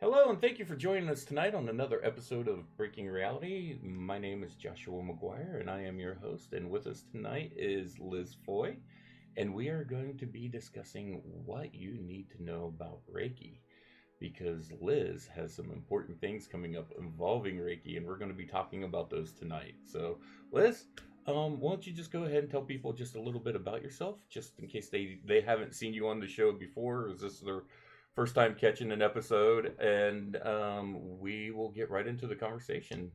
Hello, and thank you for joining us tonight on another episode of Breaking Reality. My name is Joshua McGuire, and I am your host. And with us tonight is Liz Foy, and we are going to be discussing what you need to know about Reiki. Because Liz has some important things coming up involving Reiki, and we're going to be talking about those tonight. So, Liz, why don't you just go ahead and tell people just a little bit about yourself, just in case they haven't seen you on the show before. Is this their first time catching an episode? And we will get right into the conversation.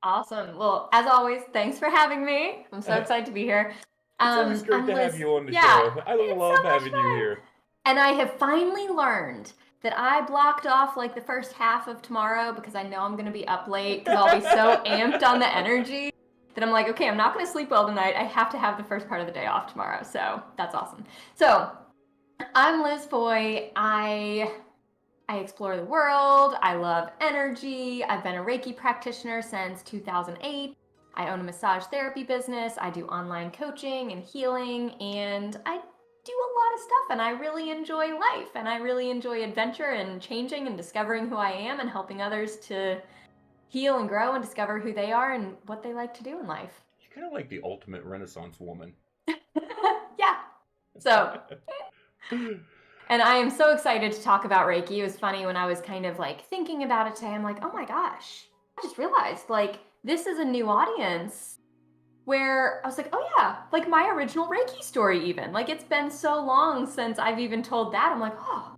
Awesome. Well, as always, thanks for having me. I'm so excited to be here. It's always great I'm to have Liz. you on the Yeah, show. I it's love so much having you fun. here. And I have finally learned that I blocked off like the first half of tomorrow because I know I'm going to be up late because I'll be so amped on the energy that I'm like, okay, I'm not going to sleep well tonight. I have to have the first part of the day off tomorrow. So that's awesome. So I'm Liz Foy. I explore the world. I love energy. I've been a Reiki practitioner since 2008. I own a massage therapy business. I do online coaching and healing, and I do a lot of stuff, and I really enjoy life, and I really enjoy adventure and changing and discovering who I am and helping others to heal and grow and discover who they are and what they like to do in life. You're kind of like the ultimate Renaissance woman. Yeah. So, and I am so excited to talk about Reiki. It was funny when I was kind of like thinking about it today. I'm like, oh my gosh, I just realized like this is a new audience where I was like, oh yeah, like my original Reiki story even. Like it's been so long since I've even told that. I'm like, oh,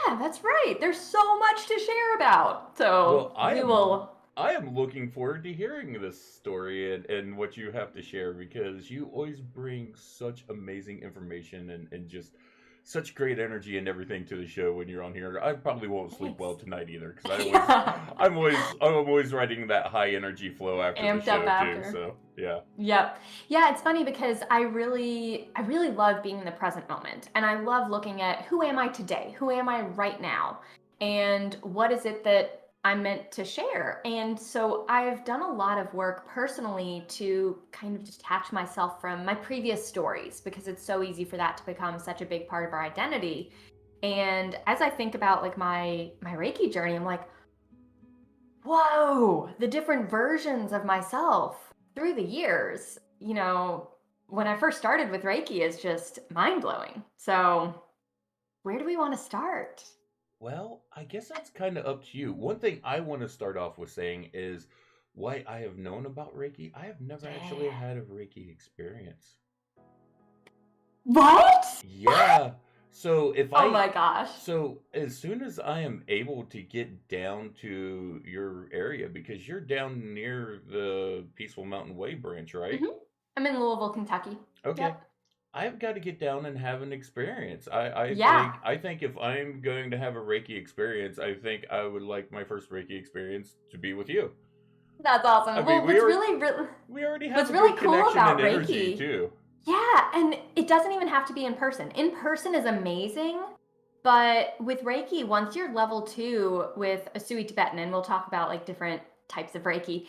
yeah, that's right. There's so much to share about. Well, So we will. I am looking forward to hearing this story and what you have to share, because you always bring such amazing information and just such great energy and everything to the show when you're on here. I probably won't sleep well Thanks. tonight either, because Yeah. I'm always writing that high energy flow after the Amped up show too. after. So yeah. Yep. Yeah, it's funny because I really love being in the present moment. And I love looking at who am I today? Who am I right now? And what is it that I'm meant to share? And so I've done a lot of work personally to kind of detach myself from my previous stories because it's so easy for that to become such a big part of our identity. And as I think about like my Reiki journey, I'm like, whoa, the different versions of myself through the years, when I first started with Reiki is just mind blowing. So, where do we want to start? Well, I guess that's kind of up to you. One thing I want to start off with saying is what I have known about Reiki. I have never actually Yeah. had a Reiki experience. What? Yeah. So if Oh I my gosh. so as soon as I am able to get down to your area, because you're down near the Peaceful Mountain Way branch, right? hmm I'm in Louisville, Kentucky. Okay. Yep. I've got to get down and have an experience. Yeah. I think if I'm going to have a Reiki experience, I think I would like my first Reiki experience to be with you. That's I awesome. mean, Well, we already have what's a really good cool connection about and energy Reiki. too. Yeah, and it doesn't even have to be in person. In person is amazing, but with Reiki, once you're level 2 with a Sui Tibetan, and we'll talk about like different types of Reiki,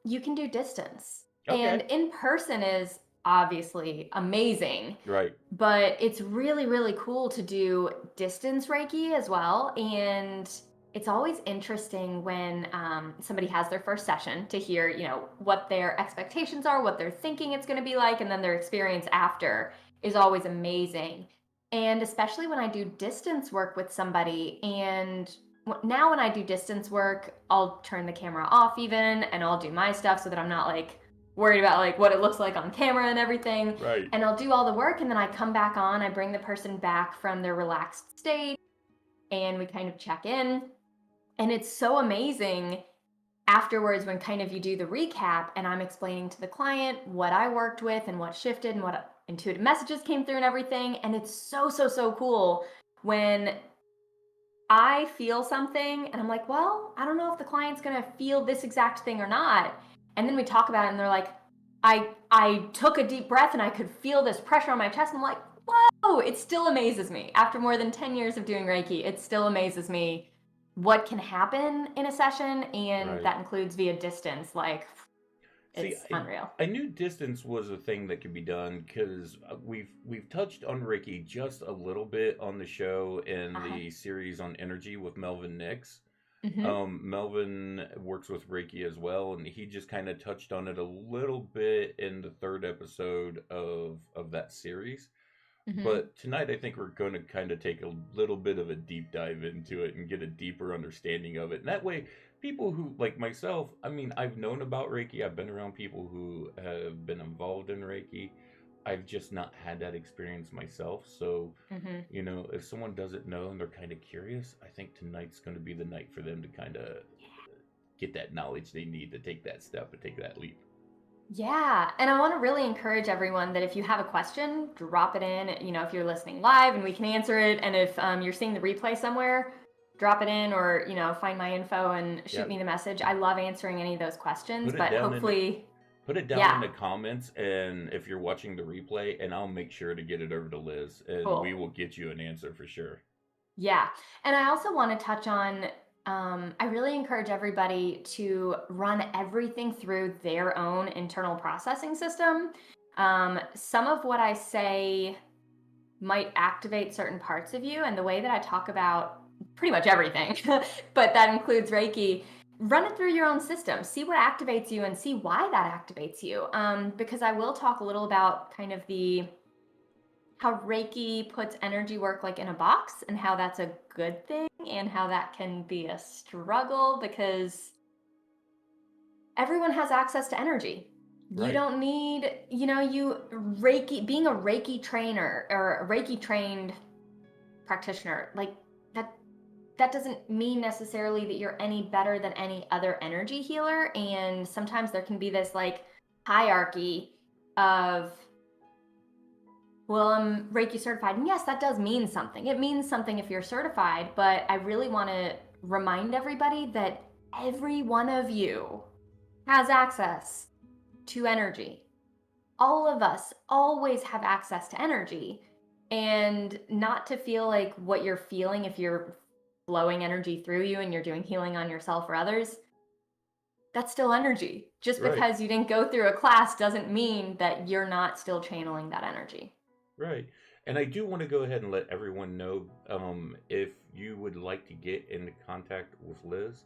you can do distance. And Okay. in person is obviously amazing, Right. but it's really, really cool to do distance Reiki as well. And it's always interesting when somebody has their first session to hear, what their expectations are, what they're thinking it's going to be like, and then their experience after is always amazing. And especially when I do distance work with somebody, and now when I do distance work, I'll turn the camera off even, and I'll do my stuff so that I'm not like worried about like what it looks like on camera and everything. Right. And I'll do all the work, and then I come back on, I bring the person back from their relaxed state, and we kind of check in. And it's so amazing afterwards when kind of you do the recap and I'm explaining to the client what I worked with and what shifted and what intuitive messages came through and everything. And it's so, so, so cool when I feel something and I'm like, well, I don't know if the client's going to feel this exact thing or not. And then we talk about it and they're like, I took a deep breath and I could feel this pressure on my chest. And I'm like, whoa, it still amazes me. After more than 10 years of doing Reiki, it still amazes me what can happen in a session. And Right. that includes via distance. Like, See, It's unreal. I knew distance was a thing that could be done because we've touched on Reiki just a little bit on the show in Uh-huh. the series on energy with Melvin Nix. Hmm. Melvin works with Reiki as well, and he just kind of touched on it a little bit in the third episode of that series. Hmm. But tonight, I think we're going to kind of take a little bit of a deep dive into it and get a deeper understanding of it. And that way, people who, like myself, I mean, I've known about Reiki, I've been around people who have been involved in Reiki. I've just not had that experience myself. So, Hmm. if someone doesn't know and they're kind of curious, I think tonight's going to be the night for them to kind of get that knowledge they need to take that step and take that leap. Yeah, and I want to really encourage everyone that if you have a question, drop it in. If you're listening live and we can answer it, and if you're seeing the replay somewhere, drop it in, or find my info and shoot Yep. me the message. I love answering any of those questions, Put it but down in the hopefully, Put it down in yeah, the comments, and if you're watching the replay, and I'll make sure to get it over to Liz, and we cool. will get you an answer for sure. Yeah, and I also want to touch on. I really encourage everybody to run everything through their own internal processing system. Some of what I say might activate certain parts of you, and the way that I talk about pretty much everything, but that includes Reiki. Run it through your own system, see what activates you, and see why that activates you. Because I will talk a little about kind of how Reiki puts energy work like in a box, and how that's a good thing, and how that can be a struggle because everyone has access to energy. You Right. don't need, Reiki, being a Reiki trainer or a Reiki trained practitioner, like that that doesn't mean necessarily that you're any better than any other energy healer. And sometimes there can be this like hierarchy of, well, I'm Reiki certified. And yes, that does mean something. It means something if you're certified, but I really want to remind everybody that every one of you has access to energy. All of us always have access to energy, and not to feel like what you're feeling if you're flowing energy through you and you're doing healing on yourself or others, that's still energy. Just Right. because you didn't go through a class doesn't mean that you're not still channeling that energy. Right. And I do want to go ahead and let everyone know, if you would like to get into contact with Liz,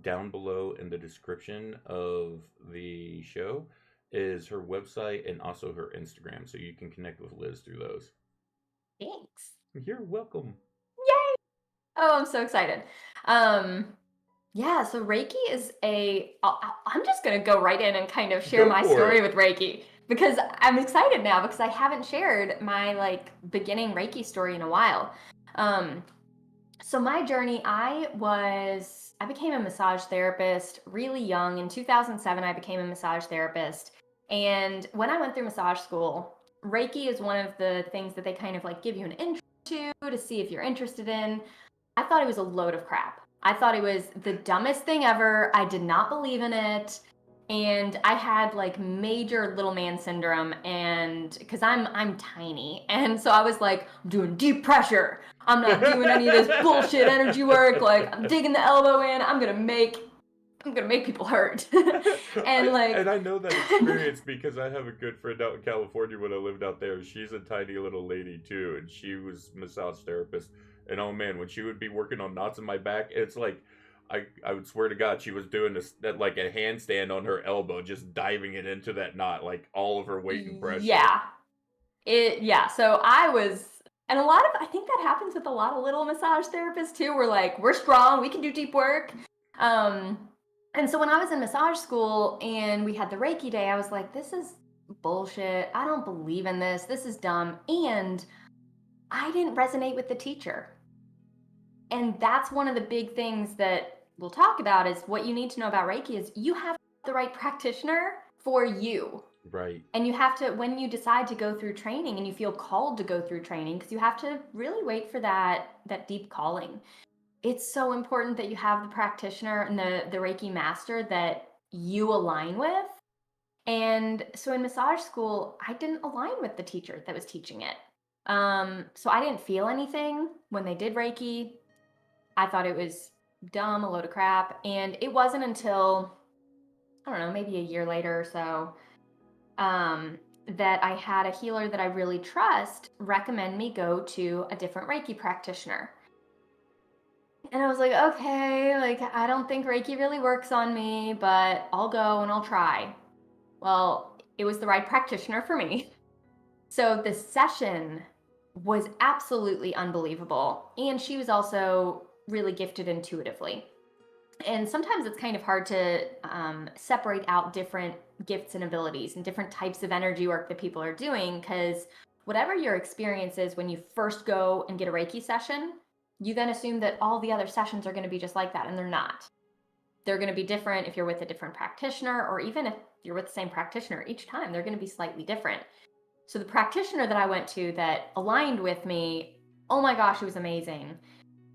down below in the description of the show is her website and also her Instagram, so you can connect with Liz through those. Thanks. You're welcome. Yay! Oh, I'm so excited. Um, yeah, so Reiki is I'm just going to go right in and kind of share Go my for story it. with Reiki because I'm excited now because I haven't shared my like beginning Reiki story in a while. Um, so my journey, I became a massage therapist really young. In 2007, I became a massage therapist. And when I went through massage school, Reiki is one of the things that they kind of like give you an intro to see if you're interested in. I thought it was a load of crap. I thought it was the dumbest thing ever. I did not believe in it. And I had like major little man syndrome, and because I'm tiny. And so I was like, I'm doing deep pressure. I'm not doing any of this bullshit energy work. Like I'm digging the elbow in. I'm gonna make people hurt. And like I know that experience because I have a good friend out in California when I lived out there. She's a tiny little lady too, and she was massage therapist. And oh man, when she would be working on knots in my back, it's like I would swear to God she was doing this that like a handstand on her elbow, just diving it into that knot, like all of her weight and pressure. yeah. So I was, and I think that happens with a lot of little massage therapists too. We're like, we're strong, we can do deep work. Um, and so when I was in massage school and we had the Reiki day, I was like, this is bullshit. I don't believe in this. This is dumb. And I didn't resonate with the teacher. And that's one of the big things that we'll talk about is what you need to know about Reiki is you have the right practitioner for you. Right. And you have to, when you decide to go through training and you feel called to go through training, because you have to really wait for that deep calling. It's so important that you have the practitioner and the Reiki master that you align with. And so in massage school, I didn't align with the teacher that was teaching it. So I didn't feel anything when they did Reiki. I thought it was dumb, a load of crap. And it wasn't until I don't know, maybe a year later or so, that I had a healer that I really trust recommend me go to a different Reiki practitioner. And I was like, okay, like I don't think Reiki really works on me, but I'll go and I'll try. Well, it was the right practitioner for me. So the session was absolutely unbelievable. And she was also really gifted intuitively. And sometimes it's kind of hard to separate out different gifts and abilities and different types of energy work that people are doing, because whatever your experience is when you first go and get a Reiki session, you then assume that all the other sessions are going to be just like that, and they're not. They're going to be different if you're with a different practitioner, or even if you're with the same practitioner each time, they're going to be slightly different. So the practitioner that I went to that aligned with me, oh my gosh, it was amazing.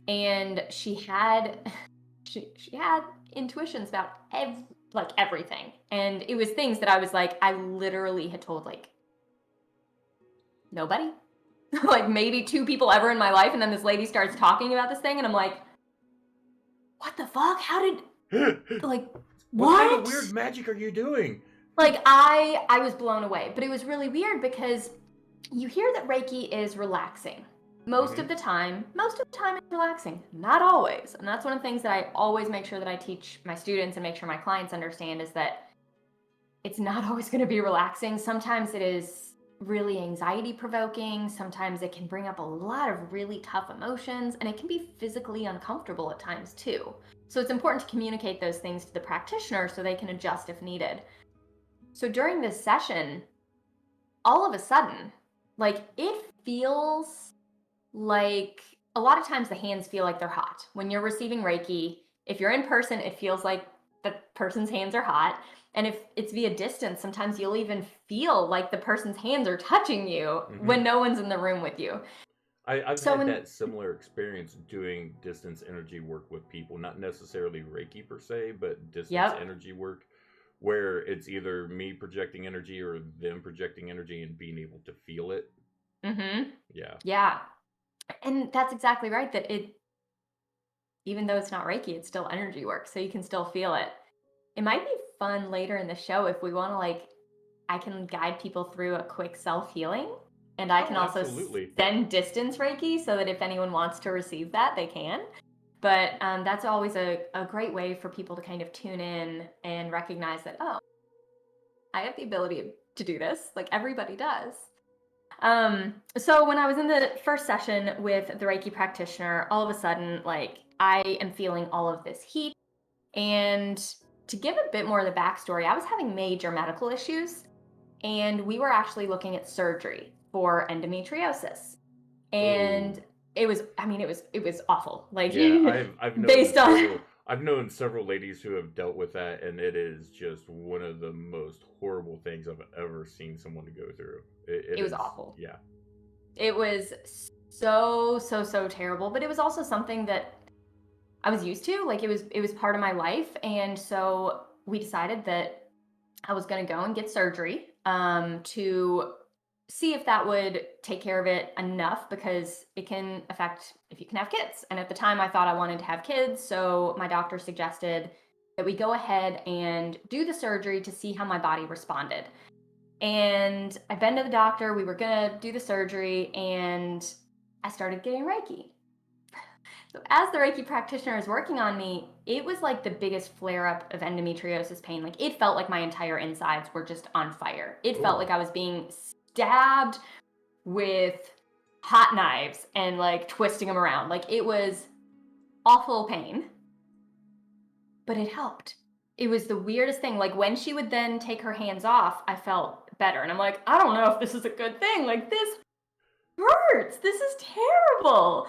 And she had intuitions about everything. And it was things that I was like, I literally had told like nobody. Like maybe 2 people ever in my life, and then this lady starts talking about this thing and I'm like, what the fuck? How did like What kind of weird magic are you doing? Like I was blown away. But it was really weird because you hear that Reiki is relaxing. Most of the time it's relaxing. Not always. And that's one of the things that I always make sure that I teach my students and make sure my clients understand, is that it's not always going to be relaxing. Sometimes it is really anxiety provoking. Sometimes it can bring up a lot of really tough emotions, and it can be physically uncomfortable at times too. So it's important to communicate those things to the practitioner so they can adjust if needed. So during this session, all of a sudden, like it feels like, a lot of times the hands feel like they're hot. When you're receiving Reiki, if you're in person, it feels like the person's hands are hot. And if it's via distance, sometimes you'll even feel like the person's hands are touching you when no one's in the room with you. I've had that similar experience doing distance energy work with people, not necessarily Reiki per se, but distance energy work, where it's either me projecting energy or them projecting energy and being able to feel it. Yeah. And that's exactly right, that even though it's not Reiki, it's still energy work, so you can still feel it. It might be fun later in the show if we want to, I can guide people through a quick self-healing, and I can also send distance Reiki so that if anyone wants to receive that, they can. But that's always a great way for people to kind of tune in and recognize that, oh, I have the ability to do this. Like everybody does. So when I was in the first session with the Reiki practitioner, all of a sudden, I am feeling all of this heat. And to give a bit more of the backstory, I was having major medical issues, and we were actually looking at surgery for endometriosis. And it was awful. I've known several ladies who have dealt with that, and it is just one of the most horrible things I've ever seen someone go through. It was awful. Yeah. It was so terrible, but it was also something that I was used to. It was part of my life, and so we decided that I was going to go and get surgery to see if that would take care of it enough, because it can affect if you can have kids. And at the time I thought I wanted to have kids, so my doctor suggested that we go ahead and do the surgery to see how my body responded. And I've been to the doctor, we were gonna do the surgery, and I started getting Reiki. So as the Reiki practitioner is working on me, it was like the biggest flare-up of endometriosis pain. Like it felt like my entire insides were just on fire. It felt like I was being stabbed with hot knives and twisting them around. It was awful pain, but it helped. It was the weirdest thing. When she would then take her hands off, I felt better. And I'm like, I don't know if this is a good thing. This hurts. This is terrible.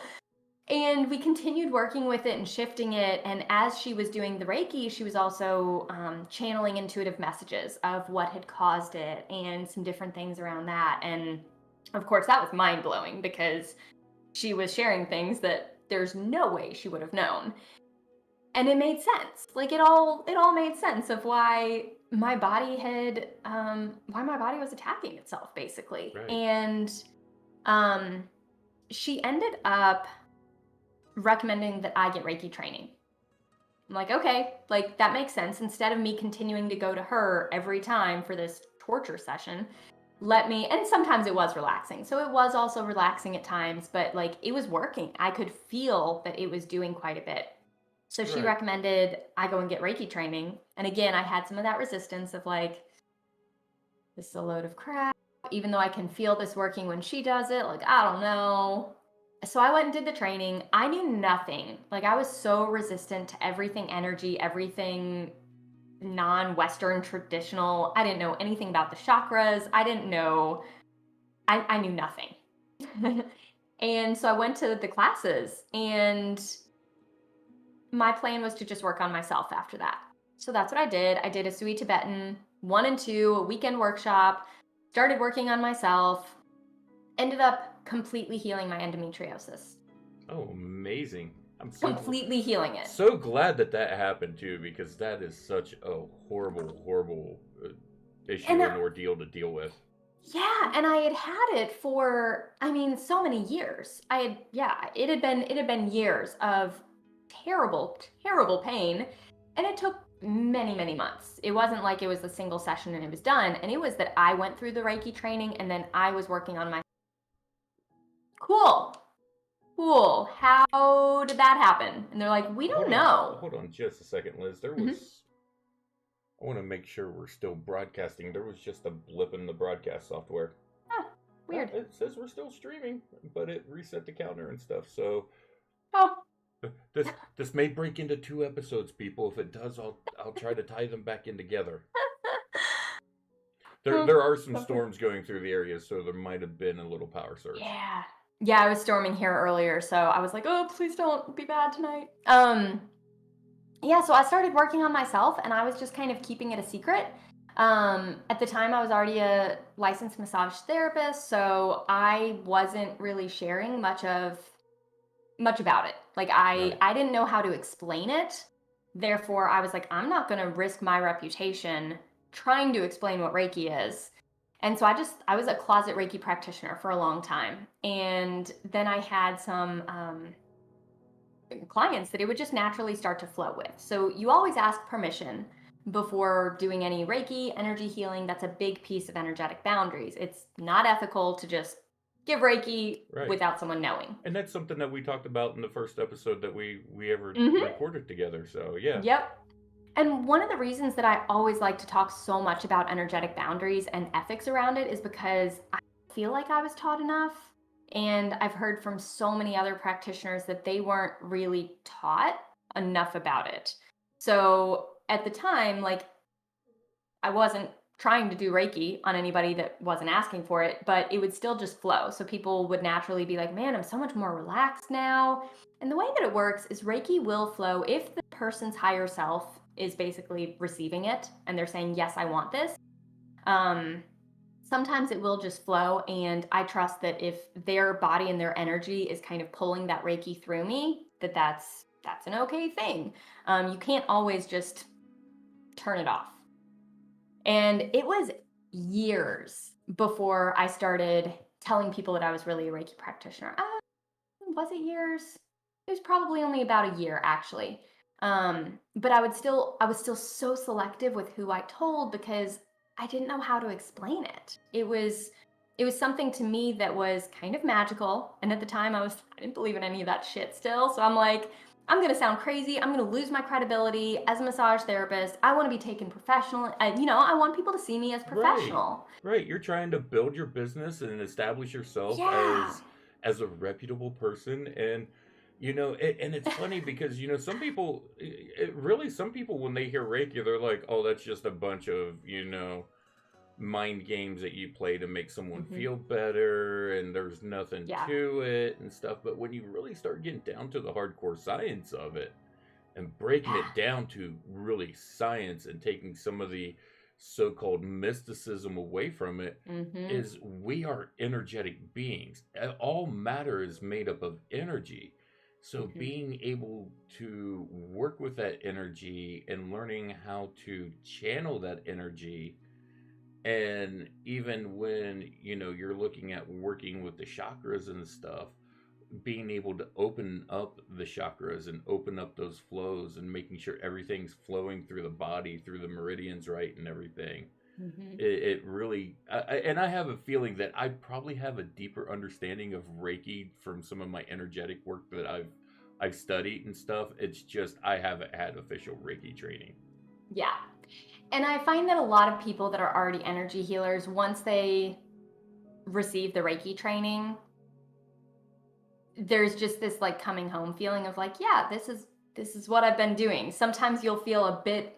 And we continued working with it and shifting it. And as she was doing the Reiki, she was also channeling intuitive messages of what had caused it and some different things around that. And of course, that was mind-blowing because she was sharing things that there's no way she would have known. And it made sense. It all made sense of why my body was attacking itself, basically. Right. And she ended up recommending that I get Reiki training. I'm like, okay, like that makes sense. Instead of me continuing to go to her every time for this torture session, and sometimes it was relaxing. So it was also relaxing at times, but like it was working. I could feel that it was doing quite a bit. So she Right. recommended I go and get Reiki training. And again, I had some of that resistance of like, this is a load of crap. Even though I can feel this working when she does it, like, I don't know. So I went and did the training. I knew nothing. Like, I was so resistant to everything energy, everything non-Western traditional. I didn't know anything about the chakras. I didn't know, I knew nothing. And so I went to the classes, and my plan was to just work on myself after that. So that's what I did. I did a Sui Tibetan 1 and 2, a weekend workshop, started working on myself, ended up completely healing my endometriosis. Oh, amazing. I'm Completely healing it. so glad that happened too, because that is such a horrible issue And and ordeal to deal with. yeah, and I had had it for, I mean, so many years. It had been years of terrible pain, and it took many months. It wasn't like it was a single session and it was done, and it was that I went through the Reiki training and then I was working on my Cool. How did that happen? And they're like, we don't know. Hold on just a second, Liz. There Mhm. was I want to make sure we're still broadcasting. There was just a blip in the broadcast software. Weird. It says we're still streaming, but it reset the counter and stuff. So Oh. this may break into 2 episodes, people. If it does, I'll try to tie them back in together. There are some storms going through the area, so there might have been a little power surge. Yeah, I was storming here earlier, so I was like, oh, please don't be bad tonight. Yeah, so I started working on myself, and I was just kind of keeping it a secret. At the time, I was already a licensed massage therapist, so I wasn't really sharing much about it. Like Right. I didn't know how to explain it. Therefore, I was like, I'm not going to risk my reputation trying to explain what Reiki is. And so I was a closet Reiki practitioner for a long time. And then I had some clients that it would just naturally start to flow with. So you always ask permission before doing any Reiki, energy healing. That's a big piece of energetic boundaries. It's not ethical to just give Reiki without someone knowing. And that's something that we talked about in the first episode that we ever recorded together. So yeah. Yep. And one of the reasons that I always like to talk so much about energetic boundaries and ethics around it is because I feel like I was taught enough. And I've heard from so many other practitioners that they weren't really taught enough about it. So at the time, like, I wasn't trying to do Reiki on anybody that wasn't asking for it, but it would still just flow. So people would naturally be like, man, I'm so much more relaxed now. And the way that it works is Reiki will flow if the person's higher self is basically receiving it and they're saying, yes, I want this. Sometimes it will just flow. And I trust that if their body and their energy is kind of pulling that Reiki through me, that's an okay thing. You can't always just turn it off. And it was years before I started telling people that I was really a Reiki practitioner. Was it years? It was probably only about a year, actually. But I was still so selective with who I told because I didn't know how to explain it. It was something to me that was kind of magical. And at the time I didn't believe in any of that shit still. So I'm like, I'm going to sound crazy. I'm going to lose my credibility as a massage therapist. I want to be taken professional. I want people to see me as professional. Right. You're trying to build your business and establish yourself as a reputable person. And, and it's funny because, some people, when they hear Reiki, they're like, oh, that's just a bunch of, mind games that you play to make someone feel better, and there's nothing to it and stuff. But when you really start getting down to the hardcore science of it and breaking it down to really science and taking some of the so-called mysticism away from it, is we are energetic beings. All matter is made up of energy. So being able to work with that energy and learning how to channel that energy. And even when, you're looking at working with the chakras and stuff, being able to open up the chakras and open up those flows and making sure everything's flowing through the body, through the meridians right and everything. Hmm. It really, and I have a feeling that I probably have a deeper understanding of Reiki from some of my energetic work that I've studied and stuff. It's just I haven't had official Reiki training. Yeah. And I find that a lot of people that are already energy healers, once they receive the Reiki training, there's just this like coming home feeling of like, yeah, this is what I've been doing. Sometimes you'll feel a bit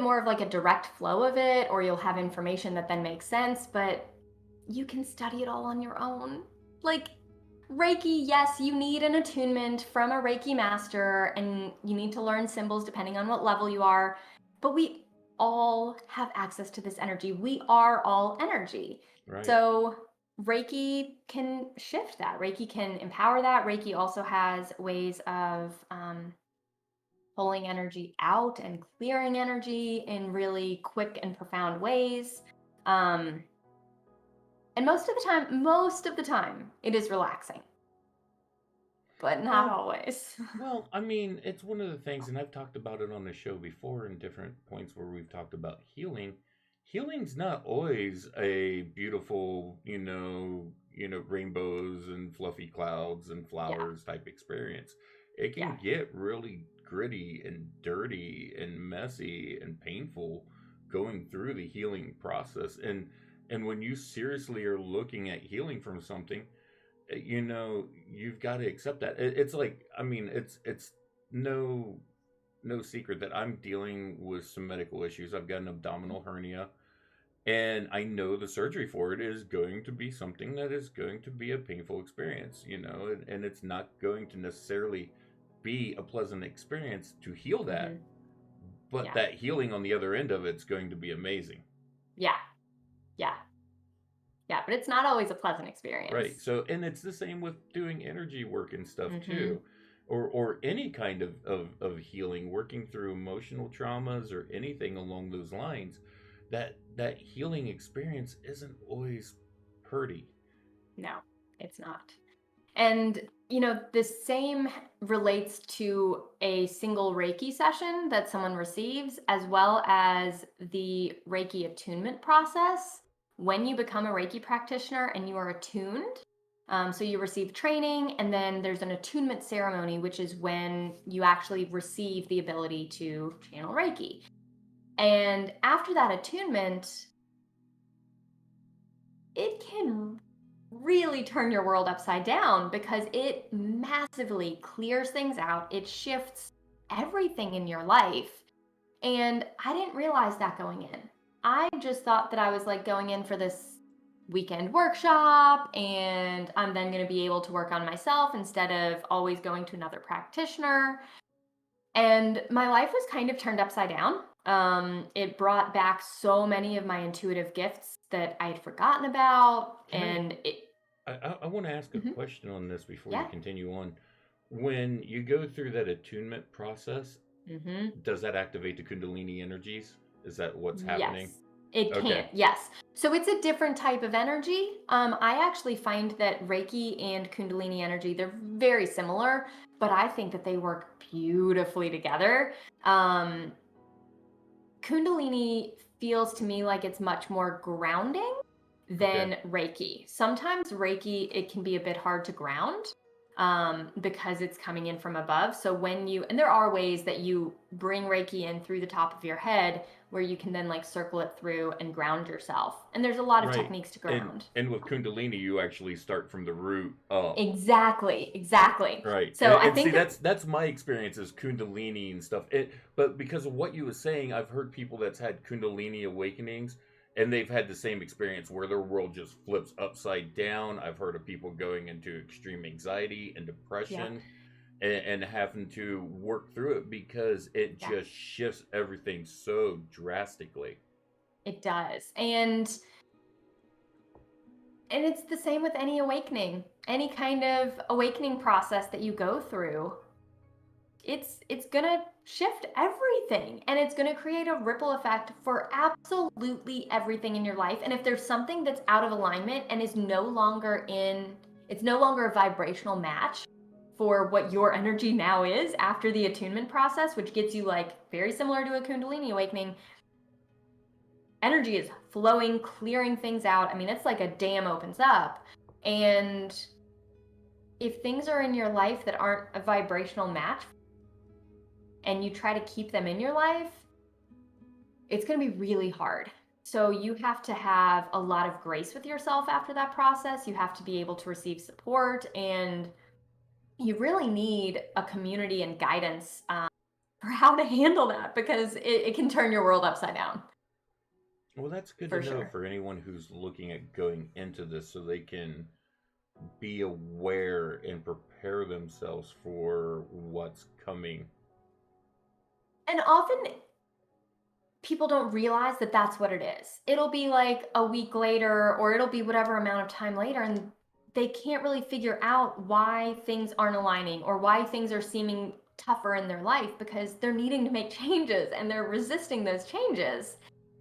more of like a direct flow of it, or you'll have information that then makes sense, but you can study it all on your own. Like Reiki, yes, you need an attunement from a Reiki master and you need to learn symbols depending on what level you are, but we all have access to this energy. We are all energy. Right. So Reiki can shift that. Reiki can empower that. Reiki also has ways of pulling energy out and clearing energy in really quick and profound ways. Um, and most of the time, it is relaxing, but not Well, always. well, I mean, it's one of the things, and I've talked about it on the show before in different points where we've talked about healing. Healing's not always a beautiful, rainbows and fluffy clouds and Yeah, flowers type experience. It yeah. can get really gritty and dirty and messy and painful going through the healing process. And when you seriously are looking at healing from something, you've got to accept that. It's like, I mean, it's no no secret that I'm dealing with some medical issues. I've got an abdominal hernia, and I know the surgery for it is going to be something that is going to be a painful experience, and it's not going to necessarily be a pleasant experience to heal that, Hmm. but Yeah, that healing on the other end of it's going to be amazing. yeah, yeah, yeah. But it's not always a pleasant Right. experience. So, and it's the same with doing energy work and stuff Hmm. too, or any kind of healing, working through emotional traumas or anything along those lines. That healing experience isn't always pretty. No, it's not. And, the same relates to a single Reiki session that someone receives, as well as the Reiki attunement process. When you become a Reiki practitioner and you are attuned, so you receive training, and then there's an attunement ceremony, which is when you actually receive the ability to channel Reiki. And after that attunement, it can really turn your world upside down because it massively clears things out. It shifts everything in your life. And I didn't realize that going in. I just thought that I was like going in for this weekend workshop and I'm then going to be able to work on myself instead of always going to another practitioner. And my life was kind of turned upside down. It brought back so many of my intuitive gifts that I had forgotten about. Can I? And it, I want to ask a Mhm. question on this before you Yeah. continue on. When you go through that attunement process, Hmm. does that activate the Kundalini energies? Is that what's happening? Yes, it Okay. can. Yes. So it's a different type of energy. I actually find that Reiki and Kundalini energy, they're very similar, but I think that they work beautifully together. Um, Kundalini feels to me like it's much more grounding Okay. than Reiki. Sometimes Reiki, it can be a bit hard to ground because it's coming in from above. So and there are ways that you bring Reiki in through the top of your head where you can then like circle it through and ground yourself. And there's a lot of Right. techniques to And ground. and with Kundalini, you actually start from the root up. Exactly, exactly. Right. So I And see, think that, that's my experience is Kundalini and stuff. But because of what you were saying, I've heard people that's had Kundalini awakenings and they've had the same experience where their world just flips upside down. I've heard of people going into extreme anxiety and yep, depression and having to work through it because it yeah, just shifts everything so drastically. it does. And it's the same with any awakening. Any kind of awakening process that you go through, it's going to shift everything and it's going to create a ripple effect for absolutely everything in your life. And if there's something that's out of alignment and is no longer in It's no longer a vibrational match for what your energy now is after the attunement process, which gets you like very similar to a Kundalini awakening. Energy is flowing, clearing things out. I mean, it's like a dam opens up. And if things are in your life that aren't a vibrational match and you try to keep them in your life, it's going to be really hard. So you have to have a lot of grace with yourself after that process. You have to be able to receive support, and you really need a community and guidance for how to handle that, because it can turn your world upside down. Well, that's good For to know sure. for anyone who's looking at going into this so they can be aware and prepare themselves for what's coming. And often people don't realize that that's what it is. It'll be like a week later, or it'll be whatever amount of time later, and they can't really figure out why things aren't aligning or why things are seeming tougher in their life, because they're needing to make changes and they're resisting those changes.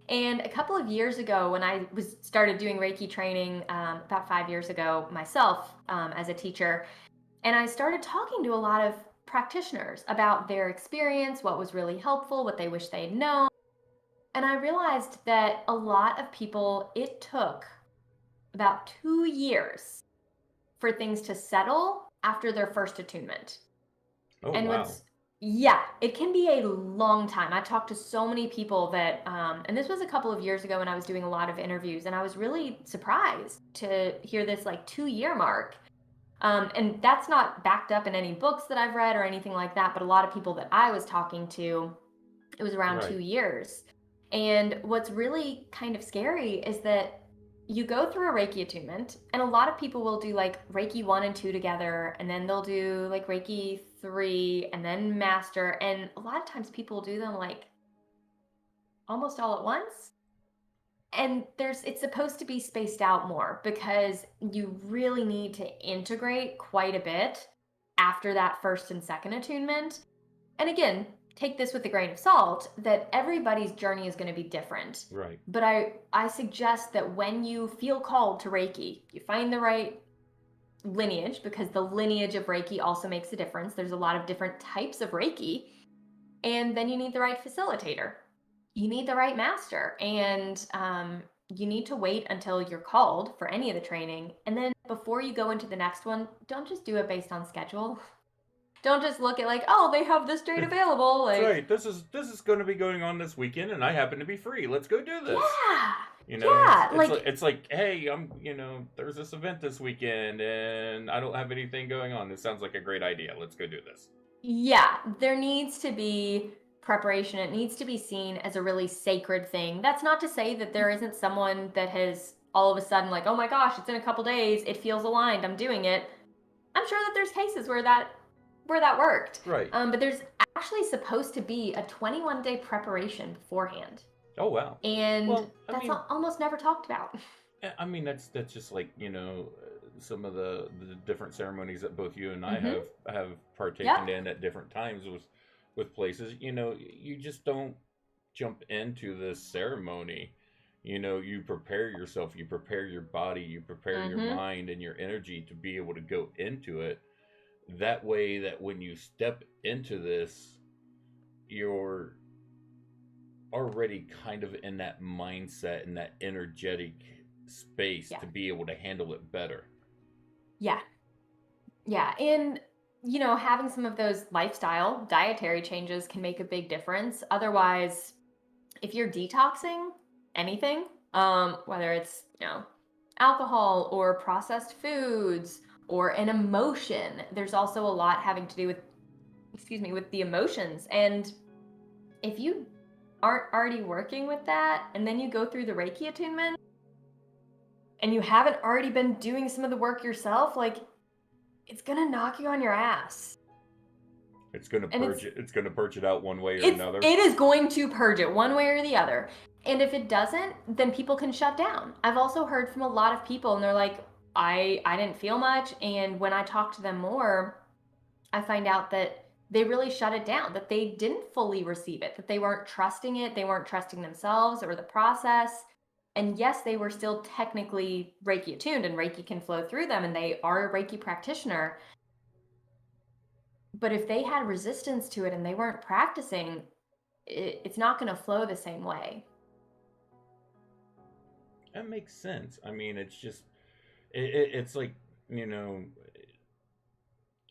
And a couple of years ago, when I started doing Reiki training, about 5 years ago myself, as a teacher, and I started talking to a lot of practitioners about their experience, what was really helpful, what they wish they'd known. And I realized that a lot of people, it took about 2 years for things to settle after their first attunement. Oh, And wow. yeah, it can be a long time. I talked to so many people that, and this was a couple of years ago when I was doing a lot of interviews, and I was really surprised to hear this like 2 year mark. And that's not backed up in any books that I've read or anything like that, but a lot of people that I was talking to, it was around Right. 2 years. And what's really kind of scary is that you go through a Reiki attunement, and a lot of people will do like Reiki 1 and 2 together, and then they'll do like Reiki 3 and then Master. And a lot of times people do them like almost all at once. And it's supposed to be spaced out more, because you really need to integrate quite a bit after that first and second attunement. And again, take this with a grain of salt, that everybody's journey is going to be different. Right. But I suggest that when you feel called to Reiki, you find the right lineage, because the lineage of Reiki also makes a difference. There's a lot of different types of Reiki. And then you need the right facilitator. You need the right master. And you need to wait until you're called for any of the training. And then before you go into the next one, don't just do it based on schedule. Don't just look at like, oh, they have this date available. That's Like, right. This is going to be going on this weekend, and I happen to be free. Let's go do this. yeah, You know, yeah, it's like, hey, there's this event this weekend, and I don't have anything going on. This sounds like a great idea. Let's go do this. yeah, there needs to be preparation. It needs to be seen as a really sacred thing. That's not to say that there isn't someone that has all of a sudden like, oh my gosh, it's in a couple days, it feels aligned, I'm doing it. I'm sure that there's cases where that worked. Right. But there's actually supposed to be a 21-day preparation beforehand. Oh, wow. And Well, that's almost never talked about. I mean, that's just like, some of the different ceremonies that both you and I Mhm. have partaken Yeah. in at different times with places. You just don't jump into this ceremony. You prepare yourself, you prepare your body, you prepare your Mhm. mind and your energy to be able to go into it. That way, that when you step into this, you're already kind of in that mindset and that energetic space Yeah. to be able to handle it better. Yeah. Yeah. And having some of those lifestyle dietary changes can make a big difference. Otherwise, if you're detoxing anything, whether it's, alcohol or processed foods or an emotion, there's also a lot having to do with, with the emotions. And if you aren't already working with that, and then you go through the Reiki attunement and you haven't already been doing some of the work yourself, like, it's gonna knock you on your ass. It's going to And purge it. It's going to purge it out one way or it another. is going to purge it one way or the other. And if it doesn't, then people can shut down. I've also heard from a lot of people, and they're like, I didn't feel much. And when I talk to them more, I find out that they really shut it down, that they didn't fully receive it, that they weren't trusting it, they weren't trusting themselves or the process. And yes, they were still technically Reiki attuned and Reiki can flow through them and they are a Reiki practitioner. But if they had resistance to it and they weren't practicing, it's not going to flow the same way. That makes sense. I mean, it's just, it's like, you know,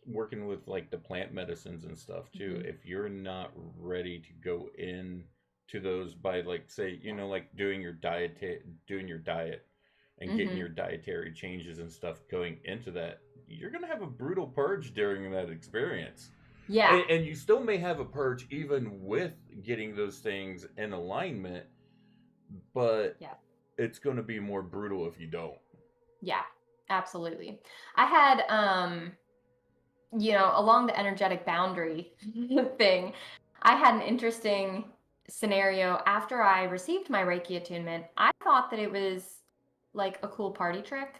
working with like the plant medicines and stuff too. Mm-hmm. If you're not ready to go in to those by like say, you know, like doing your diet and getting Mm-hmm. your dietary changes and stuff going into that, you're gonna have a brutal purge during that experience. Yeah. And you still may have a purge even with getting those things in alignment, but Yeah. it's going to be more brutal if you don't. Yeah, absolutely. I had, along the energetic boundary thing, I had an interesting scenario after I received my Reiki attunement. I thought that it was like a cool party trick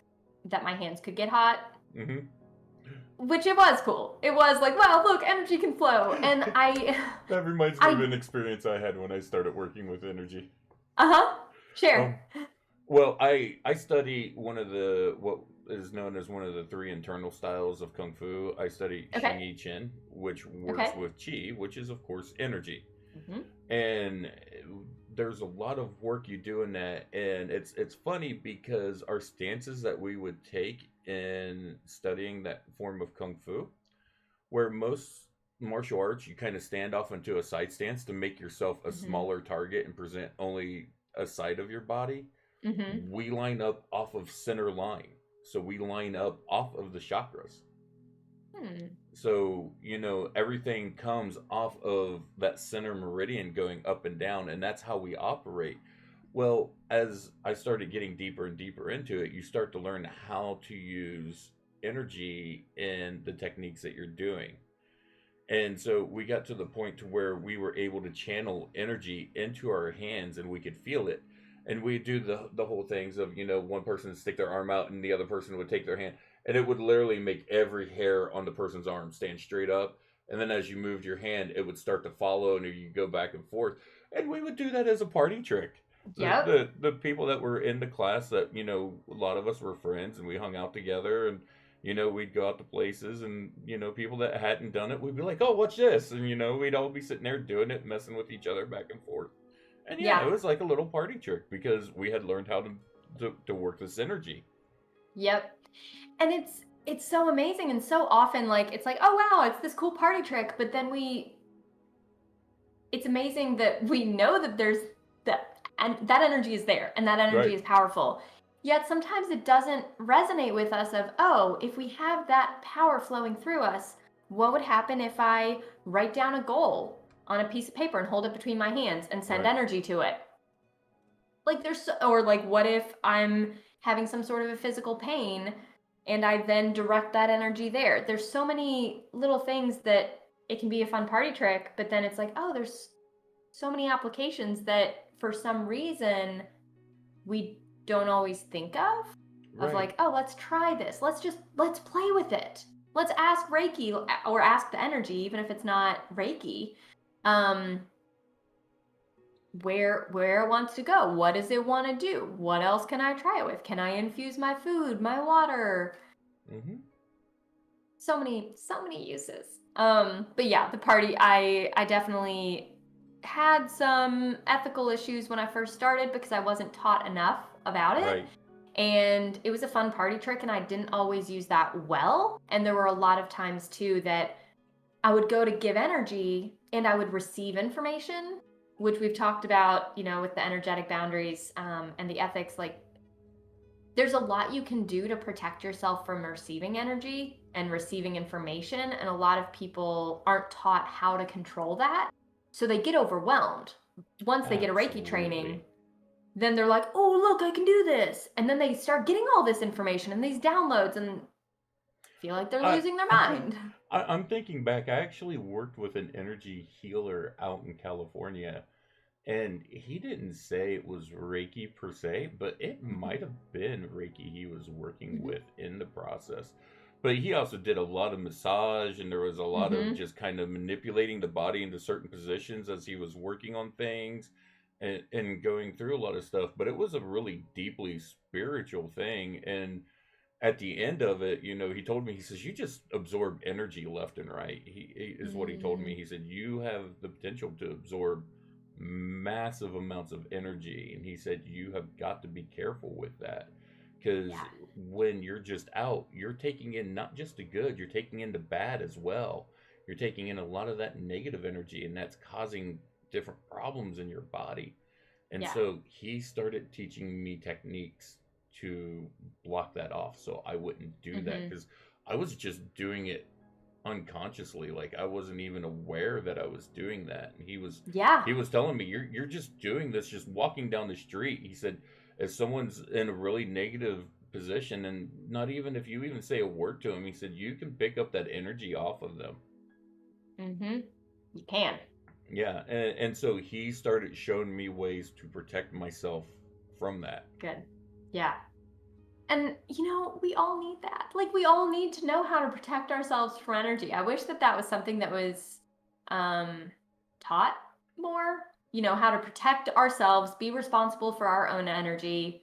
that my hands could get hot, Mm-hmm. which it was cool. It was like, wow, look, energy can flow. And That reminds me of I, an experience I had when I started working with energy. uh-huh, Um, share. well, I study what is known as one of the three internal styles of Kung Fu. I study Okay, Xing Yi Qian, which works okay. with Qi, which is of course energy. Mm-hmm. And there's a lot of work you do in that, and it's funny because our stances that we would take in studying that form of Kung Fu, where most martial arts you kind of stand off into a side stance to make yourself a Mm-hmm. smaller target and present only a side of your body. Mm-hmm. We line up off of center line, so we line up off of the chakras. Hmm. So you know everything comes off of that center meridian going up and down, and that's how we operate. Well, as I started getting deeper and deeper into it, you start to learn how to use energy in the techniques that you're doing. And so we got to the point to where we were able to channel energy into our hands and we could feel it. And we do the whole things of, you know, one person would stick their arm out and the other person would take their hand, and it would literally make every hair on the person's arm stand straight up. And then as you moved your hand, it would start to follow and you go back and forth. And we would do that as a party trick. Yep. The people that were in the class, that, you know, a lot of us were friends and we hung out together, and you know, we'd go out to places, and you know, people that hadn't done it, we'd be like, "Oh, what's this?" And you know, we'd all be sitting there doing it, messing with each other back and forth. And yeah, Yeah. it was like a little party trick because we had learned how to work this energy. Yep. And it's so amazing and so often like it's like, oh wow, it's this cool party trick, but then it's amazing that we know that there's that, and that energy is there and that energy Right. is powerful. Yet sometimes it doesn't resonate with us of, oh, if we have that power flowing through us, what would happen if I write down a goal on a piece of paper and hold it between my hands and send Right. energy to it? Like or like what if I'm having some sort of a physical pain and I then direct that energy there? There's so many little things that it can be a fun party trick, but then it's like, oh, there's so many applications that for some reason we don't always think of Right. like, oh, let's try this. Let's play with it. Let's ask Reiki or ask the energy, even if it's not Reiki. Um, where it wants to go. What does it want to do? What else can I try it with? Can I infuse my food, my water? Mm-hmm. So many uses. But yeah, the party, I definitely had some ethical issues when I first started because I wasn't taught enough about it. Right. And it was a fun party trick and I didn't always use that well. And there were a lot of times too that I would go to give energy and I would receive information, which we've talked about, with the energetic boundaries and the ethics. Like, there's a lot you can do to protect yourself from receiving energy and receiving information. And a lot of people aren't taught how to control that. So they get overwhelmed. Once they get a Reiki training, Absolutely. then they're like, oh, look, I can do this. And then they start getting all this information and these downloads and feel like they're I losing their mind. I'm thinking back. I actually worked with an energy healer out in California, and he didn't say it was Reiki per se, but it might have been Reiki he was working Mm-hmm. with in the process. But he also did a lot of massage, and there was a lot of Mm-hmm. just kind of manipulating the body into certain positions as he was working on things. and going through a lot of stuff, but it was a really deeply spiritual thing. And at the end of it, he told me, he says, you just absorb energy left and right. He is what he told me. Mm, He said, you have the potential to absorb massive amounts of energy. And he said, you have got to be careful with that. Because yeah. when you're just out, you're taking in not just the good, you're taking in the bad as well. You're taking in a lot of that negative energy, and that's causing different problems in your body. And Yeah. so he started teaching me techniques to block that off so I wouldn't do that, Hmm. because I was just doing it unconsciously. Like, I wasn't even aware that I was doing that. And he was Yeah. he was telling me, you're just doing this, just walking down the street. He said, if someone's in a really negative position, and not even if you even say a word to him, he said, you can pick up that energy off of them. Hmm. You can. Yeah, and so he started showing me ways to protect myself from that. Good. Yeah. And we all need that. Like, we all need to know how to protect ourselves from energy. I wish that that was something that was um, taught more. How to protect ourselves, be responsible for our own energy.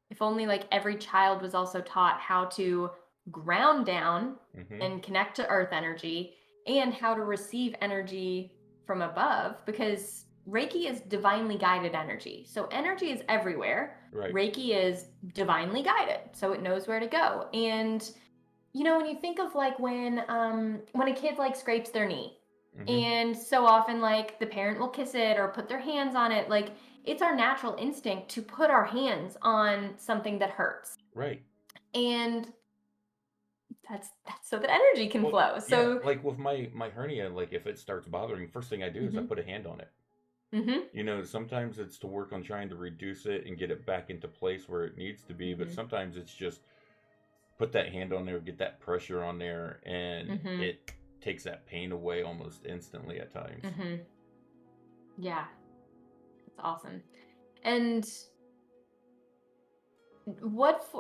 If only like every child was also taught how to ground down Hmm. and connect to earth energy and how to receive energy from above, because Reiki is divinely guided energy. So energy is everywhere. Right. Reiki is divinely guided, so it knows where to go. And when you think of like when a kid like scrapes their knee, Hmm. and so often like the parent will kiss it or put their hands on it, like it's our natural instinct to put our hands on something that hurts. Right. And that's so that energy can Well, flow. yeah, So like with my hernia, like if it starts bothering, first thing I do is I mhm. put a hand on it. Mhm. Sometimes it's to work on trying to reduce it and get it back into place where it needs to be, but Mhm. sometimes it's just put that hand on there, get that pressure on there, and Mhm. it takes that pain away almost instantly at times. Mhm. Yeah, that's awesome. And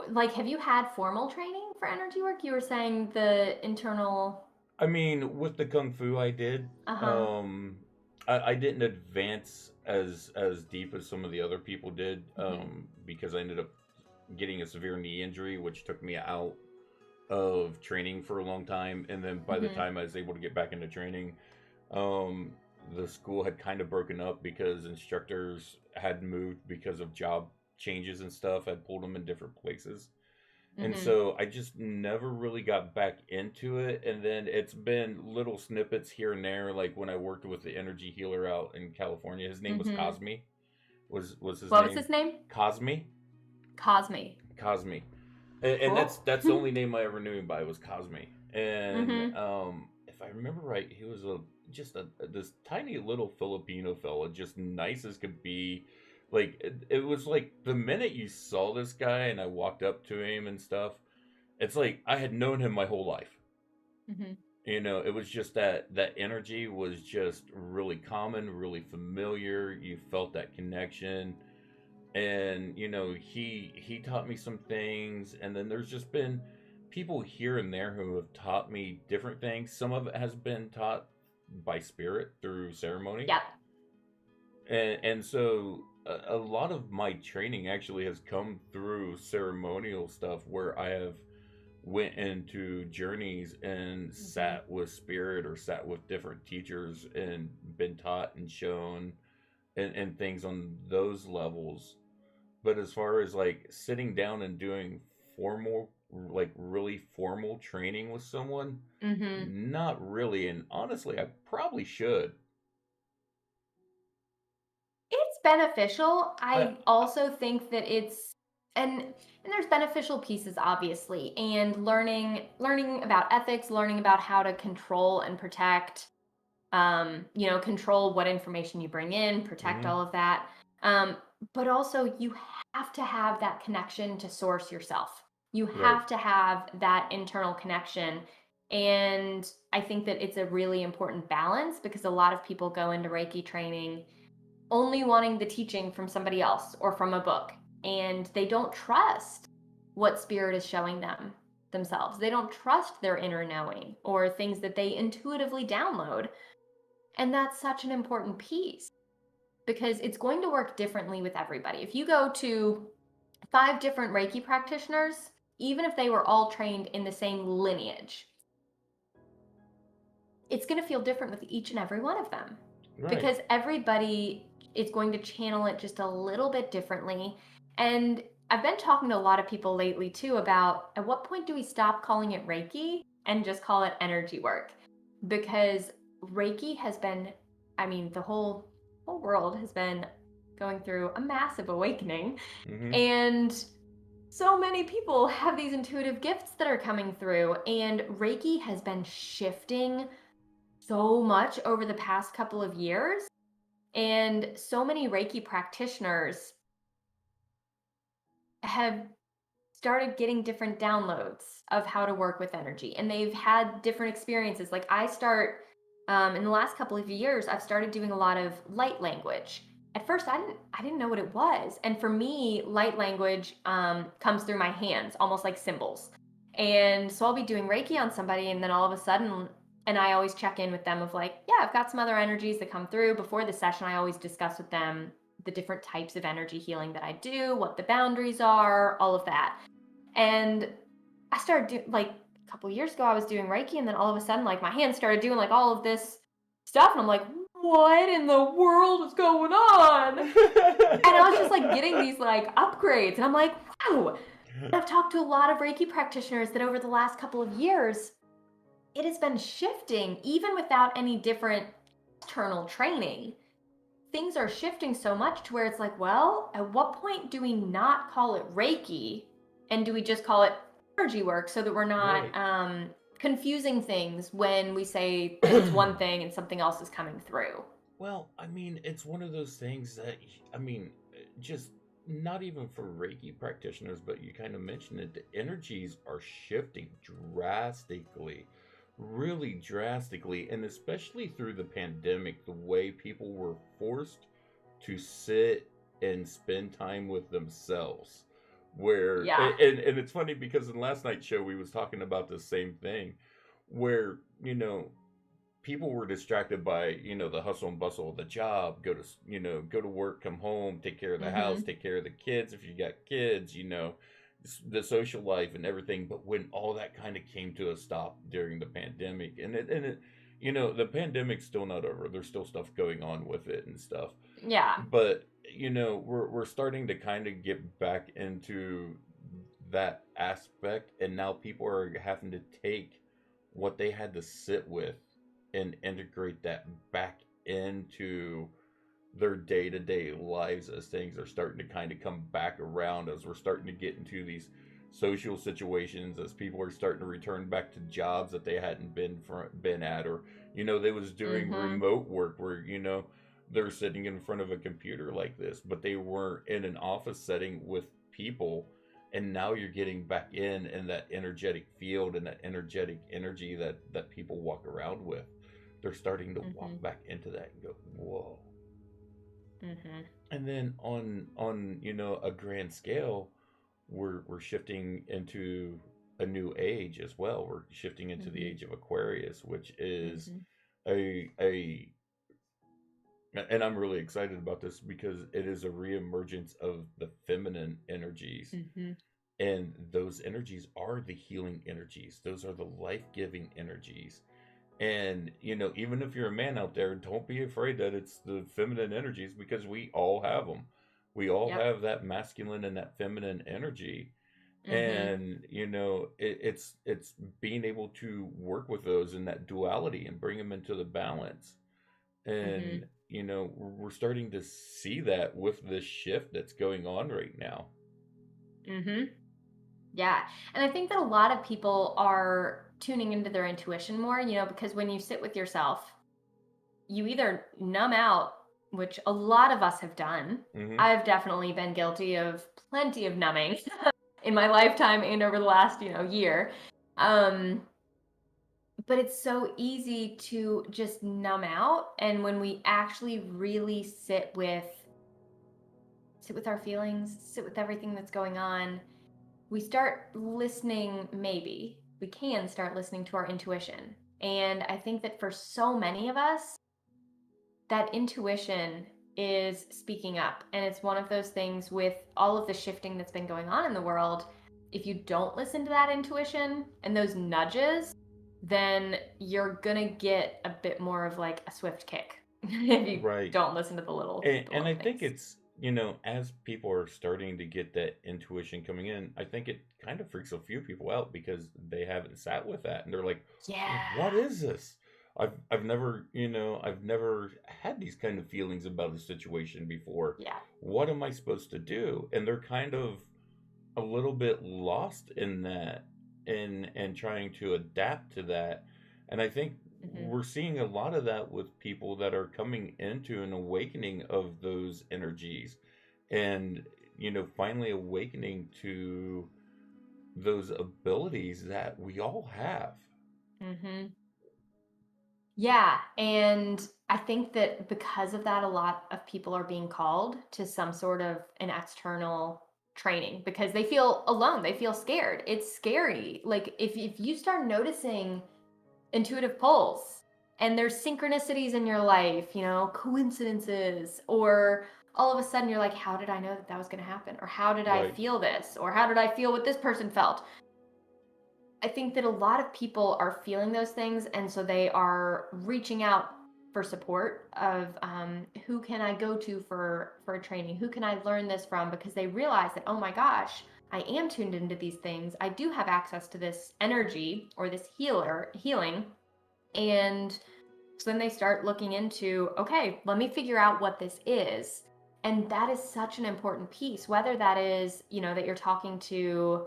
like, have you had formal training for energy work? You were saying the internal. I mean, with the kung fu I did, Uh-huh. um, I didn't advance as deep as some of the other people did, Mhm. because I ended up getting a severe knee injury, which took me out of training for a long time. And then by the Mhm. time I was able to get back into training, um, the school had kind of broken up because instructors had moved because of job changes and stuff. Had pulled them in different places. And Mhm. so I just never really got back into it. And then it's been little snippets here and there, like when I worked with the energy healer out in California. His name was Mhm. Cosme. Was his What was name his name? Cosme? Cosme. Cosme. And Cool. that's the only name I ever knew him by, was Cosme. And Mhm. if I remember right, he was just this tiny little Filipino fella, just nice as could be. Like, it was like the minute you saw this guy and I walked up to him and stuff, it's like I had known him my whole life. Mhm. It was just that energy was just really common, really familiar. You felt that connection. And he taught me some things, and then there's just been people here and there who have taught me different things. Some of it has been taught by spirit through ceremony. Yep. And so a lot of my training actually has come through ceremonial stuff, where I have went into journeys and Mhm. sat with spirit or sat with different teachers and been taught and shown, and things on those levels. But as far as like sitting down and doing formal, like really formal training with someone, Mhm. not really. And honestly, I probably should. It's beneficial. I, I also think that it's and there's beneficial pieces obviously, and learning about ethics, learning about how to control and protect, control what information you bring in, protect mhm, all of that. Um, but also you have to have that connection to source yourself. You right. have to have that internal connection. And I think that it's a really important balance, because a lot of people go into Reiki training only wanting the teaching from somebody else or from a book, and they don't trust what spirit is showing them themselves. They don't trust their inner knowing or things that they intuitively download, and that's such an important piece. because it's going to work differently with everybody. If you go to 5 different Reiki practitioners, even if they were all trained in the same lineage, it's going to feel different with each and every one of them. Right. Because everybody is going to channel it just a little bit differently. And I've been talking to a lot of people lately too about at what point do we stop calling it Reiki and just call it energy work? Because Reiki has been, I mean, the whole world has been going through a massive awakening. Mm-hmm. And so many people have these intuitive gifts that are coming through, and Reiki has been shifting so much over the past couple of years. And so many Reiki practitioners have started getting different downloads of how to work with energy, and they've had different experiences. Like I start in the last couple of years, I've started doing a lot of light language. At first, I didn't know what it was, and for me, light language comes through my hands, almost like symbols. And so I'll be doing Reiki on somebody, and then all of a sudden, and I always check in with them of like, yeah, I've got some other energies that come through. Before the session, I always discuss with them the different types of energy healing that I do, what the boundaries are, all of that. And I started doing, like, a couple years ago, I was doing Reiki, and then all of a sudden, like, my hands started doing like all of this stuff, and I'm like, what in the world is going on? And I was just like getting these like upgrades, and I'm like, wow. And I've talked to a lot of Reiki practitioners that over the last couple of years, it has been shifting, even without any different external training. Things are shifting so much to where it's like, well, at what point do we not call it Reiki, and do we just call it energy work so that we're not Right. confusing things when we say it's one thing and something else is coming through? Well, I mean, it's one of those things that, I mean, just not even for Reiki practitioners, but you kind of mentioned it, the energies are shifting drastically, really drastically, and especially through the pandemic, the way people were forced to sit and spend time with themselves. Where, Yeah. and it's funny because in last night's show, we was talking about the same thing, where, people were distracted by the hustle and bustle of the job, go to go to work, come home, take care of the house, Mm-hmm. take care of the kids if you got kids, the social life and everything. But when all that kind of came to a stop during the pandemic, and it the pandemic's still not over, there's still stuff going on with it and stuff, Yeah. but we're starting to kind of get back into that aspect, and now people are having to take what they had to sit with and integrate that back into their day-to-day lives, as things are starting to kind of come back around, as we're starting to get into these social situations, as people are starting to return back to jobs that they hadn't been at, or they was doing Mm-hmm. remote work where they're sitting in front of a computer like this, but they weren't in an office setting with people. And now you're getting back in that energetic field and that energetic energy that people walk around with. They're starting to Mm-hmm. walk back into that and go, whoa. Mm-hmm. And then on a grand scale, we're shifting into a new age as well. We're shifting into the Mm-hmm. age of Aquarius, which is Mm-hmm. a and I'm really excited about this because it is a reemergence of the feminine energies. Mm-hmm. And those energies are the healing energies. Those are the life-giving energies. And even if you're a man out there, don't be afraid that it's the feminine energies, because we all have them. We all Yep. have that masculine and that feminine energy. Mm-hmm. And it's being able to work with those in that duality and bring them into the balance. Mm-hmm. And we're starting to see that with this shift that's going on right now. Mm-hmm. Yeah. And I think that a lot of people are tuning into their intuition more, because when you sit with yourself, you either numb out, which a lot of us have done. Hmm. I've definitely been guilty of plenty of numbing in my lifetime and over the last, year. Um, but it's so easy to just numb out. And when we actually really sit with our feelings, sit with everything that's going on, we start listening. Maybe we can start listening to our intuition. And I think that for so many of us, that intuition is speaking up. And it's one of those things with all of the shifting that's been going on in the world. If you don't listen to that intuition and those nudges, then you're gonna get a bit more of like a swift kick if you Right. don't listen to the And little I think things. it's, as people are starting to get that intuition coming in, I think it kind of freaks a few people out because they haven't sat with that and they're like, what Yeah. is this? I've never, I've never had these kind of feelings about a situation before. Yeah. What am I supposed to do? And they're kind of a little bit lost in that and trying to adapt to that. And I think Hmm. we're seeing a lot of that with people that are coming into an awakening of those energies and finally awakening to those abilities that we all have. Hmm. Yeah, and I think that because of that, a lot of people are being called to some sort of an external training because they feel alone, they feel scared. It's scary. Like if you start noticing intuitive pulls and there's synchronicities in your life, coincidences, or all of a sudden you're like, how did I know that that was going to happen? Or how did I Right. feel this? Or how did I feel what this person felt? I think that a lot of people are feeling those things, and so they are reaching out for support of who can I go to for a training? Who can I learn this from? Because they realize that, oh my gosh, I am tuned into these things. I do have access to this energy or this healing, and so then they start looking into, okay, let me figure out what this is. And that is such an important piece, whether that is, that you're talking to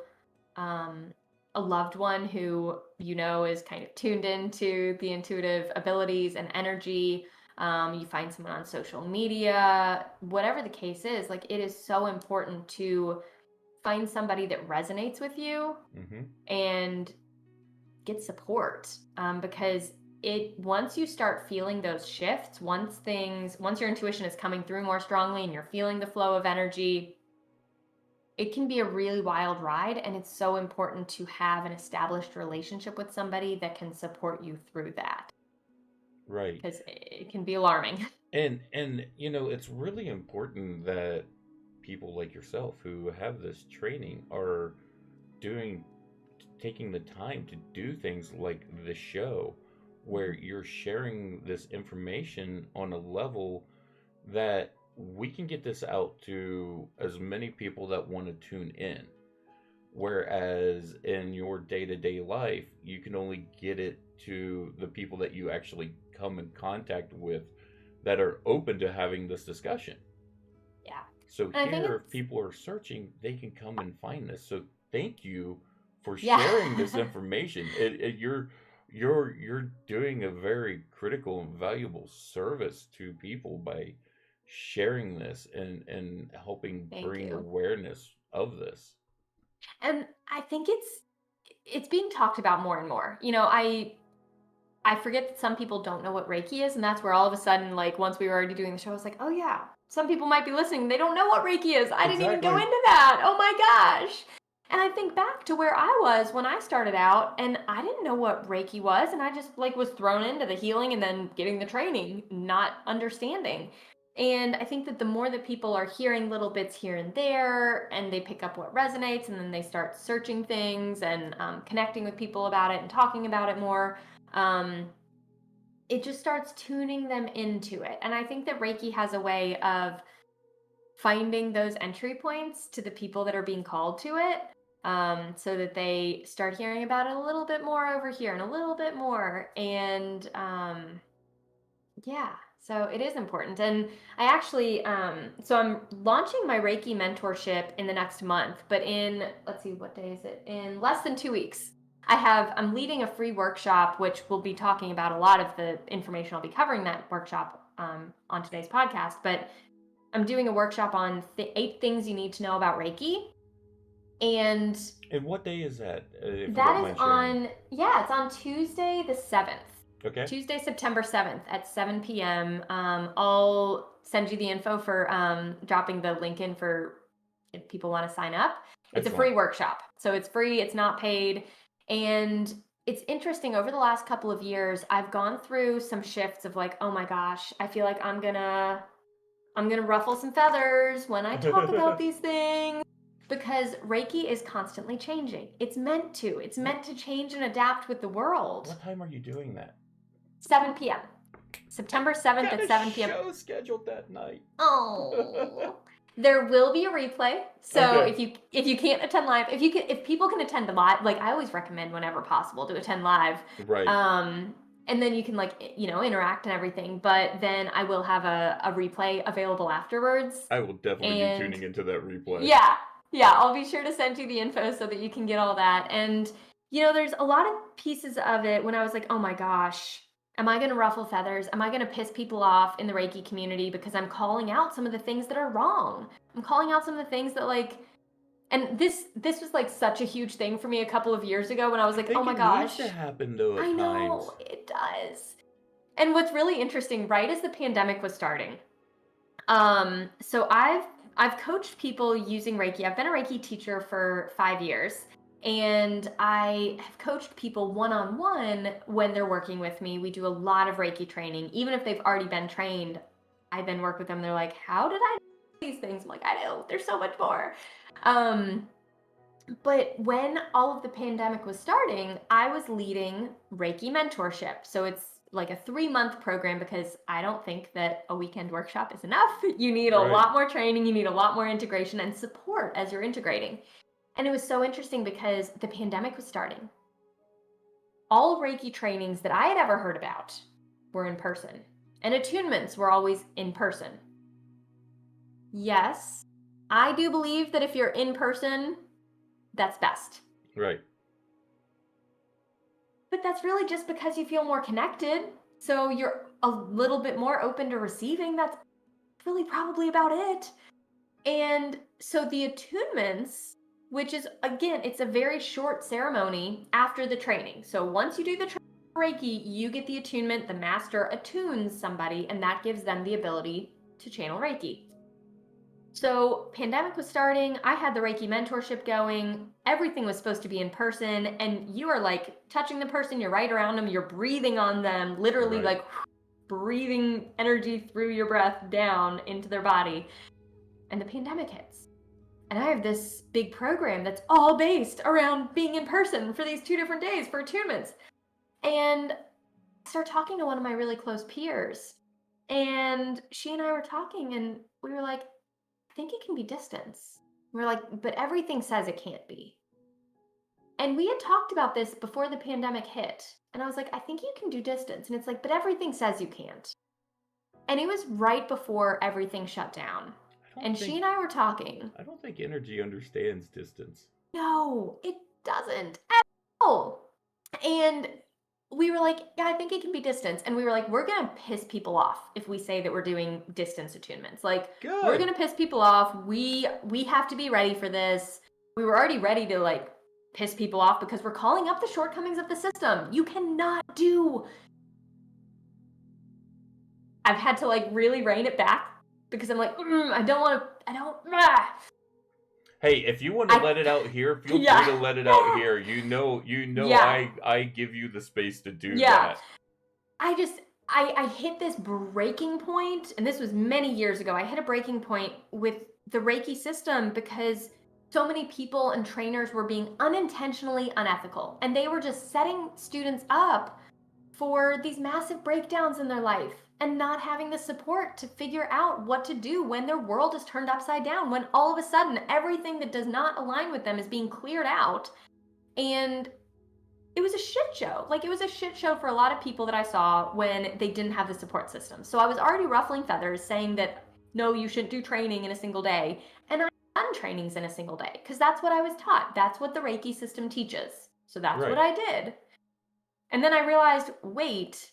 um, a loved one who is kind of tuned into the intuitive abilities and energy. You find someone on social media, whatever the case is, like it is so important to find somebody that resonates with you Hmm. and get support, because it once you start feeling those shifts, once your intuition is coming through more strongly and you're feeling the flow of energy, it can be a really wild ride, and it's so important to have an established relationship with somebody that can support you through that Right. because it can be alarming. And it's really important that people like yourself who have this training are doing taking the time to do things like the show where Mhm. you're sharing this information on a level that we can get this out to as many people that want to tune in. Whereas in your day to day life, you can only get it to the people that you actually come in contact with that are open to having this discussion. Yeah. So And I think here, if it's, people are searching, they can come and find this. So thank you for yeah. sharing this information. You're doing a very critical and valuable service to people by sharing this and helping Thank bring you. awareness of this. And I think it's being talked about more and more. I forget that some people don't know what Reiki is, and that's where all of a sudden, like once we were already doing the show, I was like, oh yeah, some people might be listening. They don't know what Reiki is. I didn't even go Exactly. into that. Oh my gosh. And I think back to where I was when I started out, and I didn't know what Reiki was, and I just like was thrown into the healing and then getting the training, not understanding. And I think that the more that people are hearing little bits here and there, and they pick up what resonates, and then they start searching things and connecting with people about it and talking about it more, um, it just starts tuning them into it. And I think that Reiki has a way of finding those entry points to the people that are being called to it, so that they start hearing about it a little bit more over here and a little bit more. And yeah, so it is important. And I actually, so I'm launching my Reiki mentorship in the next month, but let's see, what day is it? In less than 2 weeks. I'm leading a free workshop, which will be talking about a lot of the information I'll be covering that workshop on today's podcast. But I'm doing a workshop on 8 things you need to know about Reiki. And And what day is that, if you don't that is mind sharing? it's on Tuesday the 7th. Okay. Tuesday, September 7th at 7 p.m. I'll send you the info for dropping the link in for if people want to sign up. It's a Excellent. free workshop. So it's free, it's not paid. And it's interesting, over the last couple of years, I've gone through some shifts of like, oh my gosh, I feel like I'm going to ruffle some feathers when I talk about these things because Reiki is constantly changing. It's meant to. It's meant to change and adapt with the world. What time are you doing that? 7 p.m. September 7th at 7 p.m. Show scheduled that night. Oh. There will be a replay. So Okay. if you can't attend live, if people can attend the live, like I always recommend whenever possible to attend live. Right. And then you can interact and everything, but then I will have a replay available afterwards. I will definitely be tuning into that replay. Yeah, I'll be sure to send you the info so that you can get all that. And there's a lot of pieces of it when I was like, oh my gosh, am I going to ruffle feathers? Am I going to piss people off in the Reiki community because I'm calling out some of the things that are wrong? I'm calling out some of the things that and this was such a huge thing for me a couple of years ago when I was like, oh my gosh. It needs to happen though at I know, times. it does. And what's really interesting, right as the pandemic was starting, so I've coached people using Reiki. I've been a Reiki teacher for 5 years, and I have coached people one-on-one when they're working with me. We do a lot of Reiki training. Even if they've already been trained, I then work with them. They're like, how did I do these things? I'm like, I know, there's so much more. But when all of the pandemic was starting, I was leading Reiki mentorship. So it's like a 3-month program because I don't think that a weekend workshop is enough. You need a lot more training. You need a lot more integration and support as you're integrating. And it was so interesting because the pandemic was starting. All Reiki trainings that I had ever heard about were in person, and attunements were always in person. Yes, I do believe that if you're in person, that's best. Right. But that's really just because you feel more connected. So you're a little bit more open to receiving. That's really probably about it. And so the attunements, which is, again, it's a very short ceremony after the training. So once you do the Reiki, you get the attunement. The master attunes somebody, and that gives them the ability to channel Reiki. So pandemic was starting, I had the Reiki mentorship going, everything was supposed to be in person, and you are touching the person, you're right around them, you're breathing on them, literally breathing energy through your breath down into their body. And the pandemic hits. And I have this big program that's all based around being in person for these 2 different days for attunements. And I started talking to one of my really close peers, and she and I were talking, and we were like, I think it can be distance. We're like, but everything says it can't be. And we had talked about this before the pandemic hit. And I was like, I think you can do distance. And it's like, but everything says you can't. And it was right before everything shut down. And she and I were talking. I don't think energy understands distance. No, it doesn't at all. And we were like, yeah, I think it can be distance. And we were like, we're going to piss people off if we say that we're doing distance attunements. We're going to piss people off. We have to be ready for this. We were already ready to piss people off because we're calling up the shortcomings of the system. You cannot do. I've had to really rein it back because I'm like, I don't. Hey, if you want to let it out here, feel free to let it out here. You know, I give you the space to do that. I hit this breaking point, and this was many years ago. I hit a breaking point with the Reiki system because so many people and trainers were being unintentionally unethical, and they were just setting students up for these massive breakdowns in their life and not having the support to figure out what to do when their world is turned upside down, when all of a sudden everything that does not align with them is being cleared out. And it was a shit show. It was a shit show for a lot of people that I saw when they didn't have the support system. So I was already ruffling feathers saying that, no, you shouldn't do training in a single day. And I've done trainings in a single day because that's what I was taught. That's what the Reiki system teaches. So that's what I did. And then I realized, wait,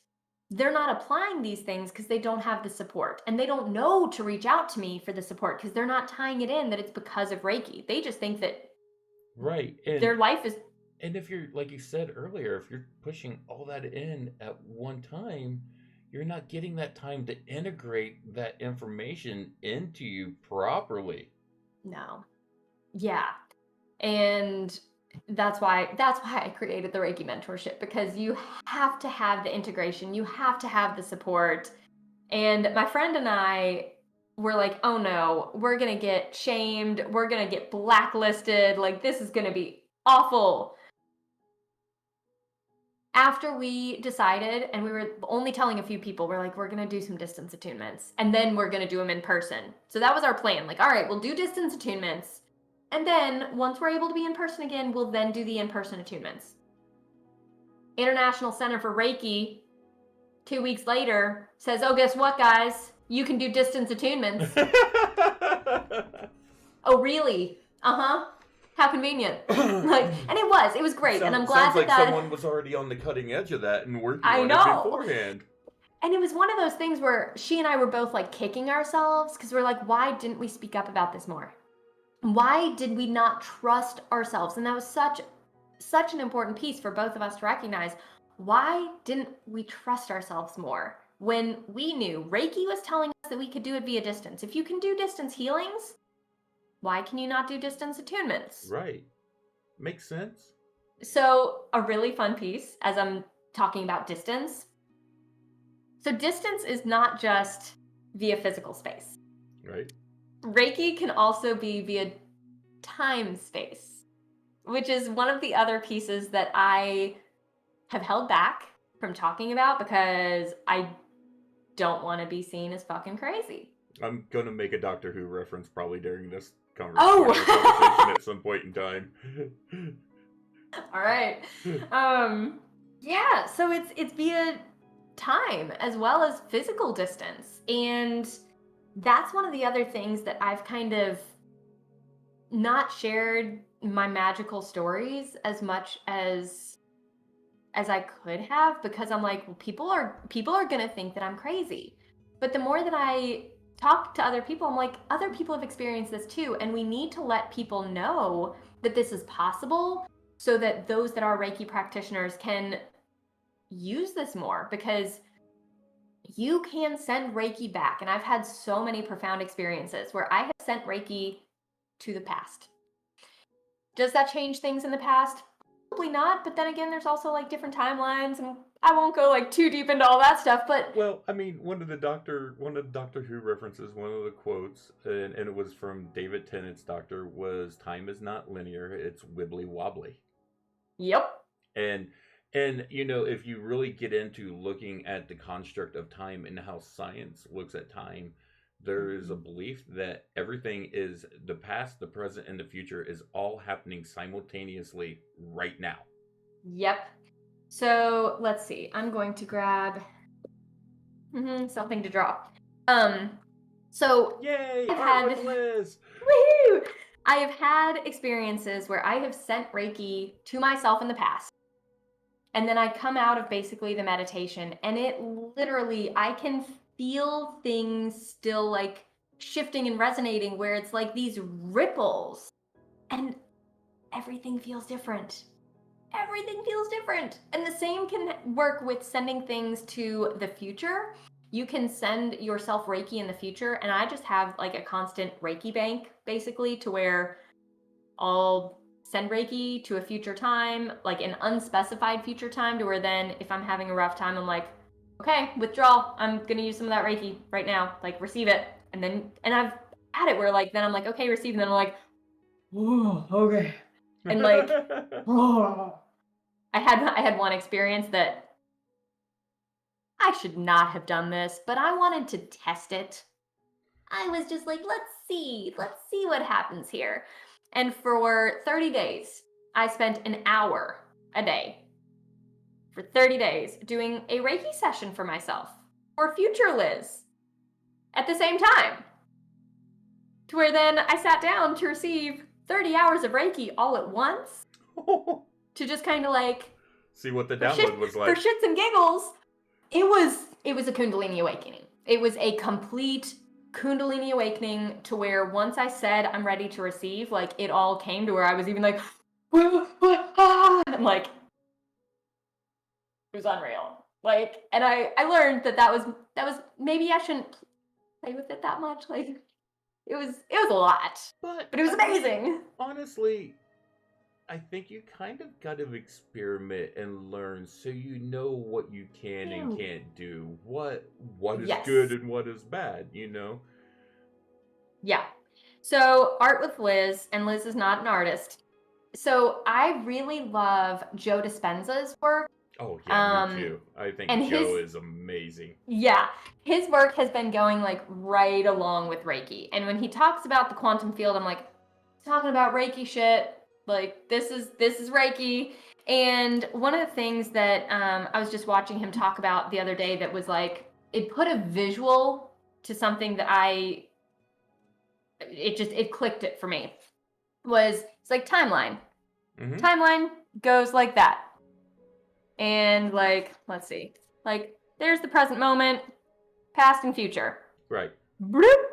they're not applying these things because they don't have the support, and they don't know to reach out to me for the support because they're not tying it in that it's because of Reiki. They just think that their life is. And if you're, like you said earlier, if you're pushing all that in at one time, you're not getting that time to integrate that information into you properly. No. Yeah. And that's why I created the Reiki mentorship, because you have to have the integration, you have to have the support. And my friend and I, were like, oh no, we're gonna get shamed, we're gonna get blacklisted, like this is gonna be awful. After we decided, and we were only telling a few people, we're like, we're gonna do some distance attunements, and then we're gonna do them in person. So that was our plan. Like, all right, we'll do distance attunements, and then once we're able to be in person again, we'll then do the in-person attunements. International Center for Reiki, 2 weeks later, says, oh, guess what, guys? You can do distance attunements. Oh, really? Uh-huh. How convenient. Like, and it was great. And I'm glad sounds like someone was already on the cutting edge of that and working on it beforehand. And it was one of those things where she and I were both like kicking ourselves because we're like, why didn't we speak up about this more? Why did we not trust ourselves? And that was such an important piece for both of us to recognize. Why didn't we trust ourselves more when we knew Reiki was telling us that we could do it via distance? If you can do distance healings, why can you not do distance attunements? Right. Makes sense. So a really fun piece as I'm talking about distance. So distance is not just via physical space. Right. Reiki can also be via time space, which is one of the other pieces that I have held back from talking about because I don't want to be seen as fucking crazy. I'm going to make a Doctor Who reference probably during this conversation at some point in time. All right. Yeah, so it's via time as well as physical distance. And that's one of the other things that I've kind of not shared my magical stories as much as I could have, because I'm like, well, people are going to think that I'm crazy. But the more that I talk to other people, I'm like, other people have experienced this too, and we need to let people know that this is possible so that those that are Reiki practitioners can use this more, because you can send Reiki back. And I've had so many profound experiences where I have sent Reiki to the past. Does that change things in the past? Probably not, but then again, there's also like different timelines, and I won't go like too deep into all that stuff, but... Well, I mean, one of the Doctor Who references, one of the quotes, and it was from David Tennant's Doctor, was, time is not linear, it's wibbly wobbly. Yep. And you know, if you really get into looking at the construct of time and how science looks at time, there is a belief that everything is the past, the present, and the future is all happening simultaneously right now. Yep. So let's see. I'm going to grab something to draw. So yay! I've Art had with Liz. Woohoo! I have had experiences where I have sent Reiki to myself in the past. And then I come out of basically the meditation, and it literally, I can feel things still like shifting and resonating, where it's like these ripples, and everything feels different. Everything feels different. And the same can work with sending things to the future. You can send yourself Reiki in the future, and I just have like a constant Reiki bank, basically, to where I'll send Reiki to a future time, like an unspecified future time, to where then if I'm having a rough time, I'm like, okay, withdrawal, I'm gonna use some of that Reiki right now, like receive it. And I've had it where like, then I'm like, okay, receive, and then I'm like, oh, okay. And like, oh. I had one experience that I should not have done this, but I wanted to test it. I was just like, let's see what happens here. And for 30 days, I spent an hour a day for 30 days doing a Reiki session for myself, for future Liz, at the same time. To where then I sat down to receive 30 hours of Reiki all at once. To just kind of like... see what the download was like. For shits and giggles, it was a Kundalini awakening. It was a complete Kundalini awakening, to where once I said I'm ready to receive, like it all came to where I was even like, I'm like, it was unreal. Like, and I learned that was maybe I shouldn't play with it that much. Like, it was a lot, but it was amazing. Honestly, I think you kind of got to experiment and learn, so you know what you can and can't do, what is good and what is bad, you know. Yeah. So art with Liz, and Liz is not an artist. So I really love Joe Dispenza's work. Oh yeah, me Um, too. I think and Joe is amazing. yeah, his work has been going like right along with Reiki. And when he talks about the quantum field, I'm like, he's talking about Reiki shit. Like this is Reiki. And one of the things that I was just watching him talk about the other day that was like, it put a visual to something that it clicked it for me. It's like timeline. Mm-hmm. Timeline goes like that. And like, let's see. Like, there's the present moment, past and future. Right. Bloop.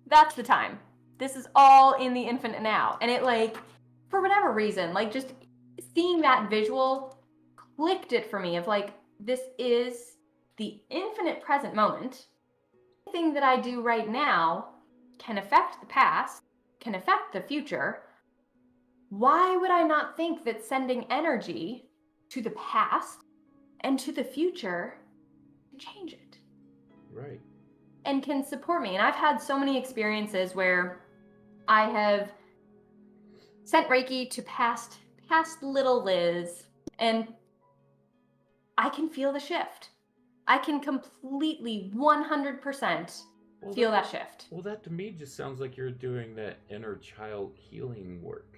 That's the time. This is all in the infinite now. And it like, for whatever reason, like just seeing that visual clicked it for me of like, this is the infinite present moment. Anything that I do right now can affect the past, can affect the future. Why would I not think that sending energy to the past and to the future can change it? Right. And can support me. And I've had so many experiences where I have sent Reiki to past little Liz, and I can feel the shift. I can completely 100% feel that shift. Well, that to me just sounds like you're doing that inner child healing work.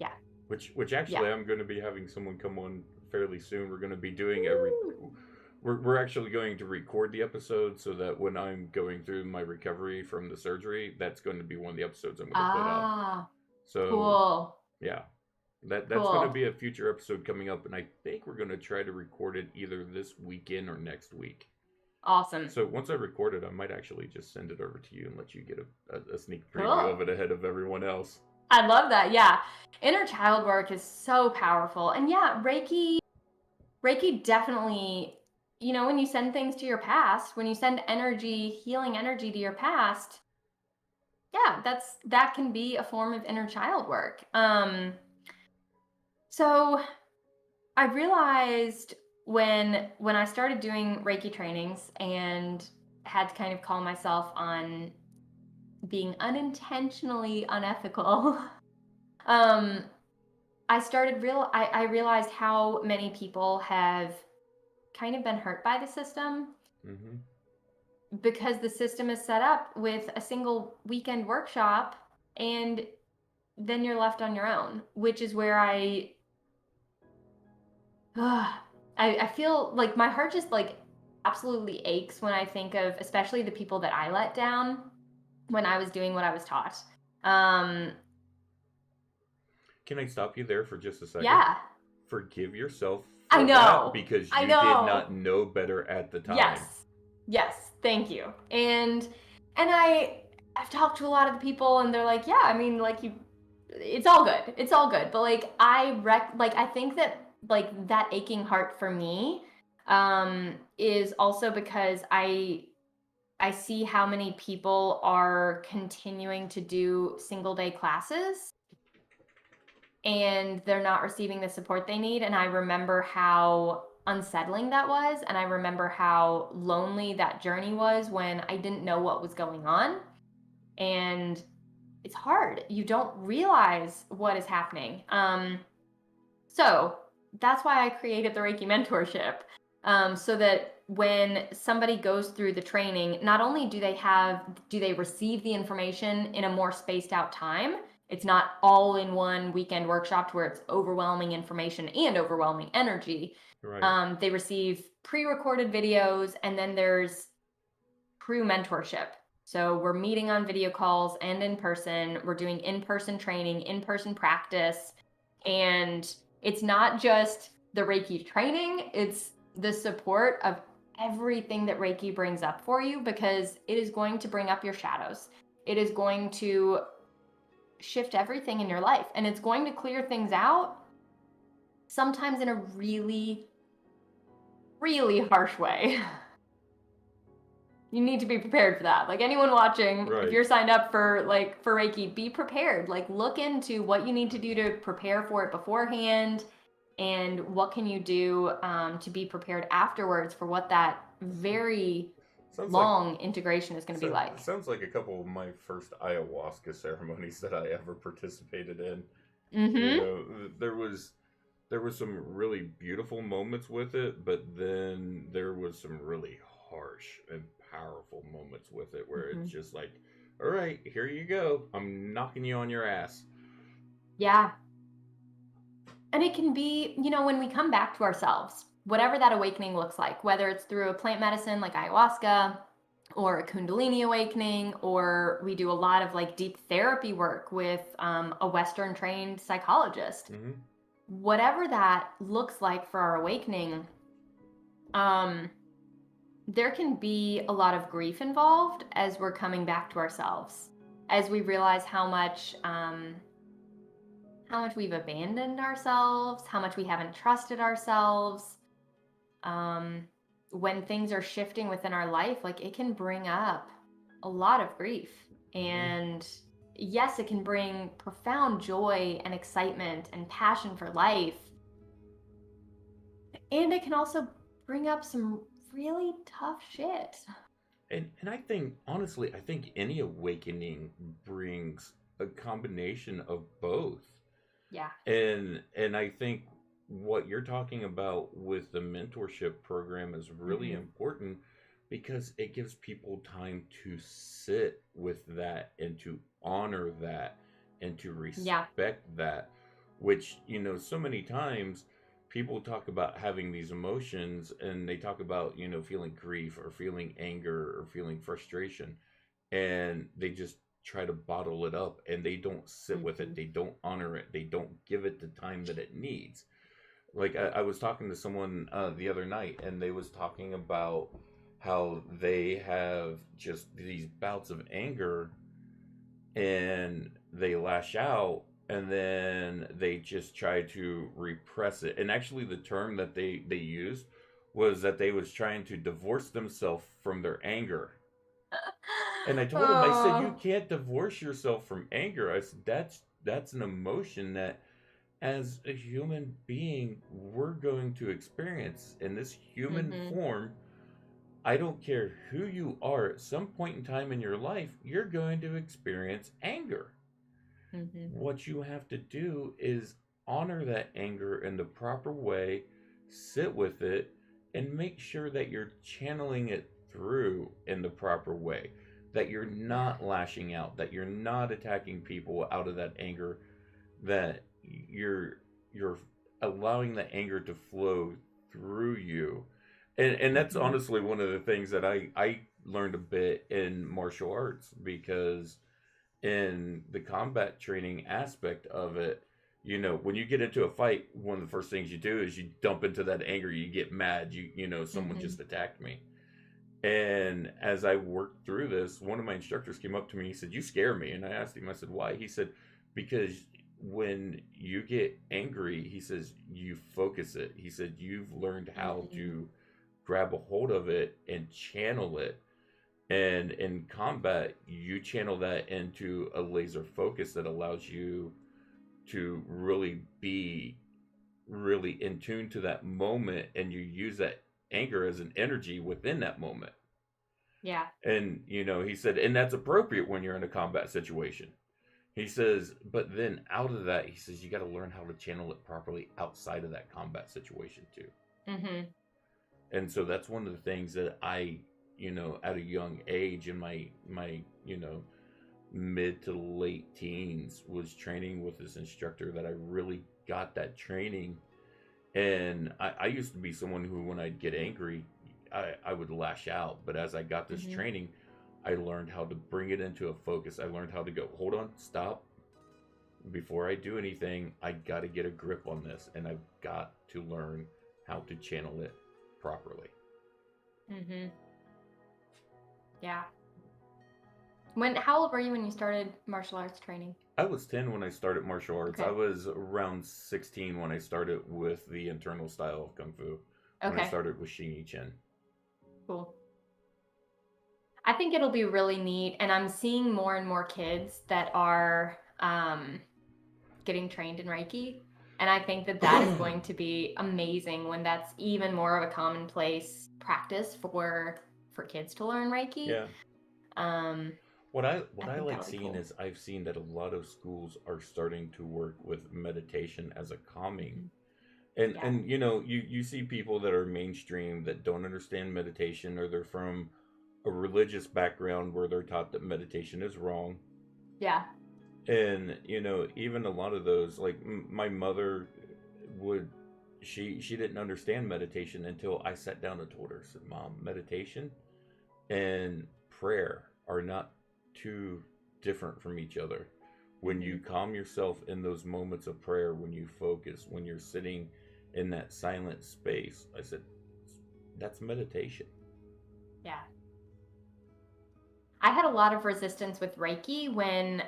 Yeah. Which actually I'm going to be having someone come on fairly soon. We're going to be doing we're actually going to record the episode so that when I'm going through my recovery from the surgery, that's going to be one of the episodes I'm going to put up. So Cool. yeah. That's going to be a future episode coming up, and I think we're going to try to record it either this weekend or next week. Awesome. So once I record it, I might actually just send it over to you and let you get a sneak preview of it ahead of everyone else. I love that. Yeah. Inner child work is so powerful. And yeah, Reiki definitely, you know, when you send things to your past, when you send energy, healing energy to your past, yeah, that can be a form of inner child work. So I realized when I started doing Reiki trainings and had to kind of call myself on being unintentionally unethical, I realized how many people have kind of been hurt by the system. Mm-hmm. Because the system is set up with a single weekend workshop, and then you're left on your own, which is where I feel like my heart just like absolutely aches when I think of especially the people that I let down when I was doing what I was taught. Can I stop you there for just a second? Yeah. Forgive yourself for that because you did not know better at the time. Yes, thank you. And I've talked to a lot of the people, and they're like, yeah, I mean, like it's all good. But like I think that like that aching heart for me is also because I see how many people are continuing to do single day classes and they're not receiving the support they need. And I remember how unsettling that was. And I remember how lonely that journey was when I didn't know what was going on. And it's hard. You don't realize what is happening. So that's why I created the Reiki mentorship. So that when somebody goes through the training, not only do they receive the information in a more spaced out time, it's not all in one weekend workshop where it's overwhelming information and overwhelming energy. Right. They receive pre-recorded videos, and then there's true mentorship. So we're meeting on video calls and in person. We're doing in-person training, in-person practice. And it's not just the Reiki training, it's the support of everything that Reiki brings up for you, because it is going to bring up your shadows. It is going to shift everything in your life, and it's going to clear things out, sometimes in a really, really harsh way. You need to be prepared for that. Like anyone watching, right. If you're signed up for Reiki, be prepared. Like look into what you need to do to prepare for it beforehand, and what can you do to be prepared afterwards for what that very Sounds like long integration is going to be like. sounds like a couple of my first ayahuasca ceremonies that I ever participated in. You Mm-hmm. know, there was some really beautiful moments with it, but then there was some really harsh and powerful moments with it where Mm-hmm. it's just like, all right, here you go. I'm knocking you on your ass. Yeah. And it can be, when we come back to ourselves, whatever that awakening looks like, whether it's through a plant medicine like ayahuasca or a Kundalini awakening, or we do a lot of like deep therapy work with a Western trained psychologist. Mm-hmm. Whatever that looks like for our awakening, um, there can be a lot of grief involved as we're coming back to ourselves, as we realize how much we've abandoned ourselves, how much we haven't trusted ourselves. Um, when things are shifting within our life, like it can bring up a lot of grief. Mm-hmm. And yes, it can bring profound joy and excitement and passion for life. And it can also bring up some really tough shit. And I think honestly, I think any awakening brings a combination of both. Yeah. And I think what you're talking about with the mentorship program is really Mm-hmm. important because it gives people time to sit with that and to honor that and to Yeah. respect that, which, you know, so many times people talk about having these emotions and they talk about, you know, feeling grief or feeling anger or feeling frustration, and they just try to bottle it up and they don't sit with Mm-hmm. it, they don't honor it, they don't give it the time that it needs. Like I was talking to someone the other night and they was talking about how they have just these bouts of anger and they lash out and then they just try to repress it. And actually the term that they used was that they was trying to divorce themselves from their anger. And I told him, I said, you Oh. can't divorce yourself from anger. I said, that's an emotion that as a human being we're going to experience in this human Mm-hmm. form. I don't care who you are, at some point in time in your life, you're going to experience anger. Mm-hmm. What you have to do is honor that anger in the proper way, sit with it, and make sure that you're channeling it through in the proper way. That you're Yeah. not lashing out, that you're not attacking people out of that anger, that you're allowing the anger to flow through you. And that's Mm-hmm. honestly one of the things that I learned a bit in martial arts, because in the combat training aspect of it, you know, when you get into a fight, one of the first things you do is you dump into that anger, you get mad, you know, someone Mm-hmm. just attacked me. And as I worked through this, one of my instructors came up to me, he said, you scare me. And I asked him, I said, why? He said, because when you get angry, he says, you focus it. He said, you've learned how Mm-hmm. to grab a hold of it and channel it. And in combat, you channel that into a laser focus that allows you to really be really in tune to that moment, and you use that anger as an energy within that moment. Yeah. And, you know, he said, and that's appropriate when you're in a combat situation. He says, but then out of that, he says, you got to learn how to channel it properly outside of that combat situation too. Mm-hmm. And so that's one of the things that I, you know, at a young age in my, you know, mid to late teens was training with this instructor that I really got that training. And I used to be someone who, when I'd get angry, I would lash out. But as I got this Mm-hmm. training, I learned how to bring it into a focus. I learned how to go, hold on, stop. Before I do anything, I got to get a grip on this. And I've got to learn how to channel it properly. Mm-hmm. Yeah. How old were you when you started martial arts training? I was 10 when I started martial arts. I Okay. was around 16 when I started with the internal style of Kung Fu, when I Okay. started with Xing Yi Chen. Cool. I think it'll be really neat, and I'm seeing more and more kids that are getting trained in Reiki, and I think that that is going to be amazing when that's even more of a commonplace practice for for kids to learn Reiki. Yeah. Um, What I I think that like would be seeing cool. is I've seen that a lot of schools are starting to work with meditation as a calming. Mhm. And Yeah. you see people that are mainstream that don't understand meditation, or they're from a religious background where they're taught that meditation is wrong. Yeah. And even a lot of those, like my mother would, she didn't understand meditation until I sat down and told her, said, "Mom, meditation and prayer are not too different from each other. When you Hmm. calm yourself in those moments of prayer, when you focus, when you're sitting in that silent space," I said, "that's meditation." Yeah. I had a lot of resistance with Reiki when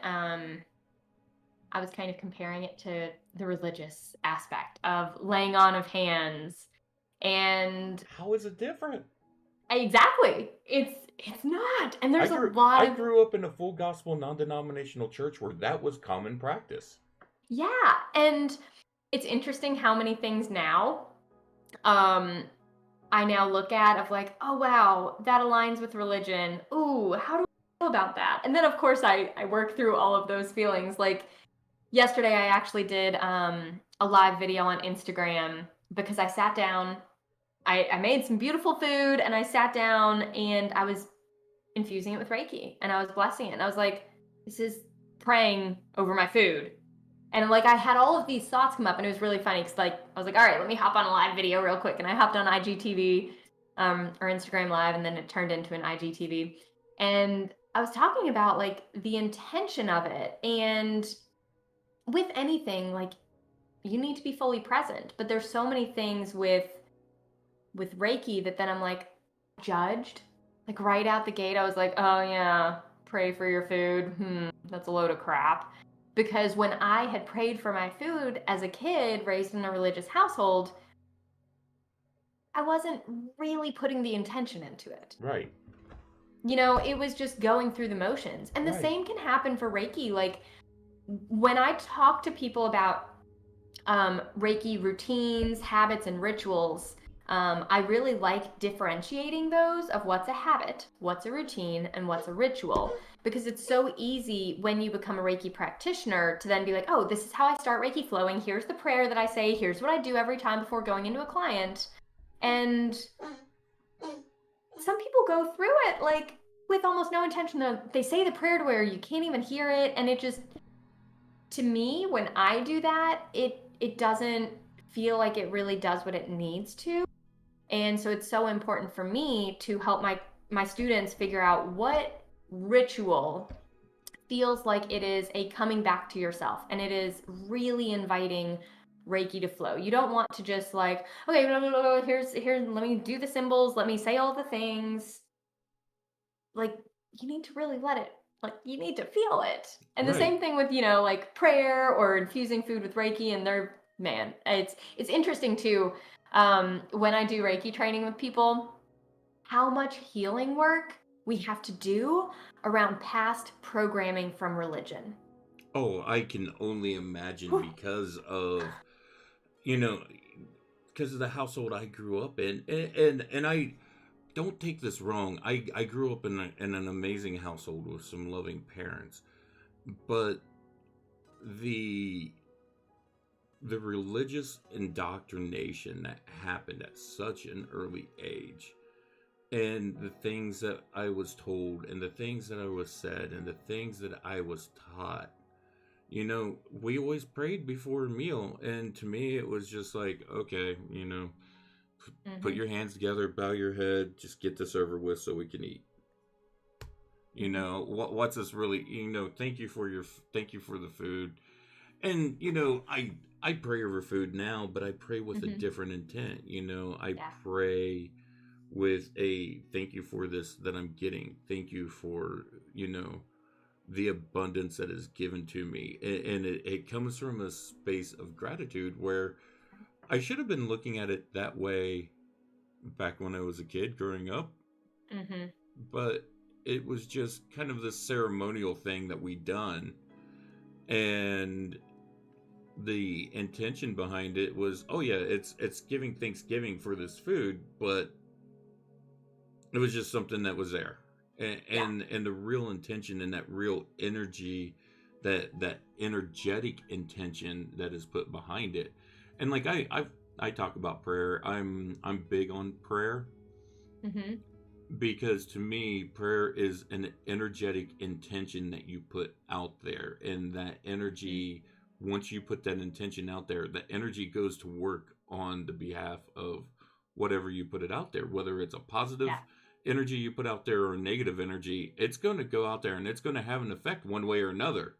I was kind of comparing it to the religious aspect of laying on of hands. And How is it different? exactly, it's not. And I there's a grew lot I of, grew up in a full gospel non-denominational church where that was common practice. yeah, and it's interesting how many things now um I now look at of like, oh wow, that aligns with religion. Ooh, how do I feel about that? And then of course I work through all of those feelings. Like yesterday I actually did a live video on Instagram because I sat down, I made some beautiful food and I sat down and I was infusing it with Reiki and I was blessing it. And I was like, this is praying over my food. And like I had all of these thoughts come up, and it was really funny because like I was like, all right, let me hop on a live video real quick, and I hopped on IGTV or Instagram Live, and then it turned into an IGTV, and I was talking about like the intention of it, and with anything like you need to be fully present, but there's so many things with Reiki that then I'm like judged, like right out the gate, I was like, oh yeah, pray for your food. That's a load of crap. Because when I had prayed for my food as a kid, raised in a religious household, I wasn't really putting the intention into it. Right. It was just going through the motions. And the Right. same can happen for Reiki. Like when I talk to people about Reiki routines, habits, and rituals, I really like differentiating those of what's a habit, what's a routine, and what's a ritual. Because it's so easy when you become a Reiki practitioner to then be like, oh, this is how I start Reiki flowing. Here's the prayer that I say. Here's what I do every time before going into a client. And some people go through it like with almost no intention. They say the prayer to where you can't even hear it. And it just, to me, when I do that, it doesn't feel like it really does what it needs to. And so it's so important for me to help my students figure out what ritual feels like it is a coming back to yourself, and it is really inviting Reiki to flow. You don't want to just like, okay, blah, blah, blah, here's let me do the symbols, let me say all the things. Like you need to really let it, like you need to feel it. And the Right. same thing with, like prayer or infusing food with Reiki, and they're, man, it's interesting too, when I do Reiki training with people, how much healing work we have to do around past programming from religion. Oh, I can only imagine Whew. you know, because of the household I grew up in, and I don't take this wrong. I grew up in an amazing household with some loving parents, but the the religious indoctrination that happened at such an early age, and the things that I was told, and the things that I was said, and the things that I was taught. We always prayed before a meal, and to me, it was just like, okay, put Hmm. your hands together, bow your head, just get this over with so we can eat. Hmm. What's this really? Thank you for the food, and I pray over food now, but I pray with a Hmm. different intent. I Yeah. pray with a thank you for this that I'm getting. Thank you for the abundance that is given to me, and it comes from a space of gratitude where I should have been looking at it that way back when I was a kid growing up, Hmm. but it was just kind of this ceremonial thing that we done, and the intention behind it was, oh yeah, it's giving thanksgiving for this food, but It was just something that was there, Yeah. and the real intention and that real energy, that energetic intention that is put behind it. And like I talk about prayer. I'm big on prayer Mhm. because to me prayer is an energetic intention that you put out there, and that Mhm. energy, once you put that intention out there, the energy goes to work on the behalf of whatever you put it out there, whether it's a Yeah. positive energy you put out there or a negative energy. It's going to go out there and it's going to have an effect one way or another.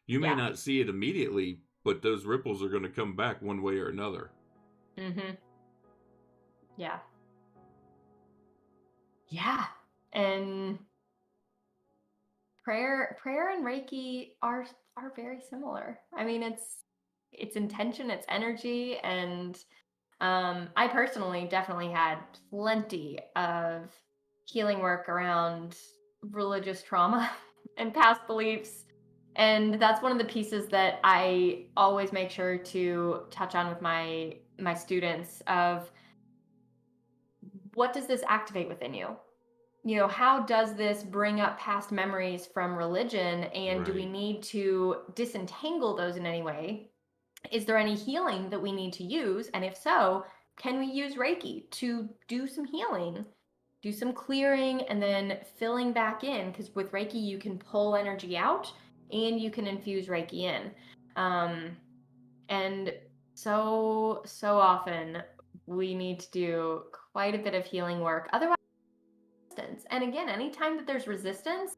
You may Yeah. not see it immediately, but those ripples are going to come back one way or another. Mhm. Yeah. Yeah. And prayer and Reiki are very similar. I mean, it's intention, it's energy, and I personally definitely had plenty of healing work around religious trauma and past beliefs. And that's one of the pieces that I always make sure to touch on with my students of what does this activate within you? You know, how does this bring up past memories from religion, and do we Right. need to disentangle those in any way? Is there any healing that we need to use? And if so, can we use Reiki to do some healing, do some clearing, and then filling back in? Because with Reiki, you can pull energy out and you can infuse Reiki in. Um, and so often we need to do quite a bit of healing work. Otherwise, resistance. And again, anytime that there's resistance,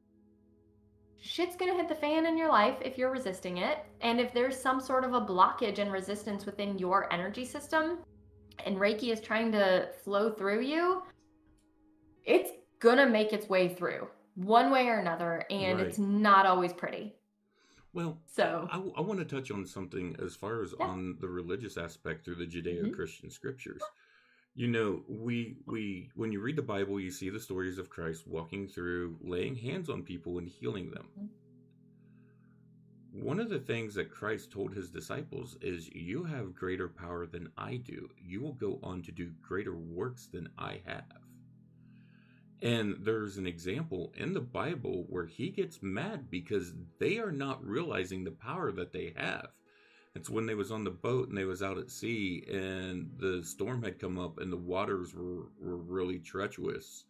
shit's gonna hit the fan in your life if you're resisting it. And if there's some sort of a blockage and resistance within your energy system and Reiki is trying to flow through you, it's gonna make its way through one way or another. And it's Right. not always pretty. Well, So, I want to touch on something as far as yeah. on the religious aspect through the Hmm. Judeo-Christian scriptures. You know, we when you read the Bible, you see the stories of Christ walking through, laying hands on people and healing them. One of the things that Christ told his disciples is, "You have greater power than I do. You will go on to do greater works than I have." And there's an example in the Bible where he gets mad because they are not realizing the power that they have. It's when they was on the boat and they was out at sea and the storm had come up and the waters were really treacherous.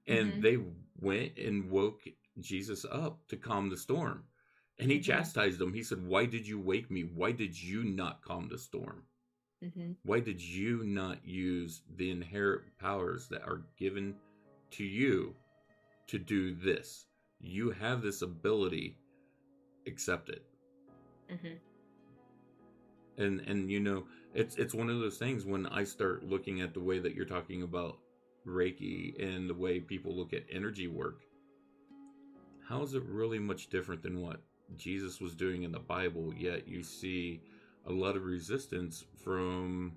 And Hmm. they went and woke Jesus up to calm the storm. And he Hmm. chastised them. He said, "Why did you wake me? Why did you not calm the storm? Hmm. Why did you not use the inherent powers that are given to you to do this? You have this ability, accept it." Hmm. And you know, it's one of those things when I start looking at the way that you're talking about Reiki and the way people look at energy work, how is it really much different than what Jesus was doing in the Bible? Yet you see a lot of resistance from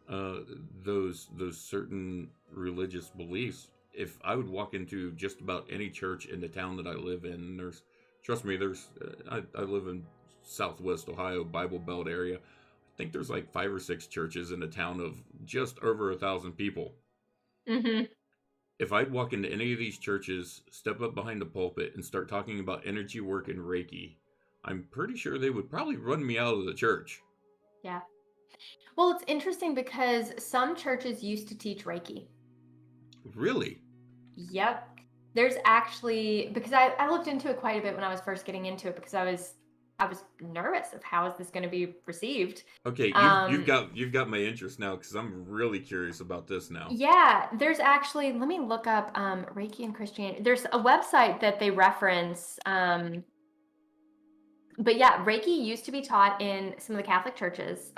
uh, those certain religious beliefs. If I would walk into just about any church in the town that I live in, and there's, trust me, there's, I live in Southwest Ohio, Bible Belt area. I think there's like 5 or 6 churches in a town of just over 1,000 people. Hmm. If I'd walk into any of these churches, step up behind the pulpit, and start talking about energy work and Reiki, I'm pretty sure they would probably run me out of the church. Yeah. Well, it's interesting because some churches used to teach Reiki. Really? Yep. There's actually because I looked into it quite a bit when I was first getting into it because I was nervous of how is this going to be received. Okay, Um you've got my interest now because I'm really curious about this now. yeah, there's actually let me look up Reiki and Christianity. There's a website that they reference but yeah, Reiki used to be taught in some of the Catholic churches.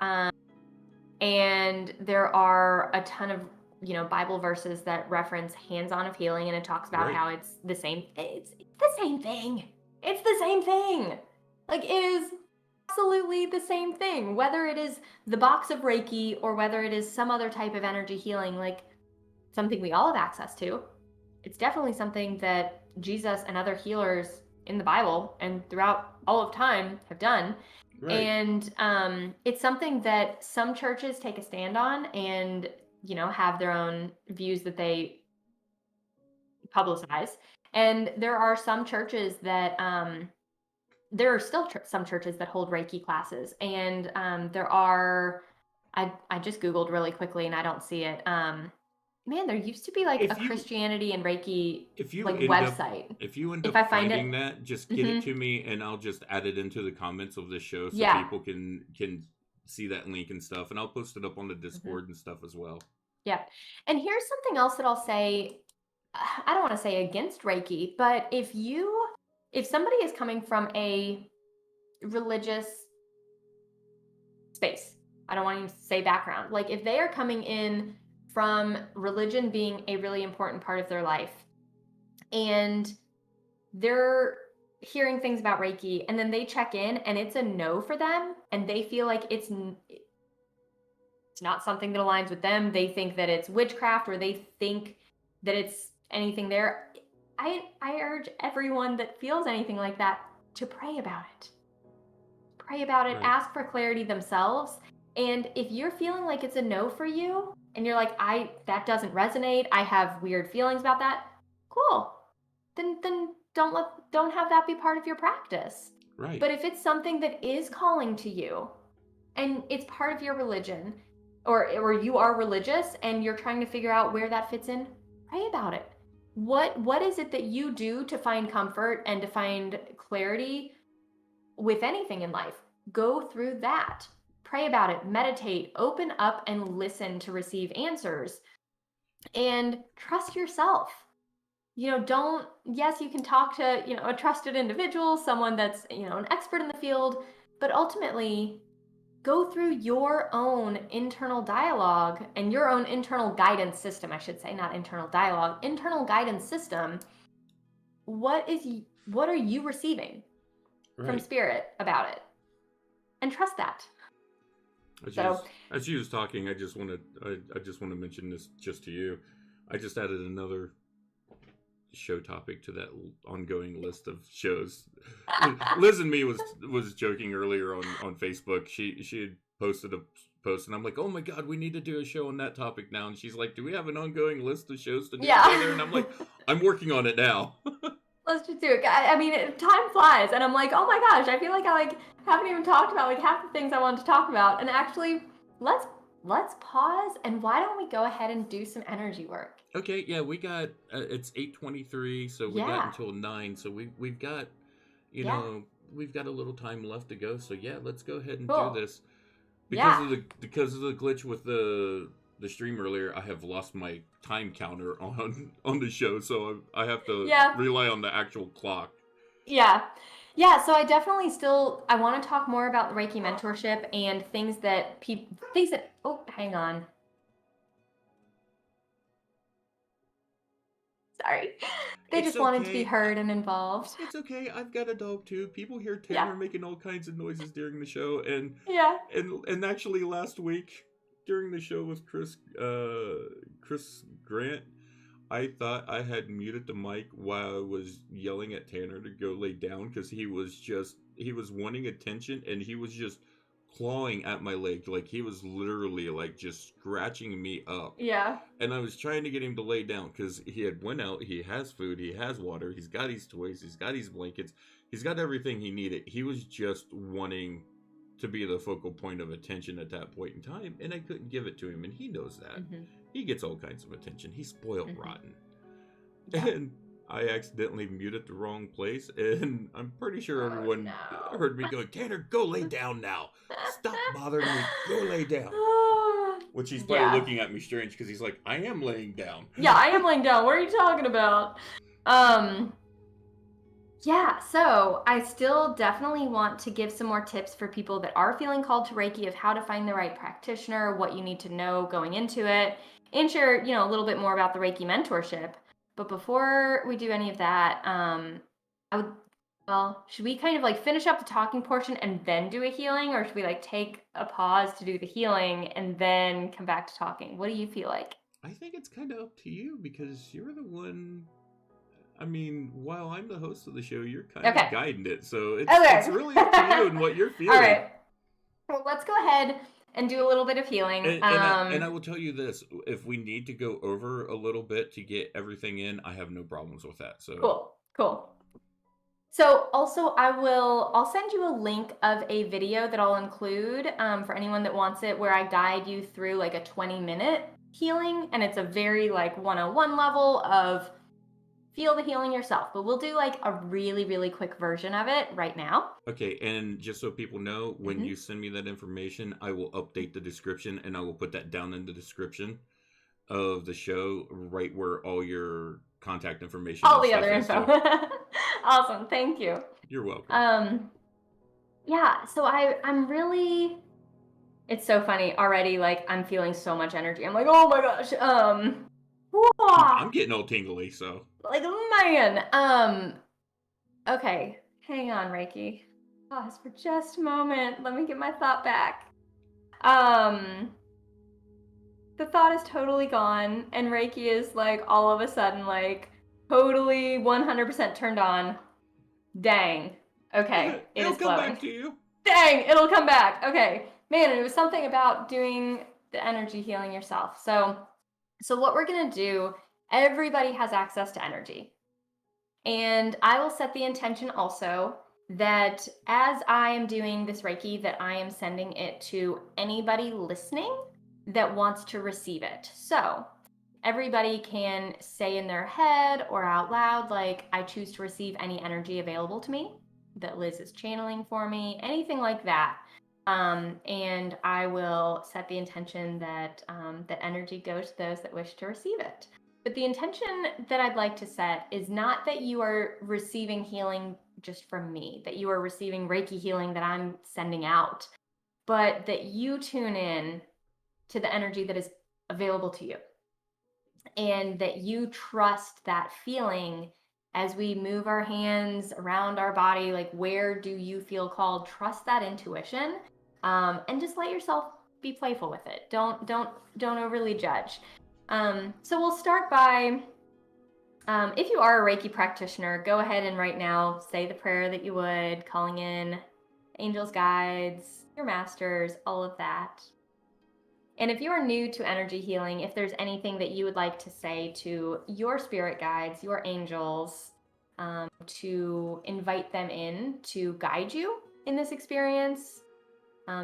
And there are a ton of Bible verses that reference hands-on of healing, and it talks about Right. how it's the same. It's the same thing. It's the same thing. Like it is absolutely the same thing. Whether it is the box of Reiki or whether it is some other type of energy healing, like something we all have access to. It's definitely something that Jesus and other healers in the Bible and throughout all of time have done. Right. And it's something that some churches take a stand on and, have their own views that they publicize. And there are some churches that there are still some churches that hold Reiki classes, and there are. I just Googled really quickly and I don't see it. Man, there used to be like If a you Christianity and Reiki if you like end up website. if you end If up I find finding it, that, just get it hmm to me and I'll just add it into the comments of the show so yeah, people can see that link and stuff, and I'll post it up on the hmm Discord and stuff as well. yeah. And here's something else that I'll say. I don't want to say against Reiki, but if somebody is coming from a religious space, I don't want to say background. Like if they are coming in from religion being a really important part of their life, and they're hearing things about Reiki, and then they check in and it's a no for them, and they feel like it's not something that aligns with them. They think that it's witchcraft, or they think that it's anything there. I urge everyone that feels anything like that to pray about it. Pray about it, Right. ask for clarity themselves. And if you're feeling like it's a no for you and you're like, that doesn't resonate, I have weird feelings about that, cool. Then don't have that be part of your practice. Right. But if it's something that is calling to you and it's part of your religion, or you are religious and you're trying to figure out where that fits in, pray about it. What is it that you do to find comfort and to find clarity with anything in life? Go through that. Pray about it, meditate, open up and listen to receive answers, and trust yourself. Yes, you can talk to, a trusted individual, someone that's, an expert in the field, but ultimately go through your own internal dialogue and your own internal guidance system, I should say, not internal dialogue, internal guidance system. What are you receiving from Right. spirit about it? And trust that. As you was talking, I just want to mention this just to you. I just added another show topic to that ongoing list of shows. Liz and me was joking earlier on Facebook. She had posted a post, and I'm like, oh my god, we need to do a show on that topic now. And she's like, do we have an ongoing list of shows to do together? And I'm like, I'm working on it now. Let's just do it. I mean, time flies, and I'm like, oh my gosh, I feel like I haven't even talked about half the things I wanted to talk about. And actually, let's pause, and why don't we go ahead and do some energy work? Okay, yeah, we got it's 8:23, so we got until 9, so we've got we've got a little time left to go. So yeah, let's go ahead and do this. Because of the glitch with the stream earlier, I have lost my time counter on the show, so I have to rely on the actual clock. Yeah, so I definitely I want to talk more about Reiki mentorship and things that oh, hang on. Sorry. They just wanted to be heard and involved. It's okay. I've got a dog too. People hear Tanner making all kinds of noises during the show, and actually last week during the show with Chris Grant, I thought I had muted the mic while I was yelling at Tanner to go lay down because he was wanting attention, and he was just clawing at my leg. Like he was literally like just scratching me up. Yeah. And I was trying to get him to lay down because he had went out, he has food, he has water, he's got his toys, he's got his blankets, he's got everything he needed. He was just wanting to be the focal point of attention at that point in time, and I couldn't give it to him, and he knows that. Mm-hmm. He gets all kinds of attention. He's spoiled rotten. Yeah. And I accidentally muted the wrong place, and I'm pretty sure everyone heard me go, Tanner, go lay down now. Stop bothering me. Go lay down. Which he's probably looking at me strange because he's like, I am laying down. Yeah, I am laying down. What are you talking about? So I still definitely want to give some more tips for people that are feeling called to Reiki of how to find the right practitioner, what you need to know going into it, and share, a little bit more about the Reiki mentorship. But before we do any of that, should we kind of finish up the talking portion and then do a healing, or should we take a pause to do the healing and then come back to talking? What do you feel like? I think it's kind of up to you because you're the one. I mean, while I'm the host of the show, you're kind of guiding it. So it's really up to you and what you're feeling. All right. Well, let's go ahead and do a little bit of healing. And I will tell you this: if we need to go over a little bit to get everything in, I have no problems with that. So Cool. So also I'll send you a link of a video that I'll include for anyone that wants it, where I guide you through like a 20-minute healing, and it's a very like 101 level of feel the healing yourself. But we'll do like a really, really quick version of it right now. okay, and just so people know, when you send me that information, I will update the description, and I will put that down in the description of the show, right where all your contact information, all the other info. Awesome, thank you. You're welcome. Yeah, so I'm really, it's so funny already. Like I'm feeling so much energy. I'm like, oh my gosh. I'm getting all tingly, so like, man. Okay, hang on, Reiki. Pause for just a moment. Let me get my thought back. The thought is totally gone, and Reiki is like all of a sudden like totally 100% turned on. Dang. Okay, it'll is come flowing. back to you. Dang, it'll come back. Okay, man, it was something about doing the energy healing yourself. So what we're gonna do, everybody has access to energy. And I will set the intention also that as I am doing this Reiki, that I am sending it to anybody listening that wants to receive it. So everybody can say in their head or out loud, like, I choose to receive any energy available to me that Liz is channeling for me, anything like that. And I will set the intention that that energy goes to those that wish to receive it. But the intention that I'd like to set is not that you are receiving healing just from me, that you are receiving Reiki healing that I'm sending out, but that you tune in to the energy that is available to you, and that you trust that feeling as we move our hands around our body. Like, where do you feel called? Trust that intuition, and just let yourself be playful with it. Don't overly judge. So we'll start by, if you are a Reiki practitioner, go ahead and right now say the prayer that you would, calling in angels, guides, your masters, all of that. And if you are new to energy healing, if there's anything that you would like to say to your spirit guides, your angels, to invite them in to guide you in this experience,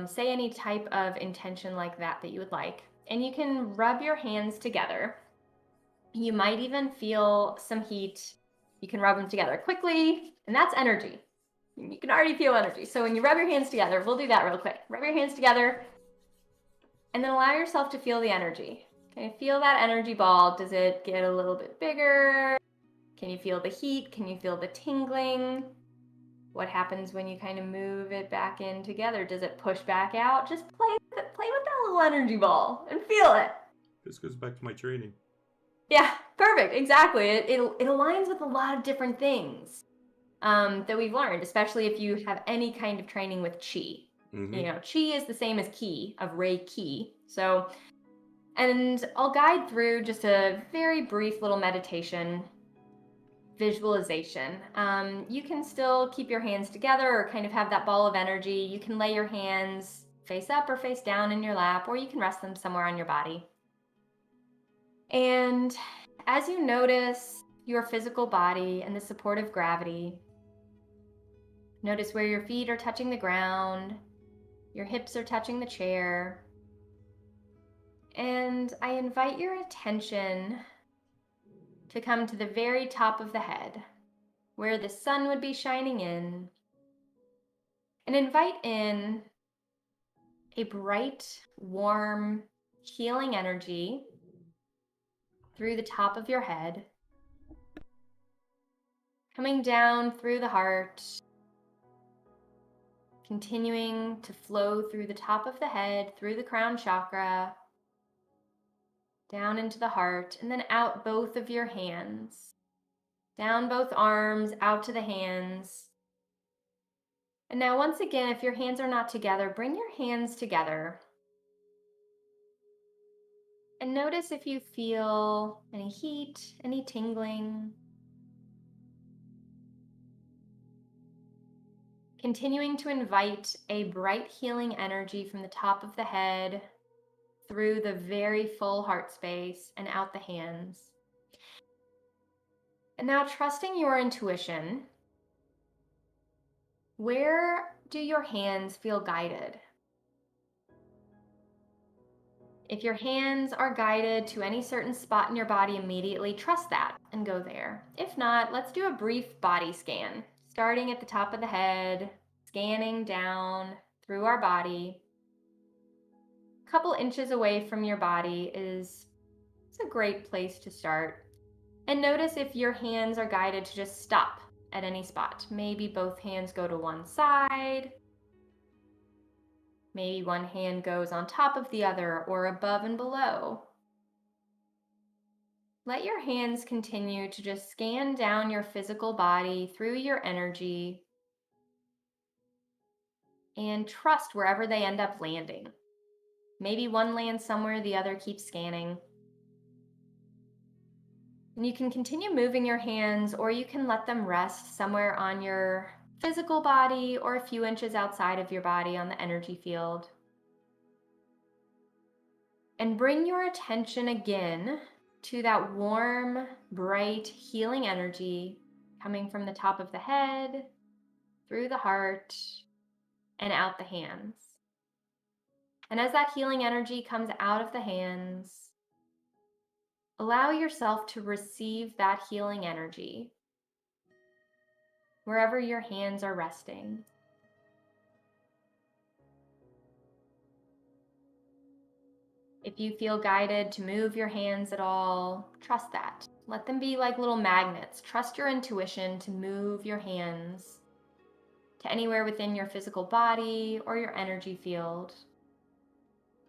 say any type of intention like that you would like. And you can rub your hands together. You might even feel some heat. You can rub them together quickly, and that's energy. You can already feel energy. So when you rub your hands together, we'll do that real quick. Rub your hands together, and then allow yourself to feel the energy. Can you feel that energy ball? Does it get a little bit bigger? Can you feel the heat? Can you feel the tingling? What happens when you kind of move it back in together? Does it push back out? Just play with it. Play with that little energy ball and feel it. This goes back to my training. Yeah, perfect. Exactly. It aligns with a lot of different things that we've learned, especially if you have any kind of training with Qi. Mm-hmm. You know, Qi is the same as Ki, of Reiki. So, and I'll guide through just a very brief little meditation, visualization. You can still keep your hands together or kind of have that ball of energy. You can lay your hands face up or face down in your lap, or you can rest them somewhere on your body. And as you notice your physical body and the support of gravity, notice where your feet are touching the ground, your hips are touching the chair. And I invite your attention to come to the very top of the head, where the sun would be shining in, and invite in a bright, warm, healing energy through the top of your head, coming down through the heart, continuing to flow through the top of the head, through the crown chakra, down into the heart, and then out both of your hands, down both arms, out to the hands. And now once again, if your hands are not together, bring your hands together. And notice if you feel any heat, any tingling. Continuing to invite a bright healing energy from the top of the head through the very full heart space and out the hands. And now trusting your intuition, where do your hands feel guided? If your hands are guided to any certain spot in your body immediately, trust that and go there. If not, let's do a brief body scan, starting at the top of the head, scanning down through our body. A couple inches away from your body is a great place to start. And notice if your hands are guided to just stop at any spot. Maybe both hands go to one side. Maybe one hand goes on top of the other or above and below. Let your hands continue to just scan down your physical body through your energy and trust wherever they end up landing. Maybe one lands somewhere, the other keeps scanning. And you can continue moving your hands, or you can let them rest somewhere on your physical body or a few inches outside of your body on the energy field. And bring your attention again to that warm, bright, healing energy coming from the top of the head, through the heart, and out the hands. And as that healing energy comes out of the hands, allow yourself to receive that healing energy wherever your hands are resting. If you feel guided to move your hands at all, trust that. Let them be like little magnets. Trust your intuition to move your hands to anywhere within your physical body or your energy field.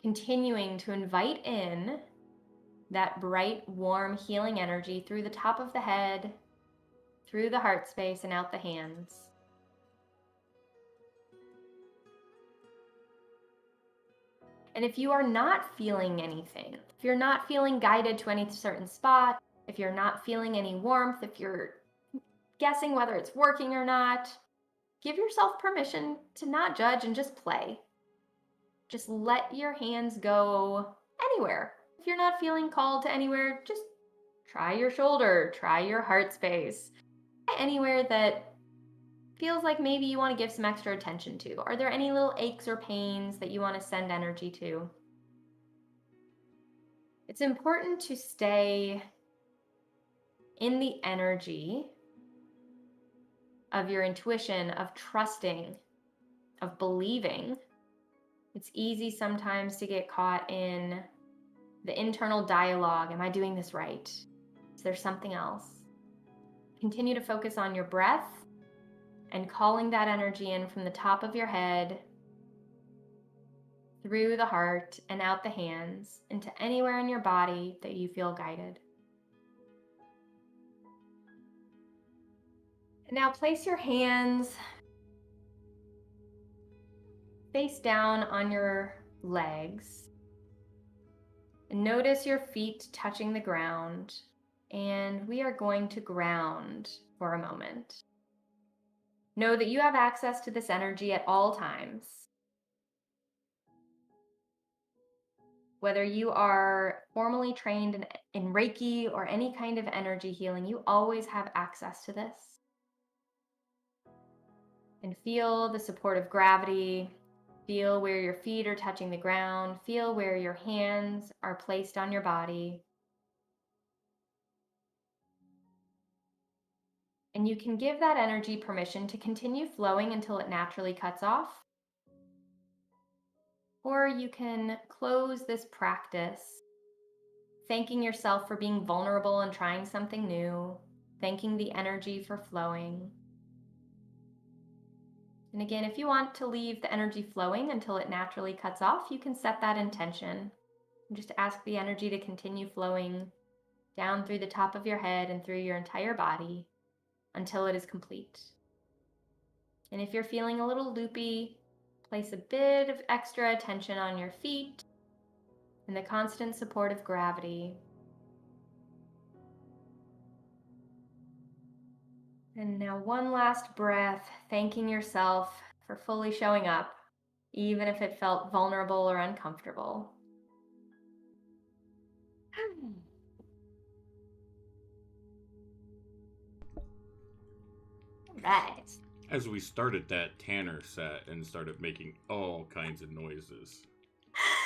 Continuing to invite in that bright, warm, healing energy through the top of the head, through the heart space, and out the hands. And if you are not feeling anything, if you're not feeling guided to any certain spot, if you're not feeling any warmth, if you're guessing whether it's working or not, give yourself permission to not judge and just play. Just let your hands go anywhere. If you're not feeling called to anywhere, just try your shoulder, try your heart space, anywhere that feels like maybe you want to give some extra attention to. Are there any little aches or pains that you want to send energy to? It's important to stay in the energy of your intuition, of trusting, of believing. It's easy sometimes to get caught in the internal dialogue. Am I doing this right? Is there something else? Continue to focus on your breath and calling that energy in from the top of your head, through the heart, and out the hands, into anywhere in your body that you feel guided. And now place your hands face down on your legs. And notice your feet touching the ground. And we are going to ground for a moment. Know that you have access to this energy at all times. Whether you are formally trained in Reiki or any kind of energy healing, you always have access to this. And feel the support of gravity. Feel where your feet are touching the ground. Feel where your hands are placed on your body. And you can give that energy permission to continue flowing until it naturally cuts off. Or you can close this practice, thanking yourself for being vulnerable and trying something new, thanking the energy for flowing. And again, if you want to leave the energy flowing until it naturally cuts off, you can set that intention. And just ask the energy to continue flowing down through the top of your head and through your entire body until it is complete. And if you're feeling a little loopy, place a bit of extra attention on your feet and the constant support of gravity. And now one last breath, thanking yourself for fully showing up, even if it felt vulnerable or uncomfortable. All right. As we started that, Tanner sat and started making all kinds of noises.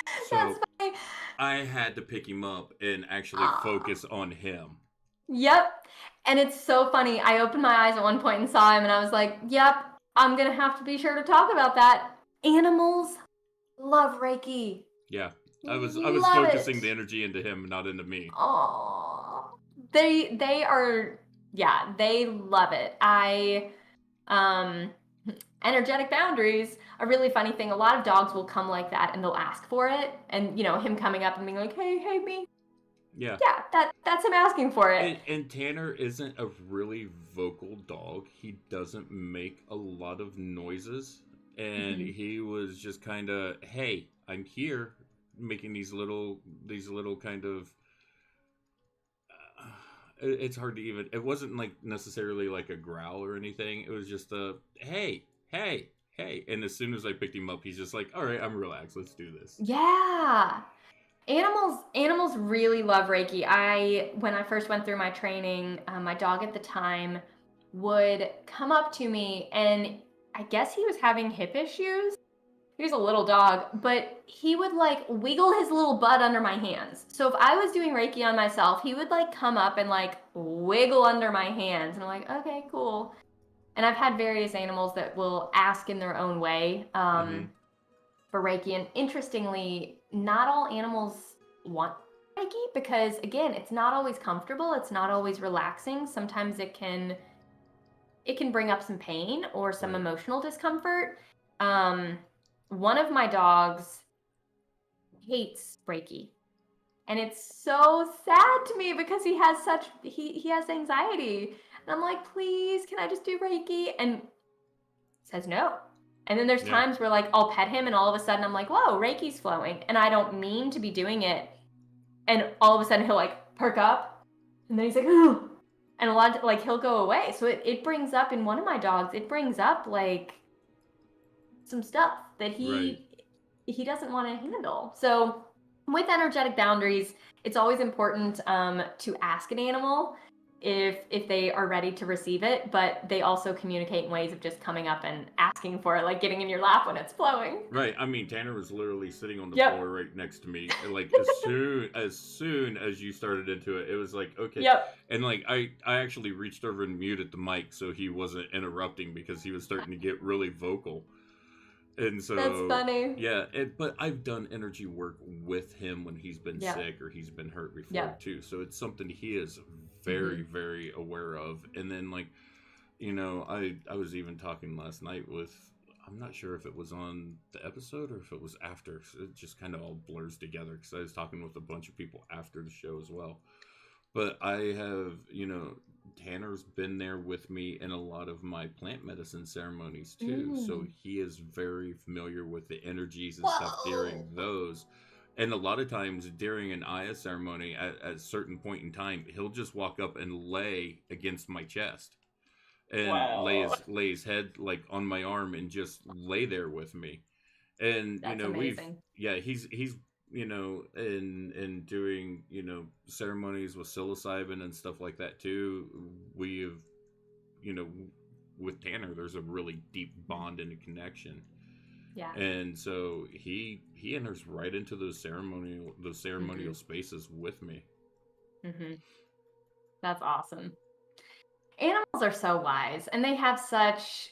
That's So funny. I had to pick him up and actually Aw. focus on him. Yep. And it's so funny. I opened my eyes at one point and saw him, and I was like, yep, I'm going to have to be sure to talk about that. Animals love Reiki. Yeah, I was Love focusing it. the energy into him, not into me. Oh, they are, yeah, they love it. Um energetic boundaries, a really funny thing. A lot of dogs will come like that and they'll ask for it, and him coming up and being like, hey me. Yeah. Yeah, that's him asking for it. And Tanner isn't a really vocal dog. He doesn't make a lot of noises. And Mm-hmm. he was just kind of, hey, I'm here, making these little kind of. It's hard to even. It wasn't like necessarily like a growl or anything. It was just a, hey, hey, hey. And as soon as I picked him up, he's just like, all right, I'm relaxed. Let's do this. Yeah. Animals really love Reiki. When I first went through my training, my dog at the time would come up to me, and I guess he was having hip issues. He was a little dog, but he would like wiggle his little butt under my hands. So if I was doing Reiki on myself, he would like come up and like wiggle under my hands, and I'm like, okay, cool. And I've had various animals that will ask in their own way. Mm-hmm. For Reiki. And interestingly, not all animals want Reiki because, again, it's not always comfortable. It's not always relaxing. Sometimes it can bring up some pain or some Right. emotional discomfort. One of my dogs hates Reiki. And it's so sad to me because he has anxiety. And I'm like, please, can I just do Reiki? And says no. And then there's Yeah. times where like I'll pet him and all of a sudden I'm like, whoa, Reiki's flowing. And I don't mean to be doing it. And all of a sudden he'll like perk up. And then he's like, ooh. And a lot of, like he'll go away. So it brings up in one of my dogs, it brings up like some stuff that Right. he doesn't want to handle. So with energetic boundaries, it's always important to ask an animal if they are ready to receive it, but they also communicate in ways of just coming up and asking for it, like getting in your lap when it's flowing. Right. I mean, Tanner was literally sitting on the Yep. floor right next to me. Like as soon as you started into it, it was like, okay. Yep. And like I actually reached over and muted the mic so he wasn't interrupting because he was starting to get really vocal. And That's so funny. yeah, but I've done energy work with him when he's been Yep. sick or he's been hurt before Yep. too. So it's something he is very very aware of. And then like I was even talking last night with, I'm not sure if it was on the episode or if it was after. So it just kind of all blurs together because I was talking with a bunch of people after the show as well. But I have, Tanner's been there with me in a lot of my plant medicine ceremonies too. So he is very familiar with the energies and stuff during those. And a lot of times during an Aya ceremony, at a certain point in time, he'll just walk up and lay against my chest and Wow. lay his head like on my arm and just lay there with me. And That's amazing. he's in doing ceremonies with psilocybin and stuff like that too. We have you know with Tanner, there's a really deep bond and a connection. Yeah. And so he enters right into those ceremonial spaces with me. That's awesome. Animals are so wise, and they have such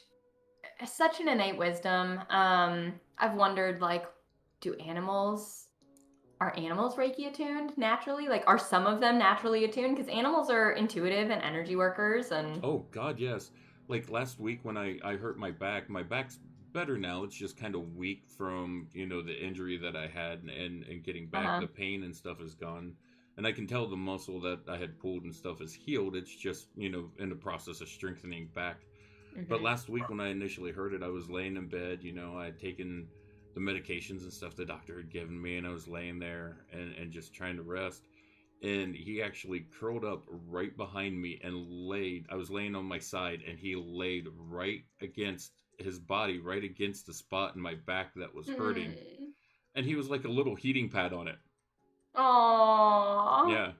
an innate wisdom. I've wondered, like, are animals Reiki attuned naturally? Like, are some of them naturally attuned? Because animals are intuitive and energy workers, and Oh God, yes. Like last week when I hurt my back's better now. It's just kind of weak from the injury that I had and getting back. uh-huh. The pain and stuff is gone, and I can tell the muscle that I had pulled and stuff is healed. It's just in the process of strengthening back. But last week when I initially heard it, I was laying in bed. I had taken the medications and stuff the doctor had given me, and I was laying there and just trying to rest. and he actually curled up right behind me and laid. I was laying on my side, and he laid right against his body, right against the spot in my back that was hurting, Mm. and he was like a little heating pad on it. Aww. Yeah.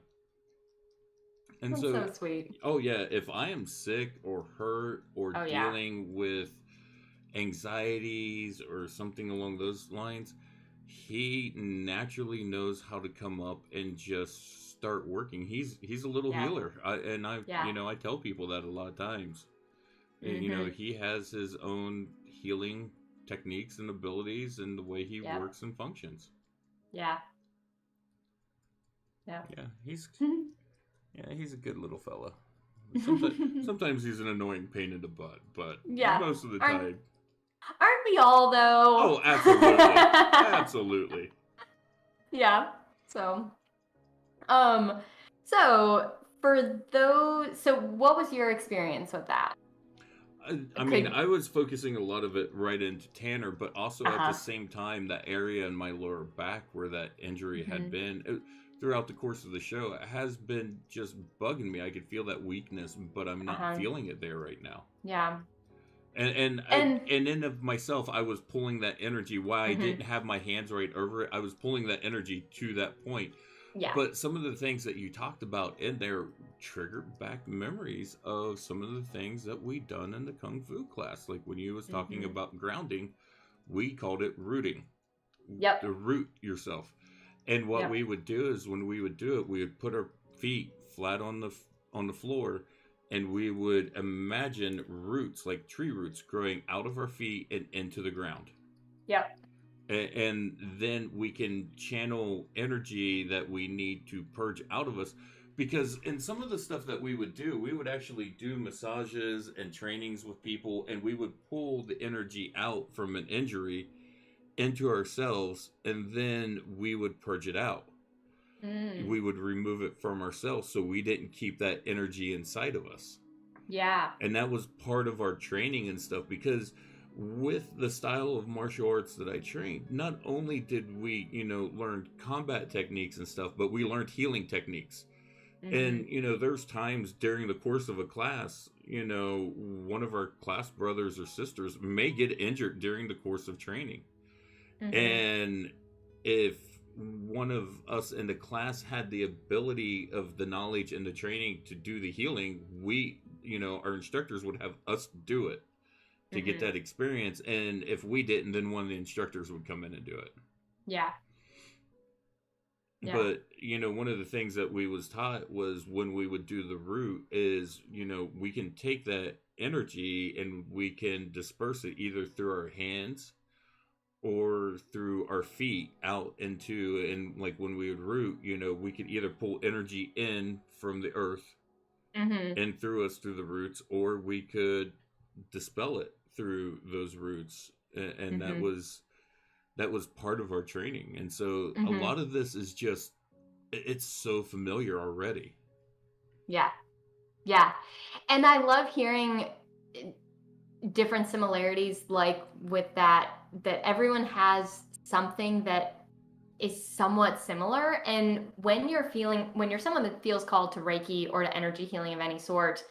And That's so, so sweet. oh yeah, if I am sick or hurt or Oh yeah. dealing with anxieties or something along those lines, he naturally knows how to come up and just start working. He's a little Yeah. healer, and I Yeah. I tell people that a lot of times. Mm-hmm. He has his own healing techniques and abilities and the way he Yep. works and functions. Yeah. Yeah. Yeah, he's a good little fella. Sometimes he's an annoying pain in the butt, but Yeah. most of the Aren't time, we all though? oh, absolutely, absolutely. Yeah. So, um, so for those, so what was your experience with that? I mean, Could I was focusing a lot of it right into Tanner, but also at the uh-huh. same time, that area in my lower back where that injury had Mm-hmm. been throughout the course of the show, it has been just bugging me. I could feel that weakness, but I'm not Uh-huh. feeling it there right now. Yeah. And And in of myself, I was pulling that energy. Why I mm-hmm. didn't have my hands right over it, I was pulling that energy to that point. Yeah. But some of the things that you talked about in there triggered back memories of some of the things that we done in the Kung Fu class. Like when you was talking Mm-hmm. about grounding, we called it rooting. Yep. To root yourself. And what Yep. we would do is when we would do it, we would put our feet flat on the floor, and we would imagine roots like tree roots growing out of our feet and into the ground. Yep. And then we can channel energy that we need to purge out of us, because in some of the stuff that we would do, we would actually do massages and trainings with people, and we would pull the energy out from an injury into ourselves, and then we would purge it out. Mm. We would remove it from ourselves so we didn't keep that energy inside of us. Yeah. And that was part of our training and stuff, because with the style of martial arts that I trained, not only did we, learn combat techniques and stuff, but we learned healing techniques. Mm-hmm. And, there's times during the course of a class, one of our class brothers or sisters may get injured during the course of training. Mm-hmm. And if one of us in the class had the ability of the knowledge and the training to do the healing, our instructors would have us do it to get Mm-hmm. that experience. And if we didn't, then one of the instructors would come in and do it. Yeah. Yeah. But, one of the things that we was taught was when we would do the root is, we can take that energy and we can disperse it either through our hands or through our feet out into, and like when we would root, we could either pull energy in from the earth Mm-hmm. and through us through the roots, or we could dispel it through those roots. And Mm-hmm. that was part of our training. And so a Mm-hmm. lot of this is just, it's so familiar already. Yeah. Yeah. And I love hearing different similarities, like with that everyone has something that is somewhat similar. And when you're someone that feels called to Reiki or to energy healing of any sort,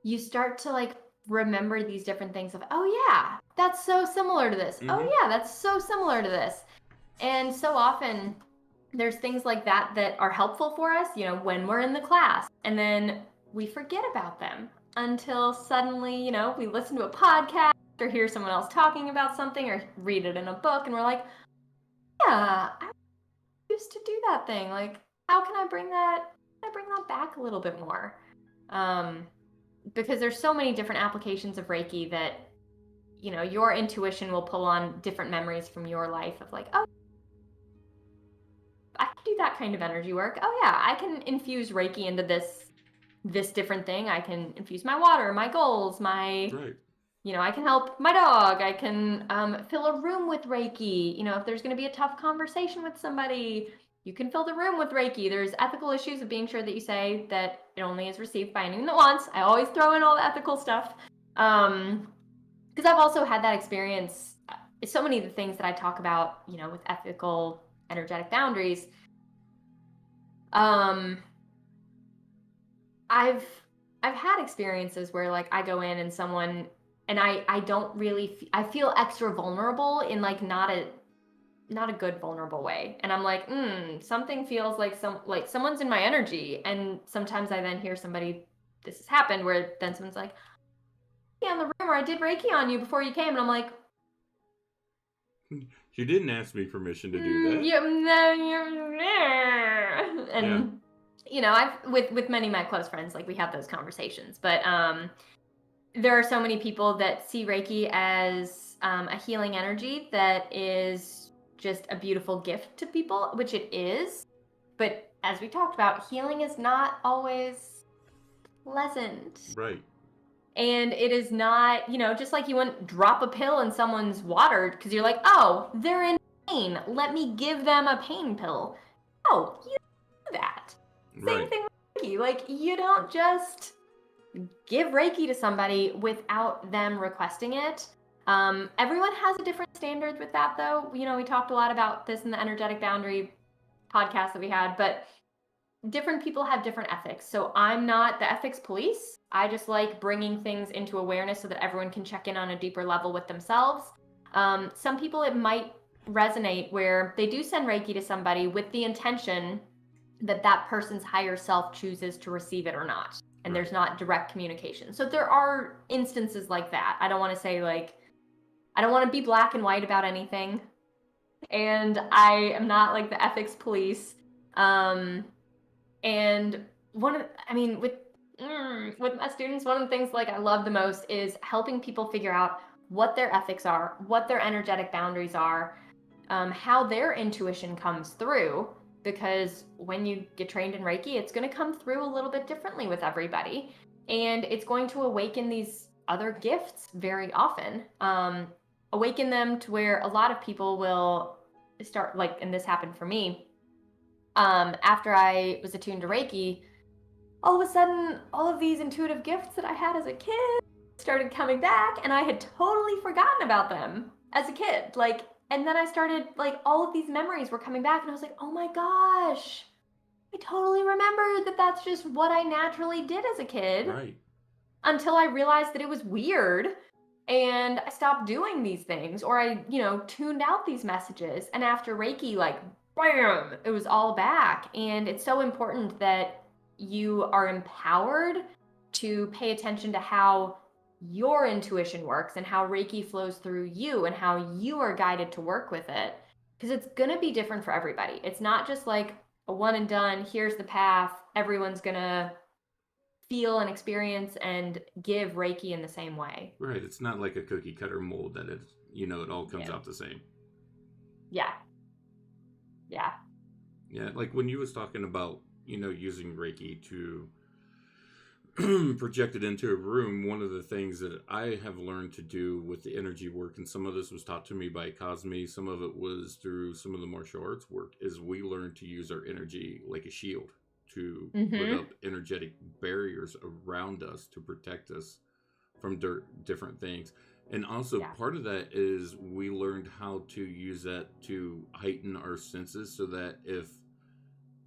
you start to like remember these different things of, oh yeah, that's so similar to this. Mm-hmm. Oh yeah, that's so similar to this. And so often there's things like that are helpful for us, when we're in the class, and then we forget about them until suddenly, we listen to a podcast or hear someone else talking about something or read it in a book, and we're like, yeah, I used to do that thing. Like, how can I bring that back a little bit more? Because there's so many different applications of Reiki that, your intuition will pull on different memories from your life of like, oh, I can do that kind of energy work. Oh yeah, I can infuse Reiki into this different thing. I can infuse my water, my goals, my Right. I can help my dog. I can fill a room with Reiki. If there's going to be a tough conversation with somebody, you can fill the room with Reiki. There's ethical issues of being sure that you say that it only is received by anyone that wants. I always throw in all the ethical stuff. Because I've also had that experience. So many of the things that I talk about, with ethical energetic boundaries, Um, I've I've had experiences where like I go in and someone and I don't really I feel extra vulnerable in like not a good vulnerable way, and I'm like, something feels like someone's in my energy, and sometimes I then hear somebody, this has happened, where then someone's like, yeah, in the room where I did Reiki on you before you came, and I'm like, You didn't ask me permission to do that. yeah, Yeah. and you know, I've with many of my close friends, like we have those conversations, but there are so many people that see Reiki as a healing energy that is just a beautiful gift to people, which it is. But as we talked about, healing is not always pleasant. Right. And it is not, you know, just like you wouldn't drop a pill in someone's water because you're like, oh, they're in pain. Let me give them a pain pill. No, you don't do that. Same Right. thing with Reiki. Like, you don't just give Reiki to somebody without them requesting it. Everyone has a different standard with that, though. You know, we talked a lot about this in the energetic boundary podcast that we had, but different people have different ethics. So I'm not the ethics police. I just like bringing things into awareness so that everyone can check in on a deeper level with themselves. Some people, it might resonate where they do send Reiki to somebody with the intention that that person's higher self chooses to receive it or not. And Right. there's not direct communication. So there are instances like that. I don't want to say like, I don't want to be black and white about anything. And I am not like the ethics police. And with my students, one of the things like I love the most is helping people figure out what their ethics are, what their energetic boundaries are, how their intuition comes through. Because when you get trained in Reiki, it's going to come through a little bit differently with everybody, and it's going to awaken these other gifts very often. Awaken them to where a lot of people will start like, and this happened for me. After I was attuned to Reiki, all of a sudden, all of these intuitive gifts that I had as a kid started coming back, and I had totally forgotten about them as a kid. Like, and then I started, like, all of these memories were coming back, and I was like, oh my gosh, I totally remember that that's just what I naturally did as a kid. Right. Until I realized that it was weird, and I stopped doing these things, or I, you know, tuned out these messages. And after Reiki, like, bam, it was all back. And it's so important that you are empowered to pay attention to how your intuition works and how Reiki flows through you and how you are guided to work with it. Because it's going to be different for everybody. It's not just like a one and done, here's the path, everyone's going to feel and experience and give Reiki in the same way. Right. It's not like a cookie cutter mold that it's, you know, it all comes out the same. Yeah. Yeah. Yeah. Like when you was talking about, you know, using Reiki to project it into a room, one of the things that I have learned to do with the energy work, and some of this was taught to me by Cosme, some of it was through some of the martial arts work, is we learn to use our energy like a shield to put up energetic barriers around us to protect us from different things. And also part of that is we learned how to use that to heighten our senses so that if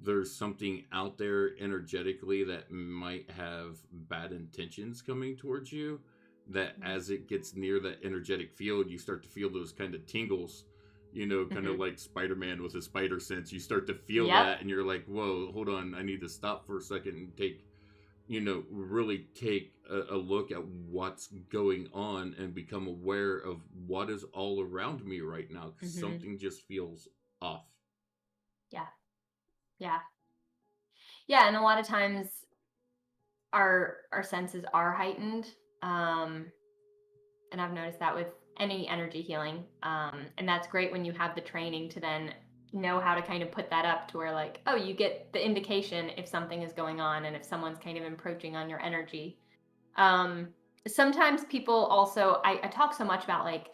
there's something out there energetically that might have bad intentions coming towards you, that as it gets near that energetic field, you start to feel those kind of tingles, you know, kind of like Spider-Man with his spider sense. You start to feel that and you're like, whoa, hold on, I need to stop for a second and take, you know, really take a look at what's going on and become aware of what is all around me right now, because something just feels off. Yeah, and a lot of times our senses are heightened. And I've noticed that with any energy healing. And that's great when you have the training to then know how to kind of put that up to where like, oh, you get the indication if something is going on and if someone's kind of encroaching on your energy. Sometimes people also, I talk so much about like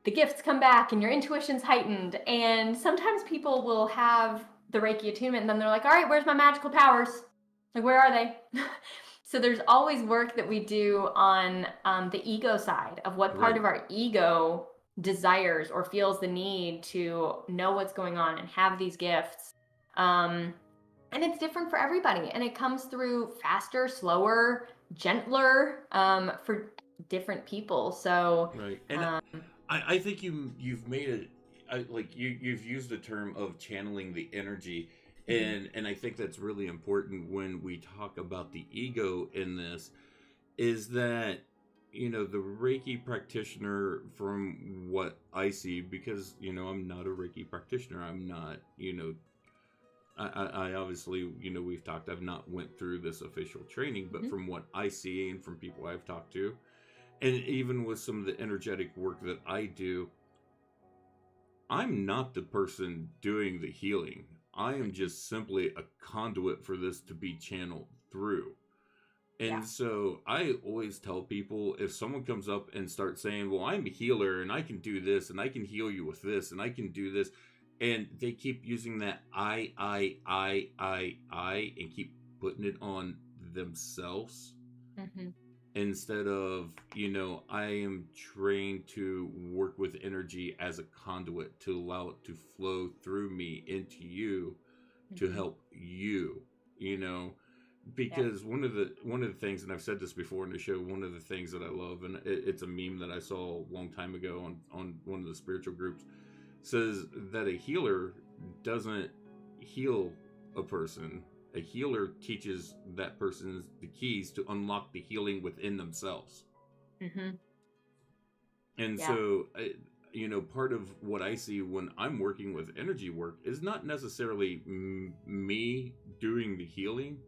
the gifts come back and your intuition's heightened, and sometimes people will have the Reiki attunement and then they're like, all right, where's my magical powers? Like, where are they? So there's always work that we do on the ego side of what part of our ego desires or feels the need to know what's going on and have these gifts. And it's different for everybody, and it comes through faster, slower, gentler, for different people. So, Right. And I think you've made it, you've used the term of channeling the energy, mhm, and I think that's really important when we talk about the ego in this, is that the Reiki practitioner, from what I see, because I'm not a Reiki practitioner, I'm not, I obviously, we've talked, I've not went through this official training, but mhm, from what I see and from people I've talked to, and even with some of the energetic work that I do, I'm not the person doing the healing. I am just simply a conduit for this to be channeled through. yeah, And so I always tell people, if someone comes up and starts saying, well, I'm a healer and I can do this and I can heal you with this and I can do this, and they keep using that I, and keep putting it on themselves, mhm, instead of, I am trained to work with energy as a conduit to allow it to flow through me into you to mhm, help you, you know, yeah, because one of the things, and I've said this before in the show, one of the things that I love, and it's a meme that I saw a long time ago on one of the spiritual groups, says that a healer doesn't heal a person. A healer teaches that person the keys to unlock the healing within themselves. mhm, And yeah, so, part of what I see when I'm working with energy work is not necessarily me doing the healing.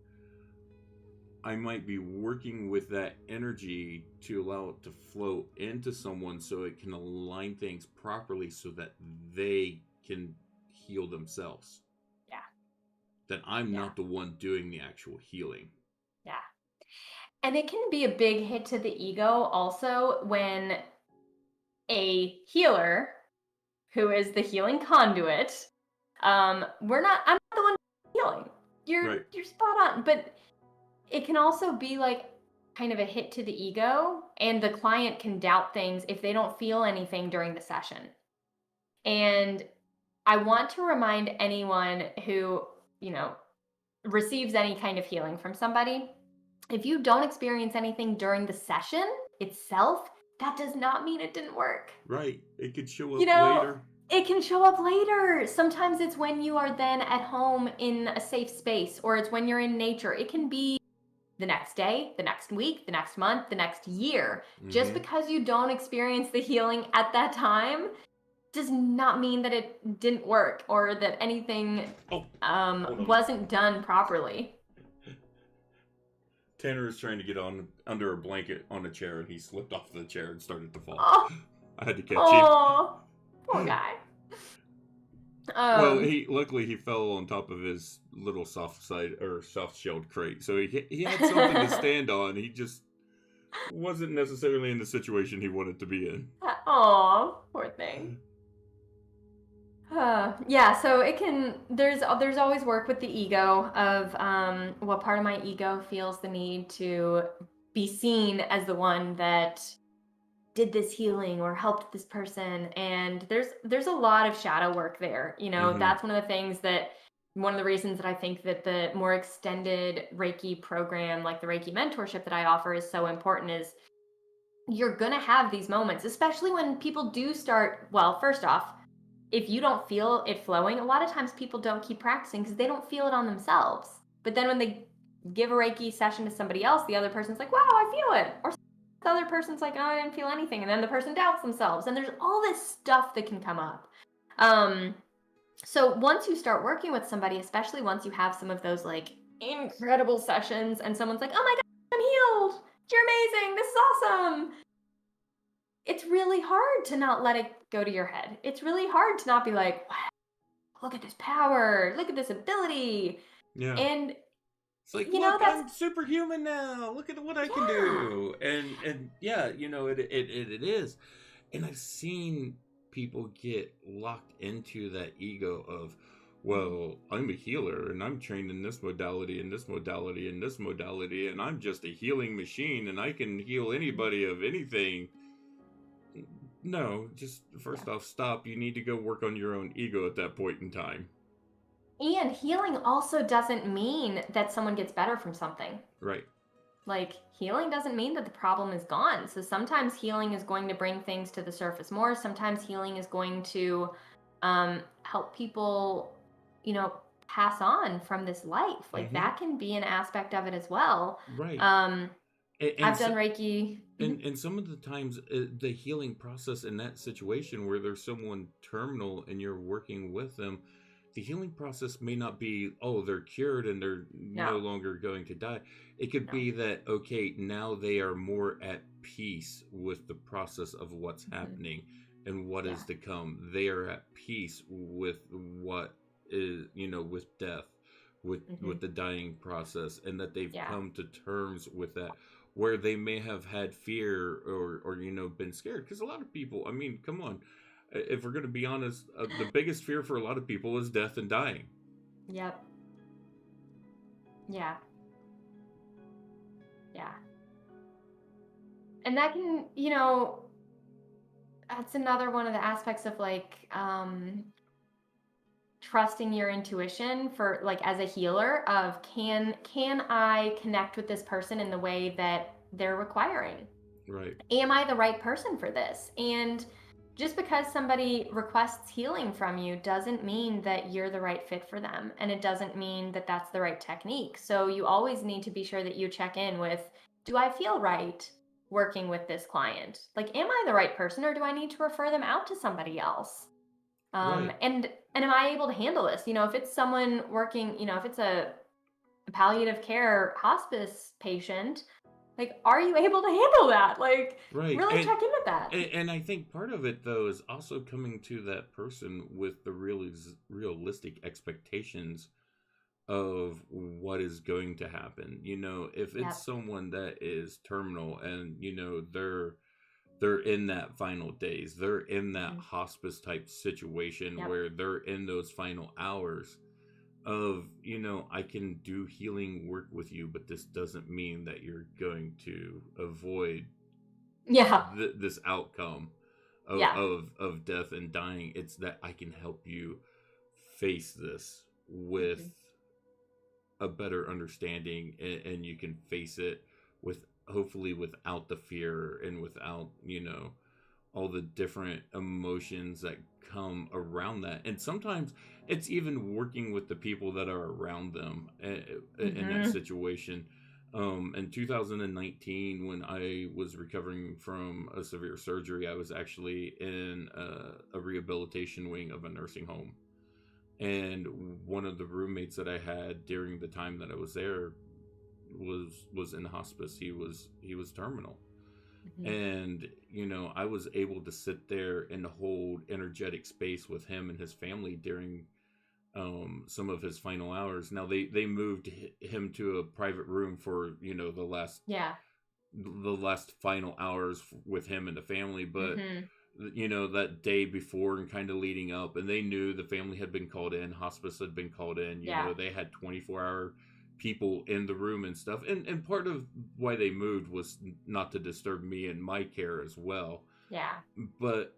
I might be working with that energy to allow it to flow into someone so it can align things properly so that they can heal themselves. yeah, That I'm yeah, not the one doing the actual healing. yeah. And it can be a big hit to the ego also when a healer, who is the healing conduit, I'm not the one healing. Right. You're spot on. But it can also be like kind of a hit to the ego, and the client can doubt things if they don't feel anything during the session. And I want to remind anyone who, you know, receives any kind of healing from somebody, if you don't experience anything during the session itself, that does not mean it didn't work. Right. It could show You up know, later. it can show up later. Sometimes it's when you are then at home in a safe space, or it's when you're in nature. It can be the next day, the next week, the next month, the next year. Just Mm-hmm. because you don't experience the healing at that time does not mean that it didn't work or that anything Oh, hold on. wasn't done properly. Tanner is trying to get on under a blanket on a chair, and he slipped off the chair and started to fall. Oh, I had to catch him. oh, poor guy. Well, Um, he luckily he fell on top of his little soft shelled crate, so he had something to stand on. He just wasn't necessarily in the situation he wanted to be in. oh, poor thing. Yeah, so it can. There's always work with the ego of what part of my ego feels the need to be seen as the one that did this healing or helped this person, and there's a lot of shadow work there. Mm-hmm. That's one of the things that one of the reasons that I think that the more extended Reiki program, like the Reiki mentorship that I offer, is so important. Is you're gonna have these moments, especially when people do start. Well, first off, if you don't feel it flowing, a lot of times people don't keep practicing because they don't feel it on themselves. But then when they give a Reiki session to somebody else, the other person's like, wow, I feel it. Or the other person's like, oh, I didn't feel anything. And then the person doubts themselves. And there's all this stuff that can come up. Um, so once you start working with somebody, especially once you have some of those like incredible sessions and someone's like, oh my God, I'm healed. You're amazing. This is awesome. It's really hard to not let it go to your head. It's really hard to not be like, wow, look at this power, look at this ability. Yeah. And It's like, look, that's, I'm superhuman now. Look at what I can yeah. do. And yeah, it is. And I've seen people get locked into that ego of, Mhm. well, I'm a healer and I'm trained in this modality and this modality and this modality, and I'm just a healing machine and I can heal Mhm. anybody of anything. No, just Yeah. first off, stop. You need to go work on your own ego at that point in time. And healing also doesn't mean that someone gets better from something. Right. Like, healing doesn't mean that the problem is gone. So sometimes healing is going to bring things to the surface more. Sometimes healing is going to help people, pass on from this life. Like, Mm-hmm. that can be an aspect of it as well. Right. Um, And I've done so, Reiki. and some of the times, the healing process in that situation where there's someone terminal and you're working with them, the healing process may not be, oh, they're cured and they're no No, longer going to die. It could no. be that, okay, now they are more at peace with the process of what's Hmm. happening and what Yeah. is to come. They are at peace with what is, with death, Hmm. with the dying process, and that they've Yeah. come to terms with that, where they may have had fear or been scared, because a lot of people, I mean, come on, if we're going to be honest, the biggest fear for a lot of people is death and dying. Yep. Yeah. Yeah. And that can, that's another one of the aspects of like trusting your intuition for like as a healer of can I connect with this person in the way that they're requiring? Right. Am I the right person for this? And just because somebody requests healing from you doesn't mean that you're the right fit for them. And it doesn't mean that that's the right technique. So you always need to be sure that you check in with, do I feel right working with this client? Like, am I the right person or do I need to refer them out to somebody else? Right. And am I able to handle this? If it's someone working, if it's a palliative care hospice patient, like, are you able to handle that? Like, Right. really check in with that. And I think part of it though is also coming to that person with the realistic expectations of what is going to happen. If it's Yep. someone that is terminal and they're in that final days, they're in that Hmm. hospice type situation Yep. where they're in those final hours of, I can do healing work with you, but this doesn't mean that you're going to avoid Yeah. this outcome Yeah. of death and dying. It's that I can help you face this with Hmm. a better understanding, and you can face it with, hopefully, without the fear and without all the different emotions that come around that. And sometimes it's even working with the people that are around them in that Hmm. situation. In 2019, when I was recovering from a severe surgery, I was actually in a rehabilitation wing of a nursing home. And one of the roommates that I had during the time that I was there was in hospice. He was terminal. Hmm. And I was able to sit there and hold energetic space with him and his family during some of his final hours. Now they moved him to a private room for Yeah. the last final hours with him and the family. But Hmm. that day before and kind of leading up, and they knew the family had been called in, hospice had been called in. Yeah. They had 24-hour people in the room and stuff. And part of why they moved was not to disturb me and my care as well. Yeah. But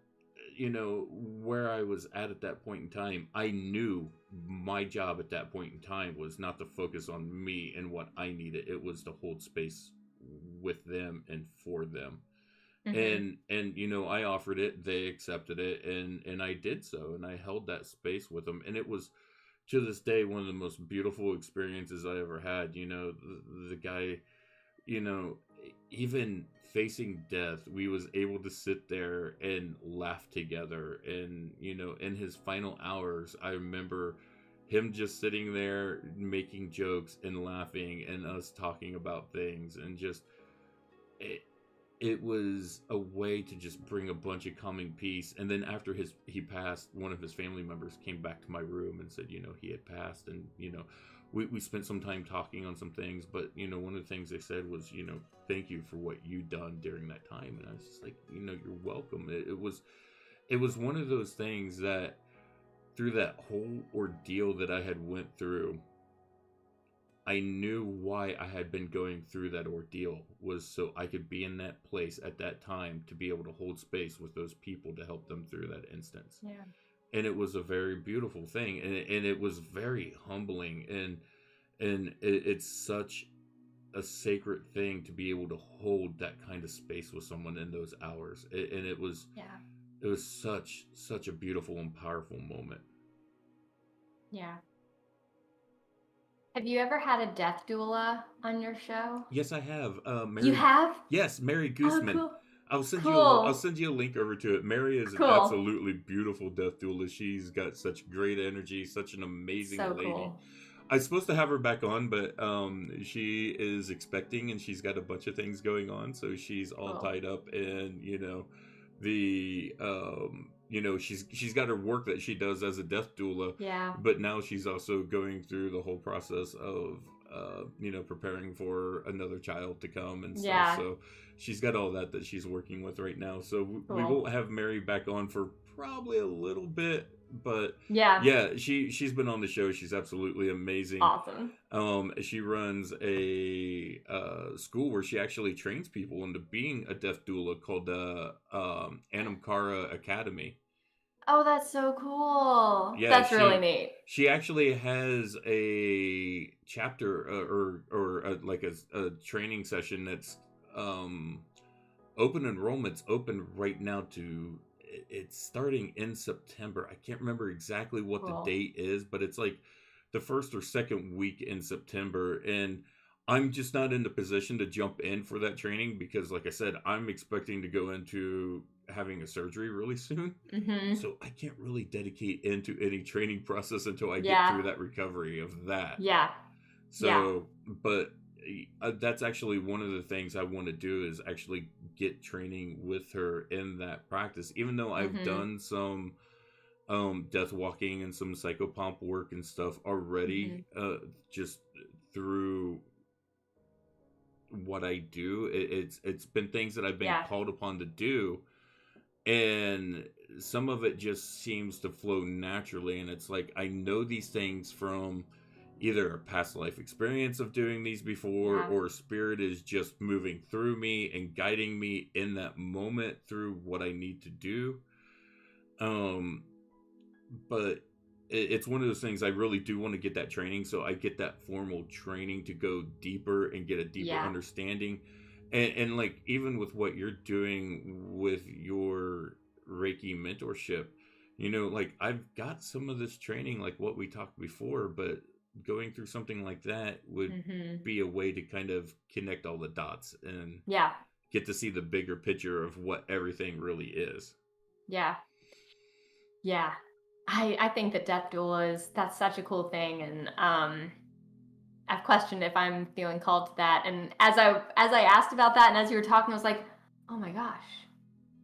where I was at that point in time, I knew my job at that point in time was not to focus on me and what I needed. It was to hold space with them and for them. Hmm. And I offered it, they accepted it, and I did so, and I held that space with them. And it was, to this day, one of the most beautiful experiences I ever had. The guy, you know even facing death, we was able to sit there and laugh together. And in his final hours, I remember him just sitting there making jokes and laughing, and us talking about things, and just it, it was a way to just bring a bunch of calming peace. And then after he passed, one of his family members came back to my room and said, he had passed. And we spent some time talking on some things. But one of the things they said was, thank you for what you done during that time. And I was just like, you're welcome. It was one of those things that, through that whole ordeal that I had went through, I knew why I had been going through that ordeal was so I could be in that place at that time to be able to hold space with those people to help them through that instance. Yeah. and it was a very beautiful thing, and it was very humbling, and it's such a sacred thing to be able to hold that kind of space with someone in those hours. And Yeah. it was such a beautiful and powerful moment. Yeah. Have you ever had a death doula on your show? Yes, I have. You Mary. have? Yes, Mary Oh, Gooseman. cool. I'll Cool. send you a link over to it. Mary is an Cool. absolutely beautiful death doula. She's got such great energy, such an amazing So lady. cool. I was supposed to have her back on, but she is expecting and she's got a bunch of things going on, so she's all Cool. tied up in, the she's got her work that she does as a death doula, Yeah. but now she's also going through the whole process of preparing for another child to come and stuff. Yeah. So she's got all that she's working with right now. So we Cool. won't have Mary back on for probably a little bit, but Yeah. yeah, she's been on the show. She's absolutely amazing. Awesome. She runs a school where she actually trains people into being a death doula called the Anamkara Academy. Oh, that's so cool. Yeah, That's really neat. she actually has a chapter or like a training session that's open enrollment's open right now to it's starting in September. I can't remember exactly what the Cool. date is, but it's like the first or second week in September, and I'm just not in the position to jump in for that training because like I said, I'm expecting to go into having a surgery really soon. Mm-hmm. So I can't really dedicate into any training process until I get Yeah. through that recovery of that. Yeah. Yeah. So, but that's actually one of the things I want to do is actually get training with her in that practice. Even though I've Mm-hmm. done some death walking and some psychopomp work and stuff already, just through what I do, it's been things that I've been Yeah. called upon to do, and some of it just seems to flow naturally, and it's like I know these things from either a past life experience of doing these before, Yeah. or spirit is just moving through me and guiding me in that moment through what I need to do. But it's one of those things I really do want to get that training, so I get that formal training to go deeper and get a deeper Yeah. understanding. And like even with what you're doing with your Reiki mentorship, like I've got some of this training like what we talked before, but going through something like that would Mm-hmm. be a way to kind of connect all the dots and Yeah. get to see the bigger picture of what everything really is. Yeah. Yeah. I think that death doula that's such a cool thing, and I've questioned if I'm feeling called to that. And as I asked about that, and as you were talking, I was like, oh my gosh,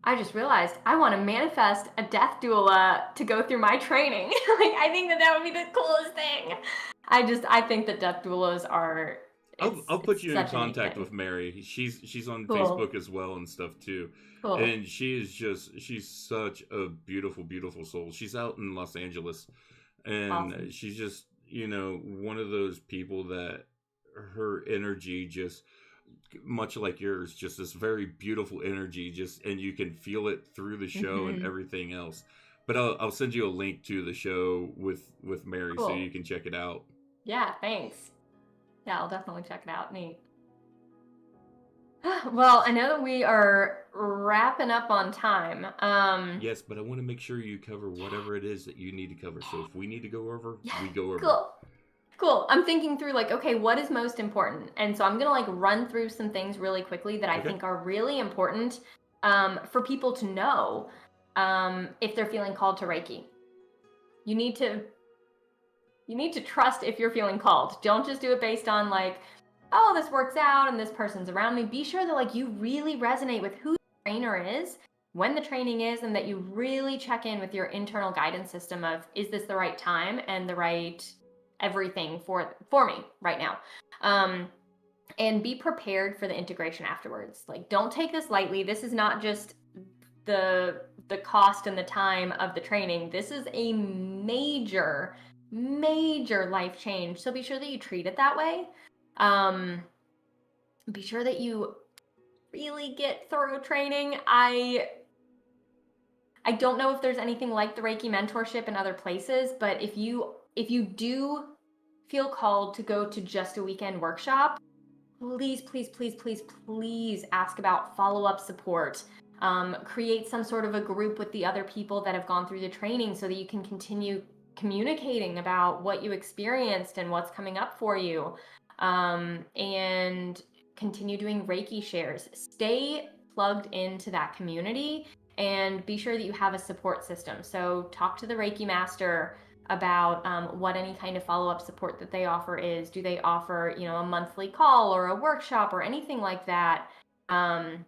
I just realized I want to manifest a death doula to go through my training. Like I think that would be the coolest thing. I think that death doulas are. I'll put It's you in such a neat contact thing. with Mary. She's on Cool. Facebook as well and stuff too. Cool. And she's such a beautiful soul. She's out in Los Angeles, and Awesome. she's just one of those people that her energy just much like yours, just this very beautiful energy, just and you can feel it through the show and Mm-hmm. everything else. But I'll send you a link to the show with Mary so Cool. you can check it out. Yeah, thanks. Yeah, I'll definitely check it out. Neat. Well, I know that we are wrapping up on time. Yes, but I want to make sure you cover whatever it is that you need to cover. So if we need to go over, Yeah, we go over. Cool. I'm thinking through like, okay, what is most important? And so I'm gonna like run through some things really quickly that I Okay. think are really important for people to know if they're feeling called to Reiki. You need to trust if you're feeling called. Don't just do it based on like, oh, this works out and this person's around me. Be sure that like you really resonate with who the trainer is, when the training is, and that you really check in with your internal guidance system of, is this the right time and the right everything for me right now? And be prepared for the integration afterwards. Like, don't take this lightly. This is not just the cost and the time of the training. This is a major life change. So be sure that you treat it that way. Be sure that you really get thorough training. I don't know if there's anything like the Reiki mentorship in other places, but if you do feel called to go to just a weekend workshop, please, please, please, please, please ask about follow-up support. Create some sort of a group with the other people that have gone through the training so that you can continue communicating about what you experienced and what's coming up for you. And continue doing Reiki shares. Stay plugged into that community and be sure that you have a support system. So talk to the Reiki master about what any kind of follow-up support that they offer is. Do they offer, a monthly call or a workshop or anything like that? And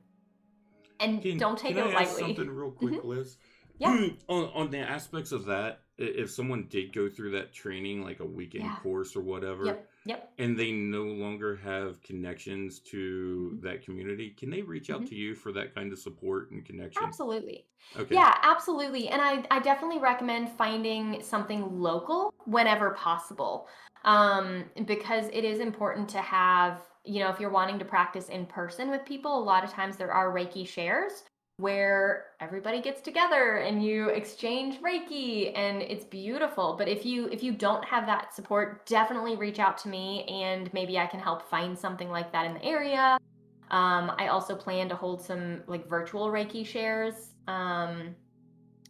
don't take it lightly. Can I ask something real quick, Liz? Yeah. on the aspects of that, if someone did go through that training, like a weekend course or whatever, Yep. and they no longer have connections to that community, can they reach out to you for that kind of support and connection? Absolutely. Okay. Yeah, absolutely. And I definitely recommend finding something local whenever possible. Because it is important to have, if you're wanting to practice in person with people, a lot of times there are Reiki shares where everybody gets together and you exchange Reiki and it's beautiful. But if you don't have that support, definitely reach out to me and maybe I can help find something like that in the area. I also plan to hold some like virtual Reiki shares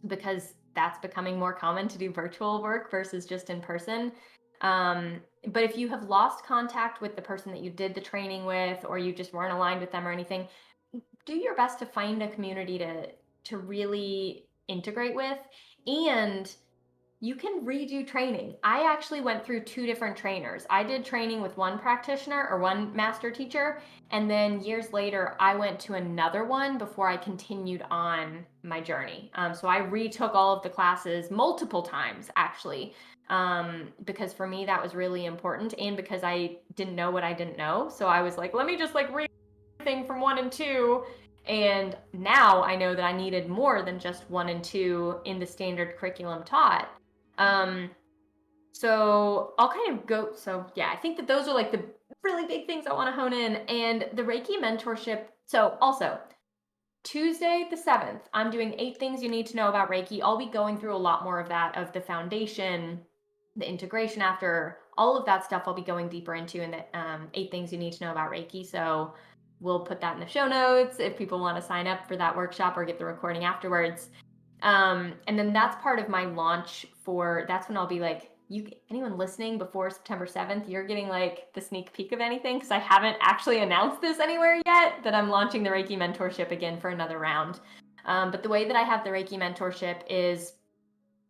because that's becoming more common to do virtual work versus just in person. But if you have lost contact with the person that you did the training with, or you just weren't aligned with them or anything, do your best to find a community to really integrate with. And you can redo training. I actually went through 2 different trainers. I did training with one practitioner or one master teacher, and then years later, I went to another one before I continued on my journey. So I retook all of the classes multiple times, actually, because for me, that was really important, and because I didn't know what I didn't know. So I was like, let me just read everything from 1 and 2. And now I know that I needed more than just 1 and 2 in the standard curriculum taught. So I'll kind of go. So yeah, I think that those are the really big things I want to hone in. And the Reiki mentorship. So also, Tuesday the 7th, I'm doing 8 things you need to know about Reiki. I'll be going through a lot more of that, of the foundation, the integration after, all of that stuff I'll be going deeper into in the 8 things you need to know about Reiki. So we'll put that in the show notes if people want to sign up for that workshop or get the recording afterwards. And then that's part of my launch that's when I'll be anyone listening before September 7th, you're getting the sneak peek of anything, because I haven't actually announced this anywhere yet, that I'm launching the Reiki mentorship again for another round. But the way that I have the Reiki mentorship is,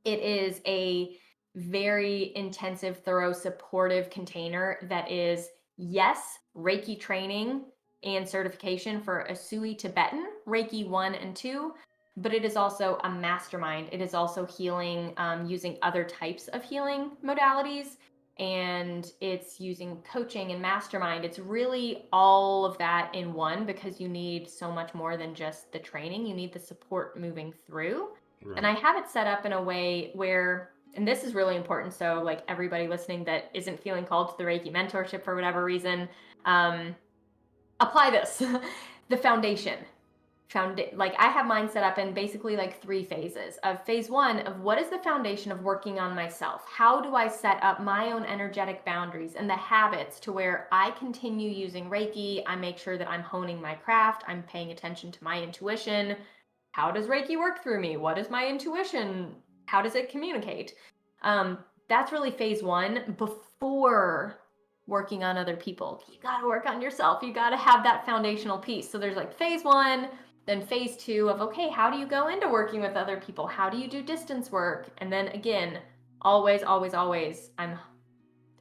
it is a very intensive, thorough, supportive container that is, yes, Reiki training and certification for Asui Tibetan, Reiki 1 and 2, but it is also a mastermind. It is also healing using other types of healing modalities, and it's using coaching and mastermind. It's really all of that in one, because you need so much more than just the training. You need the support moving through. Right. And I have it set up in a way where, and this is really important, so everybody listening that isn't feeling called to the Reiki mentorship for whatever reason, apply this. The foundation. I have mine set up in basically 3 phases. Of phase 1 of what is the foundation of working on myself? How do I set up my own energetic boundaries and the habits to where I continue using Reiki? I make sure that I'm honing my craft. I'm paying attention to my intuition. How does Reiki work through me? What is my intuition? How does it communicate? That's really phase 1 before working on other people. You got to work on yourself. You got to have that foundational piece. So there's phase 1, then phase 2 of, okay, how do you go into working with other people? How do you do distance work? And then again, always, always, always, I'm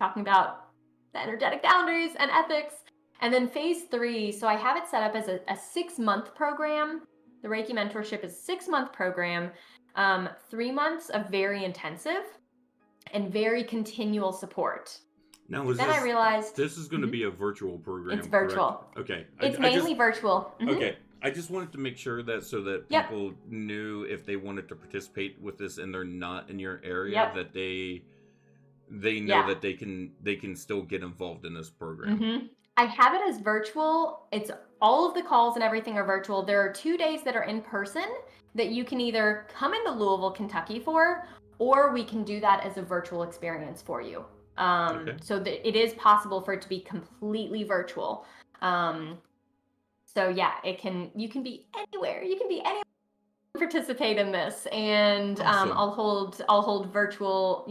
talking about the energetic boundaries and ethics. And then phase 3, so I have it set up as a 6-month program. The Reiki mentorship is a 6-month program, 3 months of very intensive and very continual support. Now, I realized this is going to be a virtual program. It's virtual. Correct? Okay. It's mainly virtual. Mm-hmm. Okay. I just wanted to make sure that so that people knew if they wanted to participate with this and they're not in your area, that they know that they can still get involved in this program. Mm-hmm. I have it as virtual. It's all of the calls and everything are virtual. There are 2 days that are in person that you can either come into Louisville, Kentucky for, or we can do that as a virtual experience for you. Okay. So that it is possible for it to be completely virtual. So yeah, you can be anywhere. You can be anywhere participate in this, and Awesome. I'll hold virtual.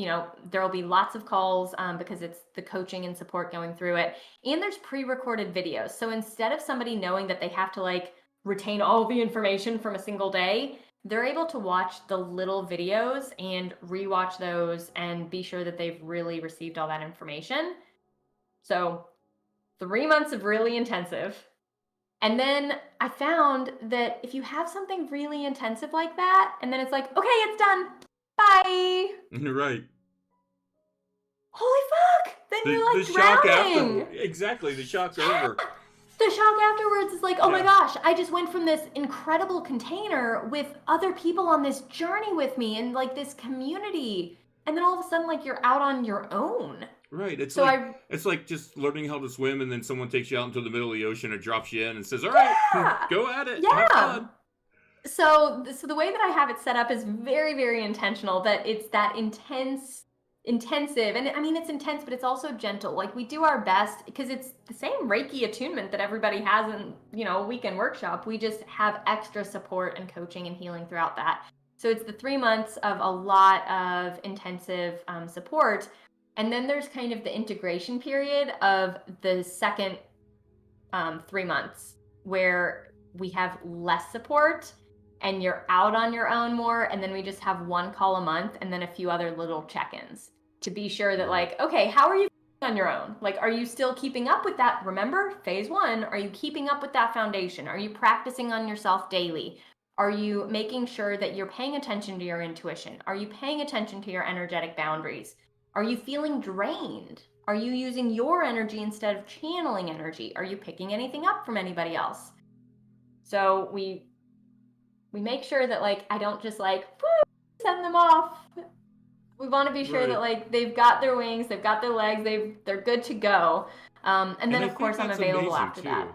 There will be lots of calls because it's the coaching and support going through it, and there's pre-recorded videos. So instead of somebody knowing that they have to like retain all the information from a single day, they're able to watch the little videos and rewatch those and be sure that they've really received all that information. So 3 months of really intensive. And then I found that if you have something really intensive like that, and then it's like, okay, it's done. Bye. Right. Holy fuck. Then you're The like shock drowning. after, exactly, the shock's Yeah. over. The shock afterwards is like, oh my Yeah. gosh, I just went from this incredible container with other people on this journey with me and like this community. And then all of a sudden, like you're out on your own. Right. It's So like it's like just learning how to swim, and then someone takes you out into the middle of the ocean and drops you in and says, "All right, yeah. go at it. Have Yeah. fun." So the way that I have it set up is very, very intentional, that it's that intensive. And I mean, it's intense, but it's also gentle. Like we do our best because it's the same Reiki attunement that everybody has in, a weekend workshop. We just have extra support and coaching and healing throughout that. So it's the 3 months of a lot of intensive support. And then there's kind of the integration period of the second 3 months where we have less support and you're out on your own more. And then we just have one call a month and then a few other little check-ins to be sure that like, okay, how are you on your own? Like, are you still keeping up with that? Remember, phase 1, are you keeping up with that foundation? Are you practicing on yourself daily? Are you making sure that you're paying attention to your intuition? Are you paying attention to your energetic boundaries? Are you feeling drained? Are you using your energy instead of channeling energy? Are you picking anything up from anybody else? So we make sure that like I don't just like send them off. We want to be sure that like they've got their wings, they've got their legs, they're good to go. And then of course I'm available after that.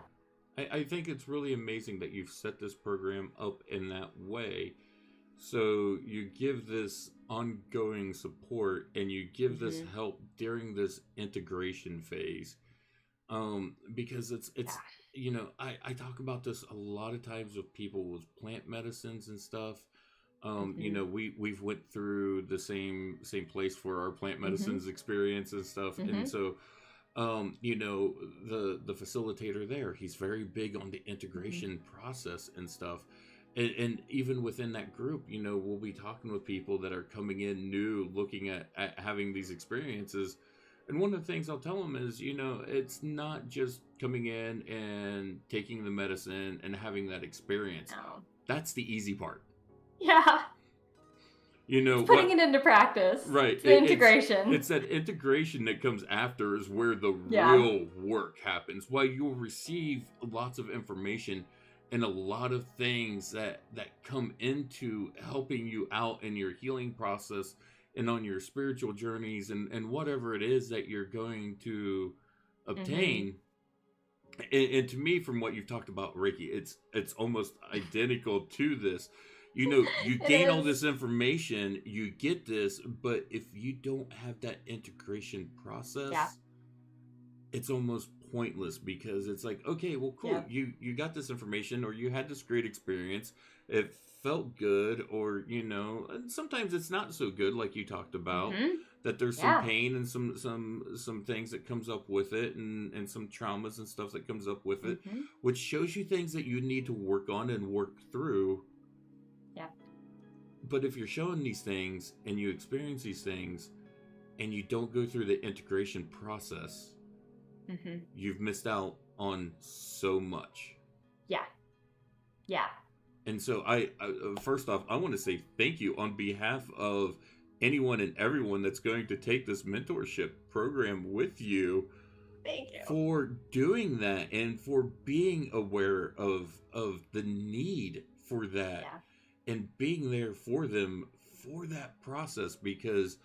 I think it's really amazing that you've set this program up in that way. So you give this ongoing support and you give this help during this integration phase. Because it's I talk about this a lot of times with people with plant medicines and stuff. We've went through the same place for our plant medicines experience and stuff. And so the facilitator there, he's very big on the integration process and stuff. And even within that group, we'll be talking with people that are coming in new, looking at having these experiences. And one of the things I'll tell them is, it's not just coming in and taking the medicine and having that experience. No. That's the easy part. Yeah. It's putting it into practice. Right. It's the integration. It's that integration that comes after is where the real work happens. While you'll receive lots of information and a lot of things that come into helping you out in your healing process and on your spiritual journeys and whatever it is that you're going to obtain. And to me, from what you've talked about Reiki, it's almost identical to this. You gain all this information, you get this, but if you don't have that integration process, it's almost pointless, because it's like, okay, well, cool, you got this information, or you had this great experience, it felt good, or and sometimes it's not so good, like you talked about, that there's some pain and some things that comes up with it, and some traumas and stuff that comes up with it, which shows you things that you need to work on and work through. But if you're showing these things and you experience these things and you don't go through the integration process, you've missed out on so much. Yeah. And so I first off, I want to say thank you on behalf of anyone and everyone that's going to take this mentorship program with you. Thank you for doing that and for being aware of the need for that. And being there for them for that process, because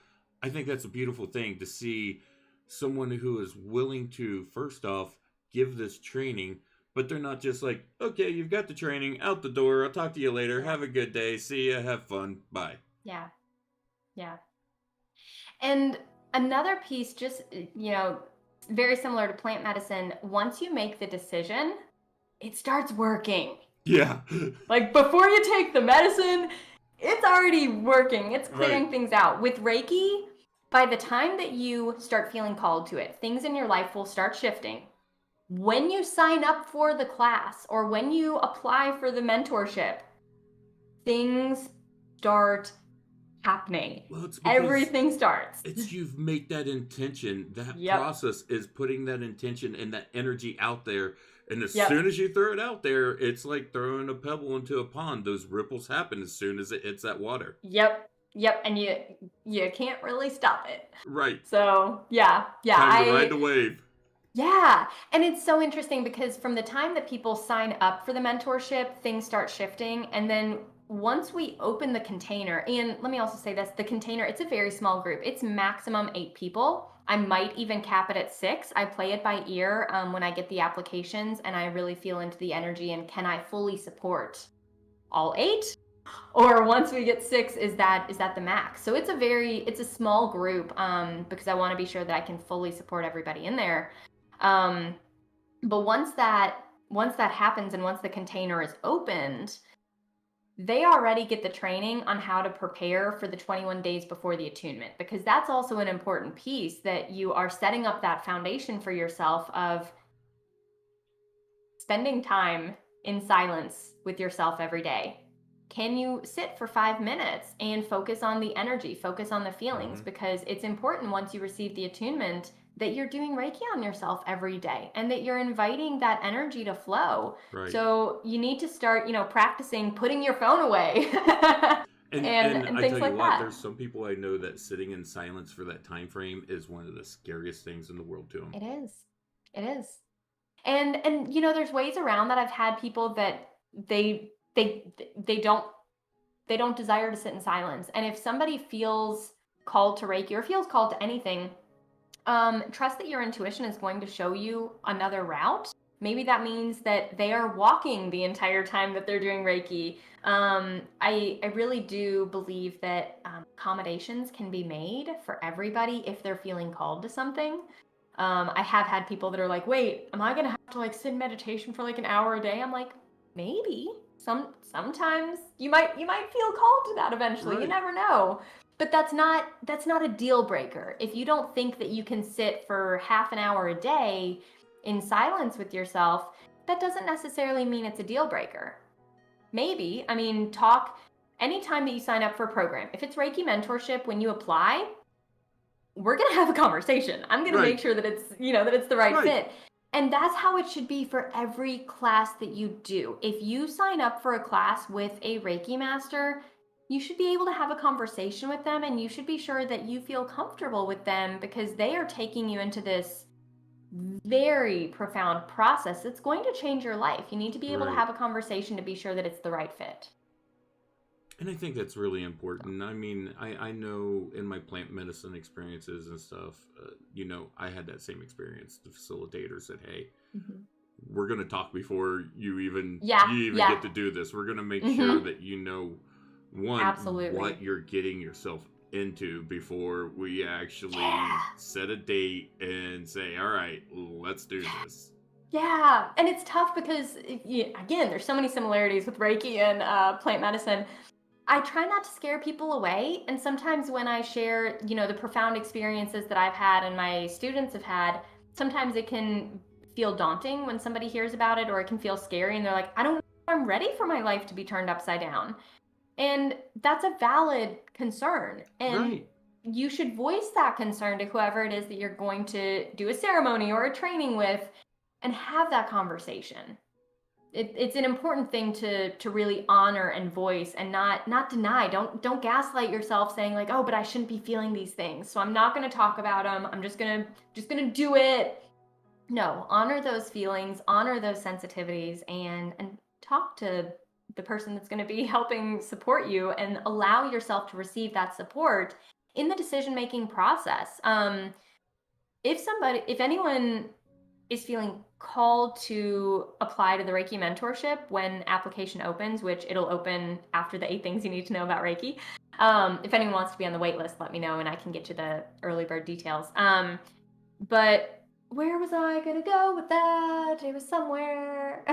I think that's a beautiful thing to see someone who is willing to, first off, give this training, but they're not just like, okay, you've got the training, out the door, I'll talk to you later, have a good day, see ya, have fun, bye. Yeah. Yeah. And another piece, just, very similar to plant medicine, once you make the decision, it starts working. Yeah. Like before you take the medicine, it's already working. It's clearing things out. With Reiki, by the time that you start feeling called to it, things in your life will start shifting. When you sign up for the class or when you apply for the mentorship, things start happening. Well, it's because everything starts. it's you've made that intention. That Yep. process is putting that intention and that energy out there. And as Yep. soon as you throw it out there, it's like throwing a pebble into a pond. Those ripples happen as soon as it hits that water. Yep. And you can't really stop it. Right. So yeah. Time to ride the wave. Yeah. And it's so interesting because from the time that people sign up for the mentorship, things start shifting. And then once we open the container, and let me also say this, the container, it's a very small group. It's maximum 8 people. I might even cap it at 6. I play it by ear when I get the applications and I really feel into the energy and can I fully support all 8? Or once we get 6, is that the max? So it's a small group because I want to be sure that I can fully support everybody in there. But once that happens and once the container is opened, they already get the training on how to prepare for the 21 days before the attunement, because that's also an important piece, that you are setting up that foundation for yourself of spending time in silence with yourself every day. Can you sit for 5 minutes and focus on the energy, focus on the feelings? Because it's important once you receive the attunement that you're doing Reiki on yourself every day and that you're inviting that energy to flow. Right. So you need to start, practicing putting your phone away and and I things tell like you what, that. there's some people I know that sitting in silence for that time frame is one of the scariest things in the world to them. It is. And there's ways around that. I've had people that they don't desire to sit in silence. And if somebody feels called to Reiki or feels called to anything, trust that your intuition is going to show you another route. Maybe that means that they are walking the entire time that they're doing Reiki. I really do believe that accommodations can be made for everybody if they're feeling called to something. I have had people that are like, wait, am I going to have to sit in meditation for an hour a day? I'm like, maybe. Sometimes you might feel called to that eventually. You never know. But that's not a deal breaker. If you don't think that you can sit for half an hour a day in silence with yourself, that doesn't necessarily mean it's a deal breaker. Maybe, talk anytime that you sign up for a program. If it's Reiki mentorship, when you apply, we're going to have a conversation. I'm going to make sure that it's, that it's the right fit. And that's how it should be for every class that you do. If you sign up for a class with a Reiki master, you should be able to have a conversation with them, and you should be sure that you feel comfortable with them because they are taking you into this very profound process that's going to change your life. You need to be able to have a conversation to be sure that it's the right fit. And I think that's really important. I know in my plant medicine experiences and stuff, I had that same experience. The facilitator said, hey, we're going to talk before you even get to do this. We're going to make sure that what you're getting yourself into before we actually set a date and say, all right, let's do this. Yeah, and it's tough because, again, there's so many similarities with Reiki and plant medicine. I try not to scare people away, and sometimes when I share, the profound experiences that I've had and my students have had, sometimes it can feel daunting when somebody hears about it, or it can feel scary, and they're like, I don't know if I'm ready for my life to be turned upside down. And that's a valid concern. And you should voice that concern to whoever it is that you're going to do a ceremony or a training with and have that conversation. It's an important thing to really honor and voice and not deny. Don't gaslight yourself saying oh, but I shouldn't be feeling these things, so I'm not going to talk about them. I'm just going to do it. No, honor those feelings, honor those sensitivities, and talk to the person that's going to be helping support you, and allow yourself to receive that support in the decision-making process. If anyone is feeling called to apply to the Reiki mentorship when application opens, which it'll open after the 8 things you need to know about Reiki. If anyone wants to be on the wait list, let me know and I can get you the early bird details. But where was I gonna go with that? It was somewhere.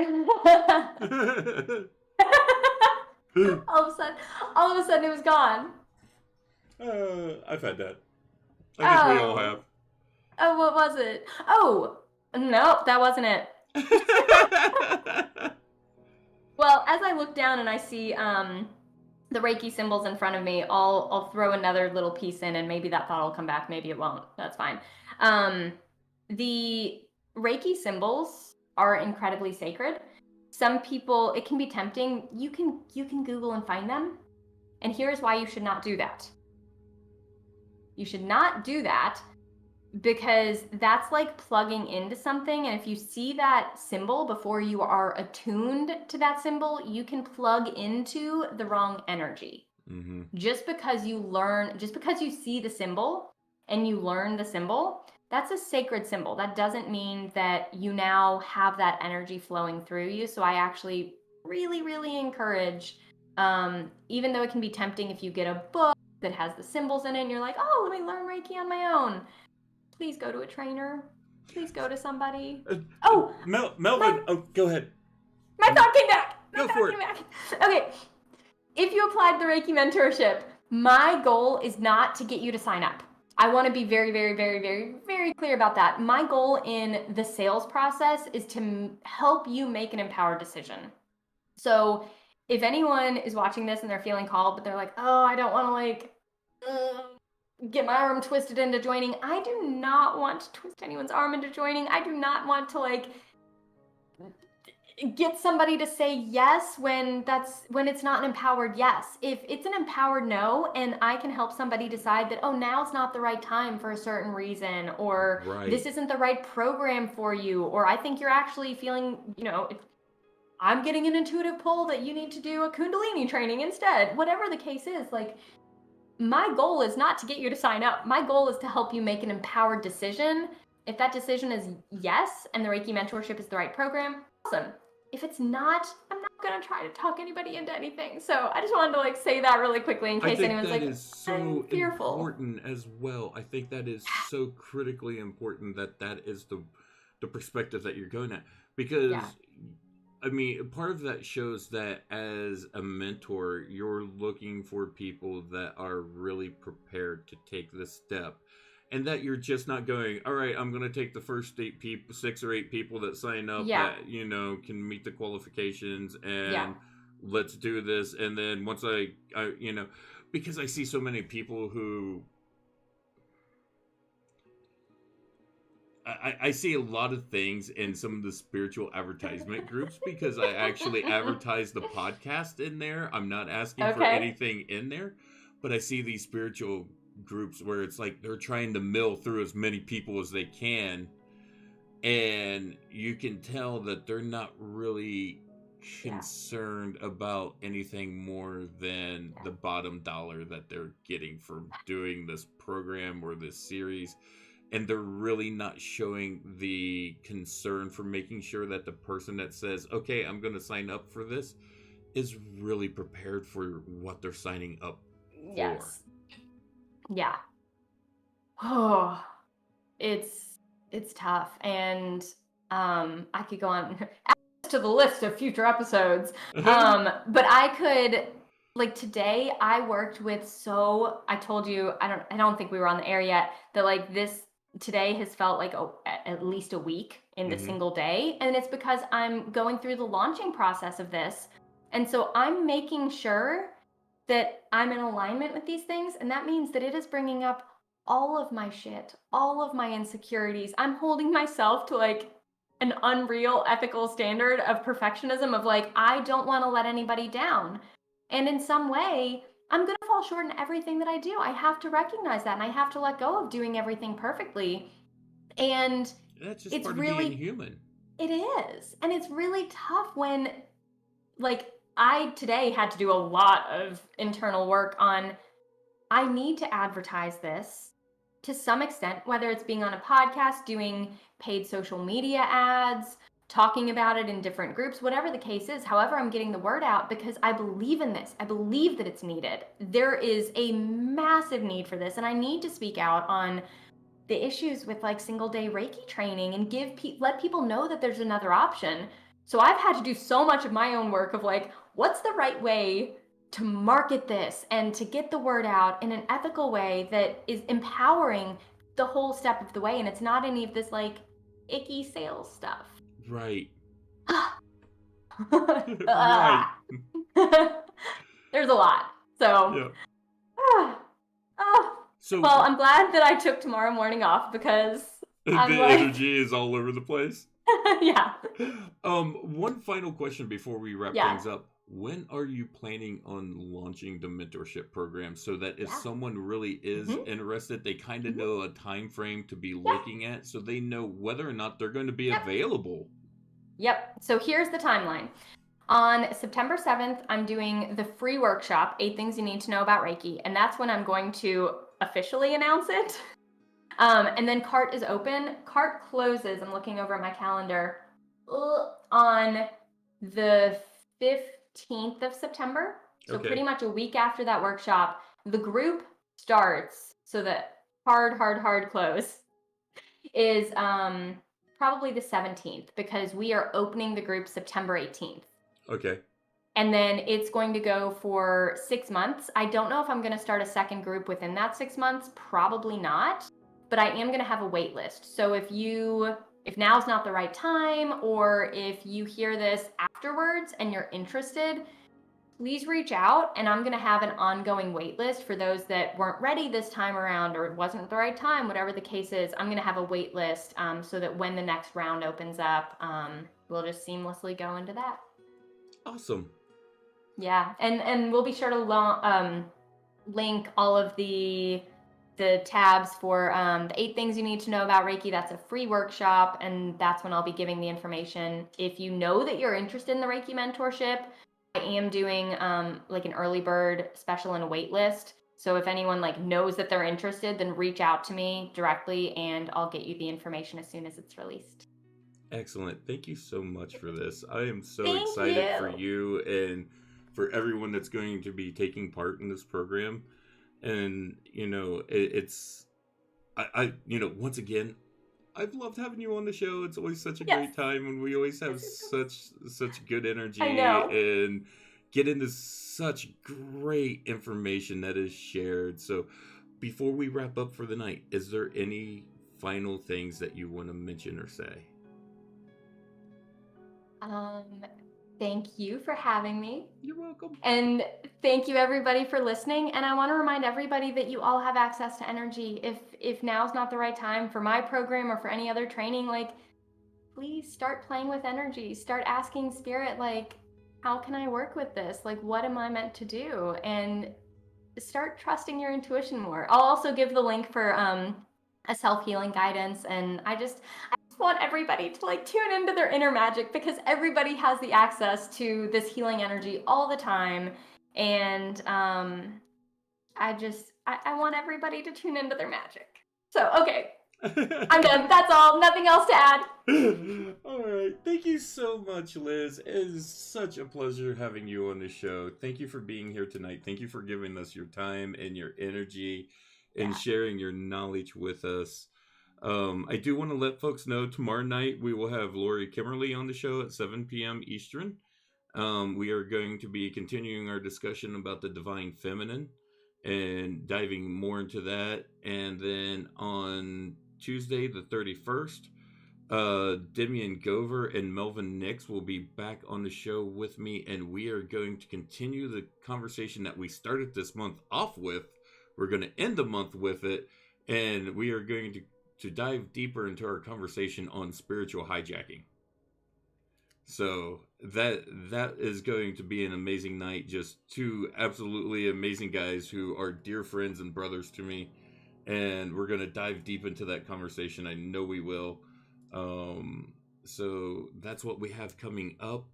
all of a sudden it was gone. I've had that. I think we all have. Oh, what was it? Oh, no, that wasn't it. Well, as I look down and I see the Reiki symbols in front of me, I'll throw another little piece in, and maybe that thought will come back. Maybe it won't. That's fine. The Reiki symbols are incredibly sacred. Some people, it can be tempting. You can Google and find them. And here's why you should not do that. You should not do that because that's like plugging into something. And if you see that symbol before you are attuned to that symbol, you can plug into the wrong energy. Mm-hmm. Just because you see the symbol and you learn the symbol, that's a sacred symbol. That doesn't mean that you now have that energy flowing through you. So I actually really, really encourage, even though it can be tempting if you get a book that has the symbols in it and you're like, oh, let me learn Reiki on my own. Please go to a trainer. Please go to somebody. Melvin, go ahead. My thought came back. Go for it. Okay. If you applied the Reiki mentorship, my goal is not to get you to sign up. I want to be very, very, very, very, very clear about that. My goal in the sales process is to help you make an empowered decision. So if anyone is watching this and they're feeling called, but they're like, oh, I don't want to get my arm twisted into joining. I do not want to twist anyone's arm into joining. I do not want to get somebody to say yes when it's not an empowered yes. If it's an empowered no, and I can help somebody decide that, oh, now's not the right time for a certain reason, or this isn't the right program for you, or I think you're actually feeling, I'm getting an intuitive pull that you need to do a Kundalini training instead. Whatever the case is, my goal is not to get you to sign up. My goal is to help you make an empowered decision. If that decision is yes, and the Reiki mentorship is the right program, awesome. If it's not, I'm not going to try to talk anybody into anything. So I just wanted to say that really quickly in case anyone's like, is so fearful. Important as well. I think that is so critically important that is the perspective that you're going at. Because I mean, part of that shows that as a mentor, you're looking for people that are really prepared to take this step. And that you're just not going, all right, I'm going to take the first 6 or 8 people that sign up that, can meet the qualifications and let's do this. And then once I because I see so many people who, I see a lot of things in some of the spiritual advertisement groups because I actually advertise the podcast in there. I'm not asking for anything in there, but I see these spiritual groups where it's like they're trying to mill through as many people as they can, and you can tell that they're not really concerned about anything more than the bottom dollar that they're getting from doing this program or this series. And they're really not showing the concern for making sure that the person that says, okay, I'm going to sign up for this is really prepared for what they're signing up for. Yeah. Oh, it's tough. And I could go on to the list of future episodes. But I could, today I worked with, I told you, I don't think we were on the air yet, that this today has felt like at least a week in the single day. And it's because I'm going through the launching process of this. And so I'm making sure that I'm in alignment with these things. And that means that it is bringing up all of my shit, all of my insecurities. I'm holding myself to an unreal ethical standard of perfectionism of I don't want to let anybody down. And in some way, I'm going to fall short in everything that I do. I have to recognize that, and I have to let go of doing everything perfectly. And that's just part of being human. It is. And it's really tough when, I today had to do a lot of internal work on, I need to advertise this. to some extent, whether it's being on a podcast, doing paid social media ads, talking about it in different groups, whatever the case is, however I'm getting the word out, because I believe in this. I believe that it's needed. There is a massive need for this, and I need to speak out on the issues with like single day Reiki training and let people know that there's another option. So I've had to do so much of my own work of like, what's the right way to market this and to get the word out in an ethical way that is empowering the whole step of the way, and it's not any of this like icky sales stuff. Right. Right. There's a lot. So, yeah. So well, I'm glad that I took tomorrow morning off because the energy is all over the place. Yeah. One final question before we wrap things up. When are you planning on launching the mentorship program so that if someone really is interested, they kind of know a time frame to be looking at, so they know whether or not they're going to be available? Yep. So here's the timeline. On September 7th, I'm doing the free workshop, 8 Things You Need to Know About Reiki, and that's when I'm going to officially announce it. And then CART is open. CART closes, I'm looking over at my calendar, on the 15th of September. So pretty much a week after that workshop, the group starts. So the hard close is probably the 17th, because we are opening the group September 18th. Okay. And then it's going to go for 6 months. I don't know if I'm going to start a second group within that 6 months. Probably not. But I am going to have a wait list. So if now's not the right time, or if you hear this afterwards and you're interested, please reach out, and I'm going to have an ongoing wait list for those that weren't ready this time around, or it wasn't the right time, whatever the case is. I'm going to have a wait list so that when the next round opens up, we'll just seamlessly go into that. Awesome. Yeah, and we'll be sure to link all of the tabs for the 8 Things You Need to Know About Reiki. That's a free workshop, and that's when I'll be giving the information. If you know that you're interested in the Reiki mentorship, I am doing like an early bird special and a wait list. So if anyone like knows that they're interested, then reach out to me directly, and I'll get you the information as soon as it's released. Excellent. Thank you so much for this. I am so excited for you and for everyone that's going to be taking part in this program. And, once again, I've loved having you on the show. It's always such a great time, and we always have such good energy and get into such great information that is shared. So before we wrap up for the night, is there any final things that you want to mention or say? Thank you for having me. You're welcome. And thank you everybody for listening. And I want to remind everybody that you all have access to energy. If now's not the right time for my program or for any other training, like, please start playing with energy. Start asking spirit, like, how can I work with this? Like, what am I meant to do? And start trusting your intuition more. I'll also give the link for a self-healing guidance. And I just want everybody to like tune into their inner magic, because everybody has the access to this healing energy all the time. And I want everybody to tune into their magic. So, okay. I'm done. That's all. Nothing else to add. All right. Thank you so much, Liz. It is such a pleasure having you on the show. Thank you for being here tonight. Thank you for giving us your time and your energy and sharing your knowledge with us. I do want to let folks know tomorrow night we will have Lori Kimmerly on the show at 7 p.m. Eastern. We are going to be continuing our discussion about the Divine Feminine and diving more into that. And then on Tuesday, the 31st, Demian Gover and Melvin Nix will be back on the show with me, and we are going to continue the conversation that we started this month off with. We're going to end the month with it, and we are going to dive deeper into our conversation on spiritual hijacking. So that is going to be an amazing night. Just 2 absolutely amazing guys who are dear friends and brothers to me, and we're going to dive deep into that conversation. I know we will. So that's what we have coming up.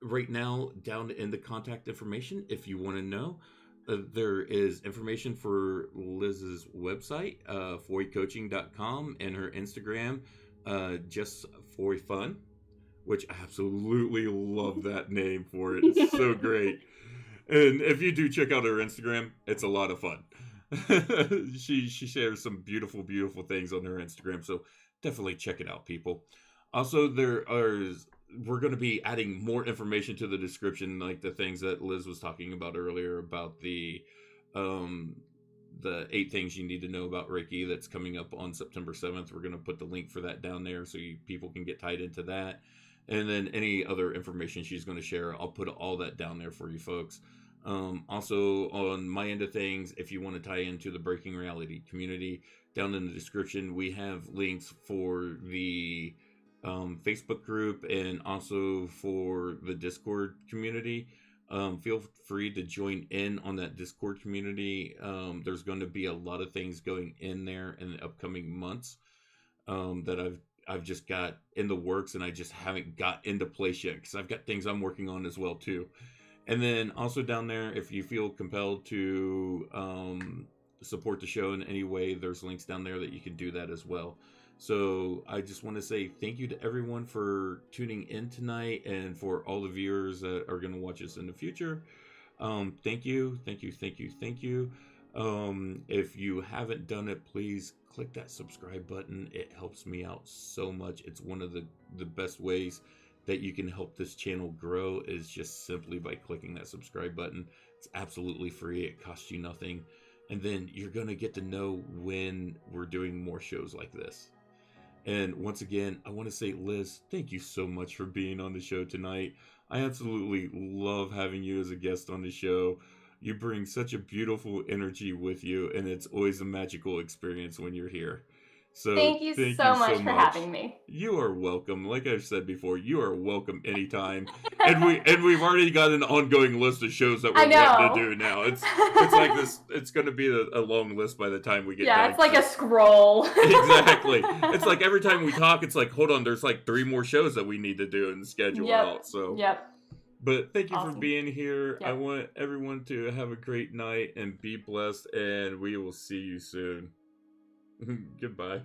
Right now, down in the contact information, if you want to know, there is information for Liz's website, foycoaching.com, and her Instagram, just Foy Fun, which I absolutely love that name for it. It's so great. And if you do check out her Instagram, it's a lot of fun. She shares some beautiful, beautiful things on her Instagram, so definitely check it out, people. Also, we're going to be adding more information to the description, like the things that Liz was talking about earlier about the 8 things you need to know about Reiki that's coming up on September 7th. We're going to put the link for that down there so people can get tied into that. And then any other information she's going to share, I'll put all that down there for you folks. Also, on my end of things, if you want to tie into the Breaking Reality community, down in the description, we have links for the Facebook group and also for the Discord community. Feel free to join in on that Discord community. There's going to be a lot of things going in there in the upcoming months that I've just got in the works, and I just haven't got into place yet because I've got things I'm working on as well too. And then also down there, if you feel compelled to support the show in any way, there's links down there that you can do that as well. So I just want to say thank you to everyone for tuning in tonight, and for all the viewers that are going to watch us in the future. Thank you. If you haven't done it, please click that subscribe button. It helps me out so much. It's one of the best ways that you can help this channel grow, is just simply by clicking that subscribe button. It's absolutely free. It costs you nothing. And then you're going to get to know when we're doing more shows like this. And once again, I want to say, Liz, thank you so much for being on the show tonight. I absolutely love having you as a guest on the show. You bring such a beautiful energy with you, and it's always a magical experience when you're here. So thank you so much for having me. You are welcome. Like I've said before, you are welcome anytime. and we've already got an ongoing list of shows that we're wanting to do now. It's like this. It's going to be a long list by the time we get done. Yeah, it's like a scroll. Exactly. It's like every time we talk, it's like, hold on, there's like 3 more shows that we need to do and schedule out. So But thank you for being here. I want everyone to have a great night and be blessed, and we will see you soon. Goodbye.